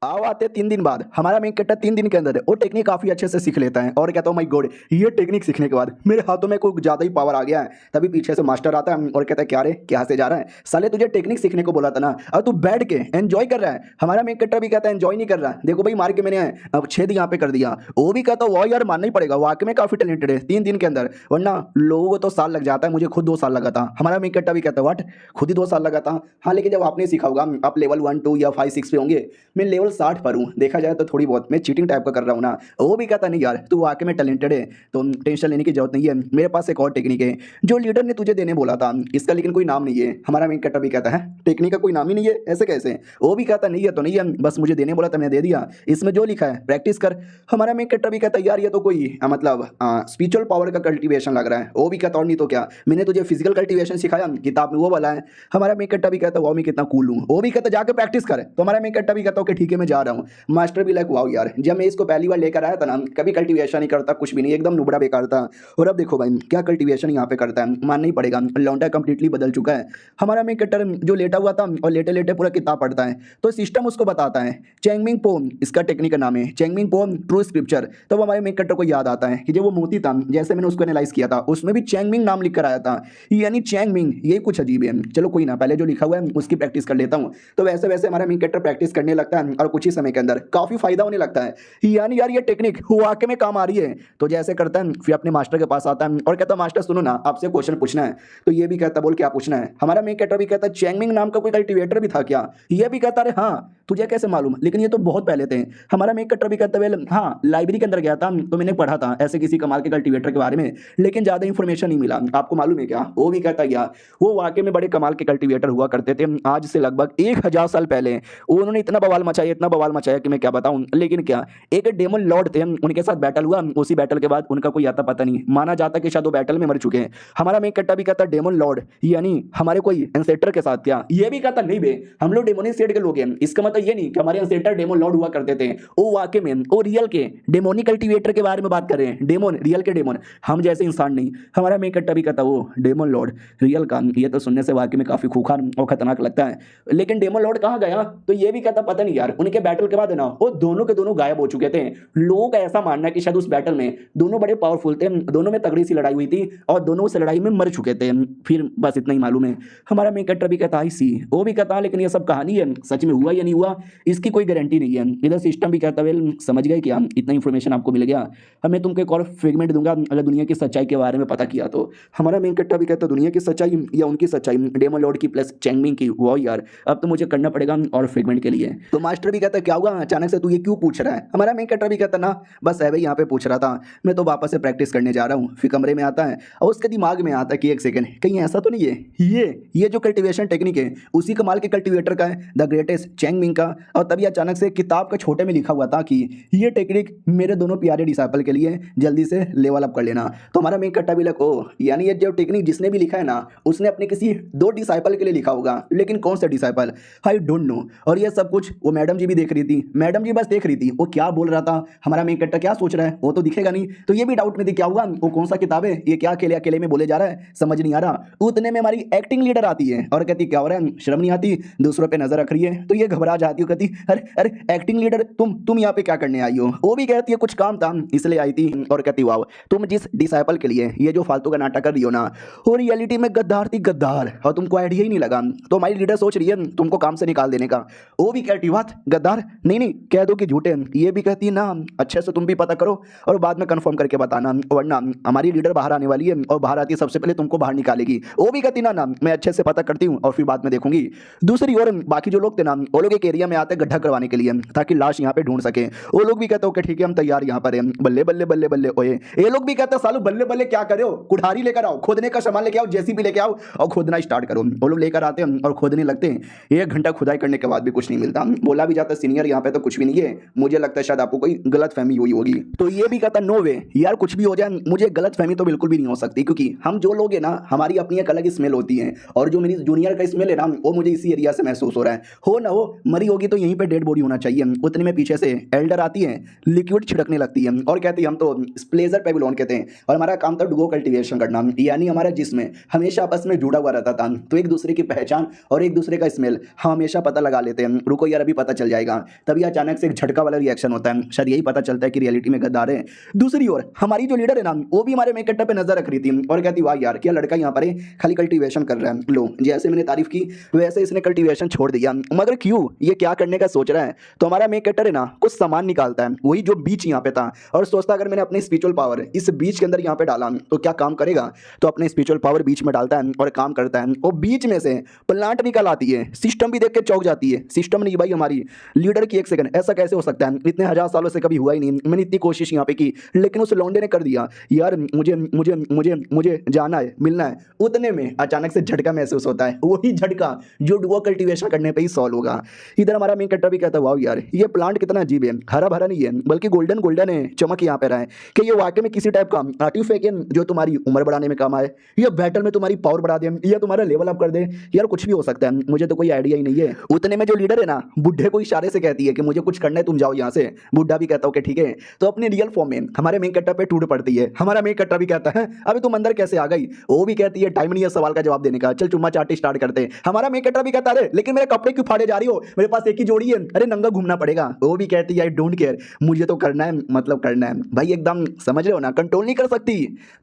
आओ आते 3 दिन बाद हमारा मेन कट्टा 3 दिन के अंदर वो टेक्निक काफी अच्छे से सीख लेता है और कहता हूँ माय गॉड ये टेक्निक सीखने के बाद मेरे हाथों में कोई ज्यादा ही पावर आ गया है। तभी पीछे से मास्टर आता है और कहता है क्या रे क्या से जा रहा है, साले तुझे टेक्निक सीखने को बोला था ना और तू बैठ के एंजॉय कर रहा है। हमारा मेन कट्टा भी कहता है एंजॉय नहीं कर रहा, देखो भाई मार के मैंने अब छेद यहाँ पे कर दिया। वो भी कहता वाह यार मानना ही पड़ेगा वाकई में काफी टैलेंटेड है 3 दिन के अंदर, वरना लोगों को तो साल लग जाता है, मुझे खुद 2 साल लगा था। हमारा मेन कट्टा भी कहता है व्हाट खुद ही 2 साल लगा था। हाँ लेकिन जब आपने सीखा होगा आप लेवल 1 2 या 5 6 पे होंगे, मैं लेवल 60 पर हूँ, देखा जाए तो थोड़ी बहुत मैं चीटिंग टाइप का कर रहा हूँ ना। वो भी कहता नहीं यार तू वाकई में टैलेंटेड है तो टेंशन लेने की जरूरत नहीं है, मेरे पास एक और टेक्निक है जो लीडर ने तुझे देने बोला था, इसका लेकिन कोई नाम नहीं है। हमारा मेन कट्टा भी कहता है टेक्निक का कोई नाम ही नहीं है ऐसे कैसे। वो भी कहता नहीं है तो नहीं है, बस मुझे देने बोला था मैंने दे दिया, इसमें जो लिखा है प्रैक्टिस कर। हमारा मेन कट्टा भी कहता यार ये तो कोई मतलब स्पिरिचुअल पावर का कल्टीवेशन लग रहा है। वो भी कहता और नहीं तो क्या मैंने तुझे फिजिकल कल्टीवेशन सिखाया किताब में वो वाला है। हमारा मेन कट्टा भी कहता वाओ मैं कितना कूल हूँ। वो भी कहता जाके प्रैक्टिस कर। तो हमारा मेन कट्टा भी कहता ओके ठीक है मैं जा रहा हूँ। मास्टर भी लाइक वाओ यार जब मैं इसको पहली बार लेकर आया था ना कभी कल्टीवेशन नहीं करता कुछ भी नहीं, एकदम नुबड़ा बेकार था, और अब देखो भाई क्या कल्टीवेशन यहाँ पे करता है, मानना ही पड़ेगा लौंडा कंप्लीटली बदल चुका है। हमारा मेन कट्टर जो लेटा हुआ था और लेटे लेटे पूरा किताब पढ़ता है तो सिस्टम उसको बताता है चैंगमिंग पोम इसका टेक्निक का नाम है, चैंगमिंग पोम ट्रू स्क्रिप्चर। तो हमारे मेन कट्टर को याद आता है कि जब वो मोती था जैसे मैंने उसको एनालाइज किया था उसमें भी चैंगमिंग नाम लिख कर आया था, यानी चैंगमिंग ये कुछ अजीब है। चलो कोई ना पहले जो लिखा हुआ है उसकी प्रैक्टिस कर लेता हूँ। तो वैसे वैसे हमारा मेन कट्टर प्रैक्टिस करने लगता है और कुछ ही समय के अंदर काफी फायदा होने लगता है, यानी यार ये टेक्निक वाकई में काम आ रही है। तो जैसे करता है फिर अपने मास्टर के पास आता है और कहता मास्टर सुनो ना आपसे क्वेश्चन पूछना है। तो ये भी कहता बोल क्या पूछना है। हमारा मेन कट्टर भी कहता चैंगमिंग नाम का कोई कल्टीवेटर भी था क्या। ये भी कहता अरे हाँ तुझे कैसे मालूम, लेकिन ये तो बहुत पहले कहते हैं। हमारा मेक कटर भी कहता है वेल हाँ लाइब्रेरी के अंदर गया था तो मैंने पढ़ा था ऐसे किसी कमाल के कल्टीवेटर के बारे में, लेकिन ज़्यादा इन्फॉर्मेशन नहीं मिला। आपको मालूम है क्या? वो भी कहता गया वो वाकई में बड़े कमाल के कल्टीवेटर हुआ करते थे। आज से लगभग 1000 साल पहले उन्होंने इतना बवाल मचाया कि मैं क्या बताऊं। लेकिन क्या एक डेमन लॉर्ड थे, उनके साथ बैटल हुआ, उसी बैटल के बाद उनका कोई आता पता नहीं, माना जाता कि शायद वो बैटल में मर चुके हैं। हमारा मेक कट्टा भी कहता डेमन लॉर्ड यानी हमारे कोई एंसेस्टर के साथ क्या? ये भी कहता नहीं बे हम लोग डेमोनिक सेड के लोग हैं। इसका मतलब ये नहीं कि हमारे एंसेस्टर डेमन लॉर्ड हुआ करते थे। वो वाकई में वो रियल के डेमोनिक कल्टीवेटर के बारे में बात कर रहे हैं, डेमोन रियल के डेमोन, हम जैसे इंसान नहीं। हमारा मेक कट्टा भी कहता वो डेमन लॉर्ड रियल का, ये तो सुनने से वाकई में काफी खूंखार और खतरनाक लगता है। लेकिन डेमन लॉर्ड कहाँ गया? तो ये भी कहता पता नहीं यार, उनके बैटल के बाद है ना वो दोनों के दोनों गायब हो चुके थे। लोगों का ऐसा मानना है कि शायद उस बैटल में दोनों बड़े पावरफुल थे, दोनों में तगड़ी सी लड़ाई हुई थी और दोनों उस लड़ाई में मर चुके थे। फिर बस इतना ही मालूम है। हमारा मेक कट्टा भी कहता सी वो भी कहता, लेकिन ये सब कहानी है, सच में हुआ या नहीं हुआ इसकी कोई गारंटी नहीं है। इधर सिस्टम भी कहता वेल समझ गए क्या, इतना इन्फॉर्मेशन आपको मिल गया, हमें तुमको एक और फ्रेगमेंट दूंगा अगर दुनिया की सच्चाई के बारे में पता किया तो। हमारा मेक कट्टा भी कहता दुनिया की सच्चाई या उनकी सच्चाई, डेमन लॉर्ड की प्लस चैंगमिंग की, वो यार अब तो मुझे करना पड़ेगा और फ्रेगमेंट के लिए। तो मास्टर भी कहता क्या हुआ अचानक से तू ये क्यों पूछ रहा है? हमारा मेक कट्टा भी कहता ना बस है भाई यहाँ पे पूछ रहा था, मैं तो वापस से प्रैक्टिस करने जा रहा हूँ। फिर कमरे में आता है और उसके दिमाग में आता है कि एक सेकंड कहीं ऐसा तो नहीं है ये जो कल्टीवेशन टेक्निक है उसी कमाल के कल्टीवेटर का है, द ग्रेटेस्ट चैंगमिंग का। और तभी अचानक से किताब का छोटे में लिखा हुआ था कि ये टेक्निक मेरे दोनों प्यारे डिसाइपल के लिए जल्दी से लेवल अप कर लेना। तो हमारा मेक कट्टा भी लगा ओ यानी ये जो टेक्निक जिसने भी लिखा है ना उसने अपने किसी 2 डिसाइपल के लिए लिखा होगा, लेकिन कौन सा डिसाइपल आई डोंट नो। और ये सब कुछ वो मैडम जी भी देख रही थी, मैडम जी बस देख रही थी वो क्या बोल रहा था, हमारा मेक कट्टा क्या सोच रहा है वो तो दिखेगा नहीं। तो ये भी डाउट में थी क्या हुआ, वो कौन सा किताब है, ये क्या अकेले अकेले में बोले जा रहा है, समझ नहीं आ रहा। उतने में हमारी एक्टिंग लीडर आती है और कहती क्या हो रहा है, शर्म नहीं आती, दूसरों पे नजर रख रही है। तो ये घबरा जाती है, कहती अरे अरे एक्टिंग लीडर तुम यहाँ पे क्या करने आई हो? वो भी कहती है कुछ काम था इसलिए आई थी। और कहती वाह तुम जिस डिसाइपल के लिए ये जो फालतू का नाटक कर रही हो ना वो रियलिटी में गद्दार थी गद्दार, और तुमको आइडिया ही नहीं लगा। तो हमारी लीडर सोच रही है तुमको काम से निकाल देने का। वो भी कहती बात गद्दार नहीं कह दो कि झूठे। ये भी कहती है ना अच्छे से तुम भी पता करो और बाद में कंफर्म करके बताना, वरना हमारी लीडर बाहर आने वाली है और बाहर आती है सबसे पहले तुमको बाहर निकालेगी। वो भी कहती ना मैं अच्छे से पता करती हूँ और फिर बाद में देखूंगी। दूसरी ओर बाकी जो लोग थे ना वो लोग एक एरिया में आते गड्ढा करवाने के लिए ताकि लाश यहाँ पे ढूंढ सके। वो लोग भी कहते ओके ठीक है हम तैयार यहाँ पर हैं। बल्ले बल्ले बल्ले बल्ले ओए ये लोग भी कहते सालू बल्ले बल्ले क्या करे हो, कुठारी लेकर आओ, खोदने का सामान लेके आओ, जेसीबी लेके आओ और खोदना स्टार्ट करो। वो लोग लेकर आते हैं और खोदने लगते हैं। 1 घंटा खुदाई करने के बाद भी कुछ नहीं मिलता। बोला भी जाता सीनियर यहाँ पे तो कुछ भी नहीं है, मुझे लगता है शायद आपको कोई गलत फहमी हुई होगी। तो ये भी कहता नो वे यार कुछ भी हो जाए मुझे गलत फहमी तो बिल्कुल भी नहीं हो सकती, क्योंकि हम जो लोग हैं ना हमारी अपनी एक अलग स्मेल होती है और जो मेरी जूनियर का स्मेल है ना वो मुझे इसी एरिया से महसूस हो रहा है। हो ना हो मरी होगी तो यहीं पे डेड बॉडी होना चाहिए। उतने में पीछे से एल्डर आती है, लिक्विड छिड़कने लगती है और कहती है हम तो स्प्लेजर पे बिलोंग कहते हैं और हमारा काम था डुगो कल्टीवेशन करना, यानी हमारा जिस्म हमेशा आपस में जुड़ा हुआ रहता था तो एक दूसरे की पहचान और एक दूसरे का स्मेल हम हमेशा पता लगा लेते हैं। रुको यार अभी पता चल जाएगा। तभी अचानक से एक झटका वाला रिएक्शन होता है, शायद यही पता चलता है कि रियलिटी में गद्दार है। दूसरी ओर हमारी जो लीडर है ना वो भी हमारे मेक कट्टा पे नजर रख रही थी और कहती वाह यार क्या लड़का यहाँ पर है खाली कल्टीवेशन कर रहा है। लो जैसे मैंने तारीफ की वैसे इसने कल्टीवेशन छोड़ दिया, मगर क्यों ये क्या करने का सोच रहा है? तो हमारा मेक कट्टर है ना कुछ सामान निकालता है वही जो बीच यहाँ पे था और सोचता अगर मैंने अपने स्पिरिचुअल पावर इस बीच के अंदर यहाँ पे डाला तो क्या काम करेगा। तो अपने स्पिरिचुअल पावर बीच में डालता है और काम करता है। वो बीच में से प्लांट निकल आती है। सिस्टम भी देख के चौंक जाती है, सिस्टम नहीं भाई हमारी लीडर की। एक सेकंड ऐसा कैसे हो सकता है, इतने 1000 सालों से कभी हुआ ही नहीं, मैंने इतनी कोशिश यहाँ पे की लेकिन उस लौंडे ने कर दिया यार मुझे मुझे मुझे मुझे जाना है मिलना है। उतने में अचानक से झटका महसूस होता है, वही झटका जो डुओ कल्टीवेशन करने पे ही सॉल्व होगा। इधर हमारा मेन कट्टा भी कहता है वाह यार ये प्लांट कितना अजीब है, हरा भरा नहीं है बल्कि गोल्डन गोल्डन है, चमक यहाँ पे रहा है कि ये वाकई में किसी टाइप का आर्टिफैक्ट है जो तुम्हारी उम्र बढ़ाने में काम आए या बैटल में तुम्हारी पावर बढ़ा दे या तुम्हारा लेवल अप कर दे। यार कुछ भी हो सकता है, मुझे तो कोई आइडिया ही नहीं है। उतने में जो लीडर है ना बुढ़े को इशारे से कहती है कि मुझे कुछ करना है तुम जाओ यहाँ से। बुढ़ा भी कहता है ठीक है। तो अपने रियल फॉर्म में हमारे मेन कट्टा पे टूट पड़ती है। हमारा मेन कट्टा भी कहता है अभी तुम अंदर कैसे आ गई। वो भी कहती है टाइम नहीं है सवाल का जवाब देने का, चल चुम्मा चाटी स्टार्ट करते हैं। हमारा मेन कट्टा भी कहता है लेकिन मेरे कपड़े क्यों फाड़े जा रही हो, मेरे पास एक ही जोड़ी है, अरे नंगा घूमना पड़ेगा। वो भी कहती है आई डोंट केयर, मुझे तो करना है मतलब करना है भाई। एकदम समझ रहे हो ना, कंट्रोल नहीं कर सकती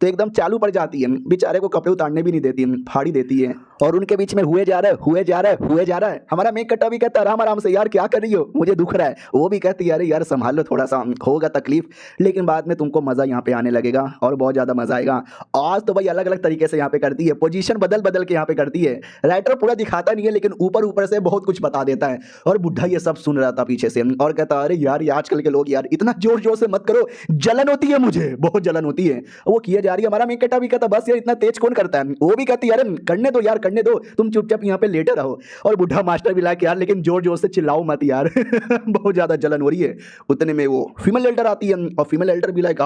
तो एकदम चालू पड़ जाती है, बेचारे को कपड़े उतारने भी नहीं देती, फाड़ी देती है। और उनके बीच में हुए जा रहा है। हमारा मेक कट्टा भी कहता है आराम आराम से यार क्या कर रही हो, मुझे दुख रहा है। वो भी कहती है अरे यार संभाल लो, थोड़ा सा होगा तकलीफ, लेकिन बाद में तुमको मज़ा यहाँ पे आने लगेगा और बहुत ज़्यादा मज़ा आएगा। आज तो भाई अलग अलग तरीके से यहाँ पे करती है, पोजीशन बदल बदल के यहाँ पे करती है। राइटर पूरा दिखाता नहीं है लेकिन ऊपर ऊपर से बहुत कुछ बता देता है। और बुढ़ा ये सब सुन रहा था पीछे से और कहता अरे यार ये आजकल के लोग यार इतना जोर जोर से मत करो, जलन होती है, मुझे बहुत जलन होती है। वो किए जा रही है, हमारा मेक कट्टा भी कहता बस यार इतना तेज कौन करता है। वो भी कहती है अरे करने दो यार करने दो, तुम चुपचाप यहाँ पे लेटे रहो। और बुढ़ा मास्टर भी लाइक यार लेकिन जोर जोर से चिल्लाओ मत यार बहुत ज्यादा जलन हो रही है। उतने में वो फीमेल एल्डर आती है और फीमेल एल्डर भी लाइक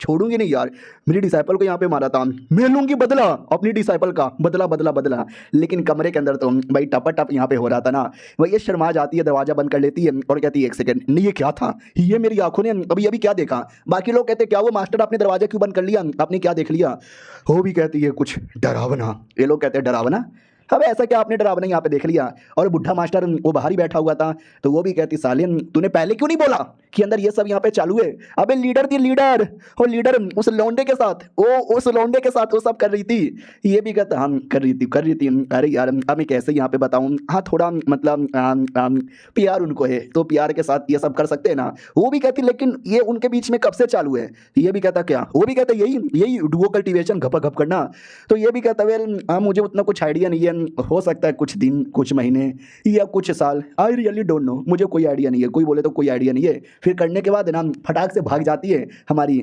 छोड़ूंगी नहीं यार, मेरी डिसाइपल को यहाँ पे मारा था, मैं लूंगी बदला अपनी डिसाइपल का, बदला बदला बदला। लेकिन कमरे के अंदर तो भाई टपा टप यहाँ पे हो रहा था ना। वही ये शर्मा जाती है, दरवाजा बंद कर लेती है और कहती है एक सेकंड नहीं ये क्या था, ये मेरी आंखों ने अभी अभी क्या देखा। बाकी लोग कहते क्या वो मास्टर आपने दरवाजा क्यों बंद कर लिया, आपने क्या देख लिया। वो भी कहती है कुछ डरावना, ये लोग कहते हैं डरावना, अब ऐसा क्या आपने डरावना यहाँ पे देख लिया। और बुढ़ा मास्टर वो बाहर ही बैठा हुआ था तो वो भी कहती सालिन तूने पहले क्यों नहीं बोला कि अंदर ये सब यहाँ पे चालू है। अबे लीडर थी लीडर, वो लीडर उस लौंडे के साथ उस लौंडे के साथ वो सब कर रही थी। ये भी कहता हाँ कर रही थी। अरे यार अब मैं कैसे यहाँ पे बताऊँ, हाँ थोड़ा मतलब प्यार उनको है तो प्यार के साथ ये सब कर सकते हैं ना। वो भी कहती लेकिन ये उनके बीच में कब से चालू है। ये भी कहता क्या, वो भी कहता यही डुओ कल्टीवेशन घपा घप करना। तो ये भी कहता वेल मुझे उतना कुछ आइडिया नहीं है, हो सकता है कुछ दिन कुछ महीने या कुछ साल, आई रियली डोंट नो, मुझे कोई आइडिया नहीं है। कोई बोले तो कोई आइडिया नहीं है। फिर करने के बाद ना फटाक से भाग जाती है हमारी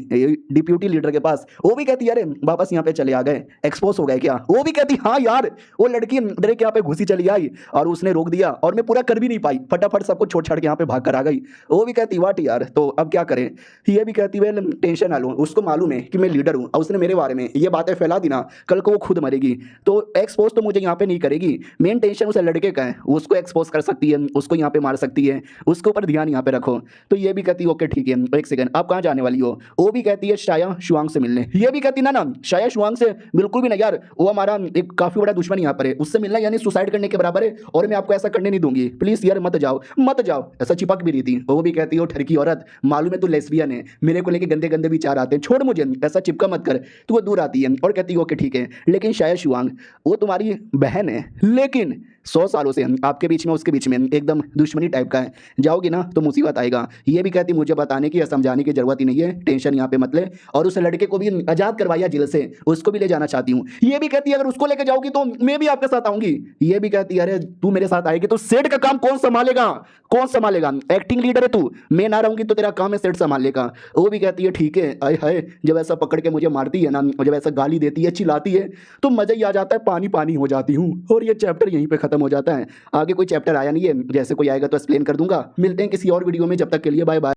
डिप्यूटी लीडर के पास। वो भी कहती है अरे वापस यहाँ पे चले आ गए, एक्सपोज हो गए क्या। वो भी कहती हाँ यार वो लड़की मेरे के यहाँ पे घुसी चली आई और उसने रोक दिया और मैं पूरा कर भी नहीं पाई, फटाफट सबको छोड़ छाड़ के यहाँ पे भाग कर आ गई। वो भी कहती वाट यार तो अब क्या करें। ये भी कहती वेल टेंशन ना लो, उसको मालूम है कि मैं लीडर हूँ और उसने मेरे बारे में ये बातें फैला दी ना, कल को वो खुद मरेगी तो एक्सपोज तो मुझे यहाँ पे नहीं करेगी। मेन टेंशन उस लड़के का है, उसको एक्सपोज कर सकती है, उसको यहाँ पे मार सकती है, उसके ऊपर ध्यान यहाँ पे रखो। तो ये भी कहती है ओके ठीक है, एक सेकंड आप कहाँ जाने वाली हो। वो भी कहती है शाया शुआंग से मिलने। ये भी कहती ना शाया शुआंग से बिल्कुल भी नहीं यार, वो हमारा एक काफी बड़ा दुश्मन यहाँ पर है, उससे मिलना यानी सुसाइड करने के बराबर है और मैं आपको ऐसा करने नहीं दूंगी, प्लीज यार मत जाओ मत जाओ। ऐसा चिपक भी रही थी। वो भी कहती है ठरकी औरत मालूम है तू लेस्बियन है, मेरे को लेके गंदे गंदे विचार आते हैं, छोड़ मुझे ऐसा चिपका मत कर। तो वो दूर आती है और कहती है ओके ठीक है, लेकिन शाया शुआंग वो तुम्हारी बहन है लेकिन 100 सालों से आपके बीच में उसके बीच में एकदम दुश्मनी टाइप का है, जाओगी ना तो मुसीबत आएगा। ये भी कहती मुझे बताने की या समझाने की जरूरत ही नहीं है, टेंशन यहाँ पे मत ले। और उस लड़के को भी आजाद करवाया जेल से, उसको भी ले जाना चाहती हूँ। ये भी कहती है अगर उसको लेकर जाओगी तो मैं भी आपके साथ आऊंगी। ये भी कहती है अरे तू मेरे साथ आएगी तो सेठ का काम कौन संभालेगा, कौन संभालेगा, एक्टिंग लीडर है तू, मैं ना रहूंगी तो तेरा काम है सेठ संभाल लेगा। वो भी कहती है ठीक है। आए हाय जब ऐसा पकड़ के मुझे मारती है ना, जब ऐसा गाली देती है चिल्लाती है तो मजा ही आ जाता है, पानी पानी हो जाती हूँ। और ये चैप्टर यहीं पे खत्म हो जाता है, आगे कोई चैप्टर आया नहीं है, जैसे कोई आएगा तो एक्सप्लेन कर दूंगा। मिलते हैं किसी और वीडियो में, जब तक के लिए बाय बाय।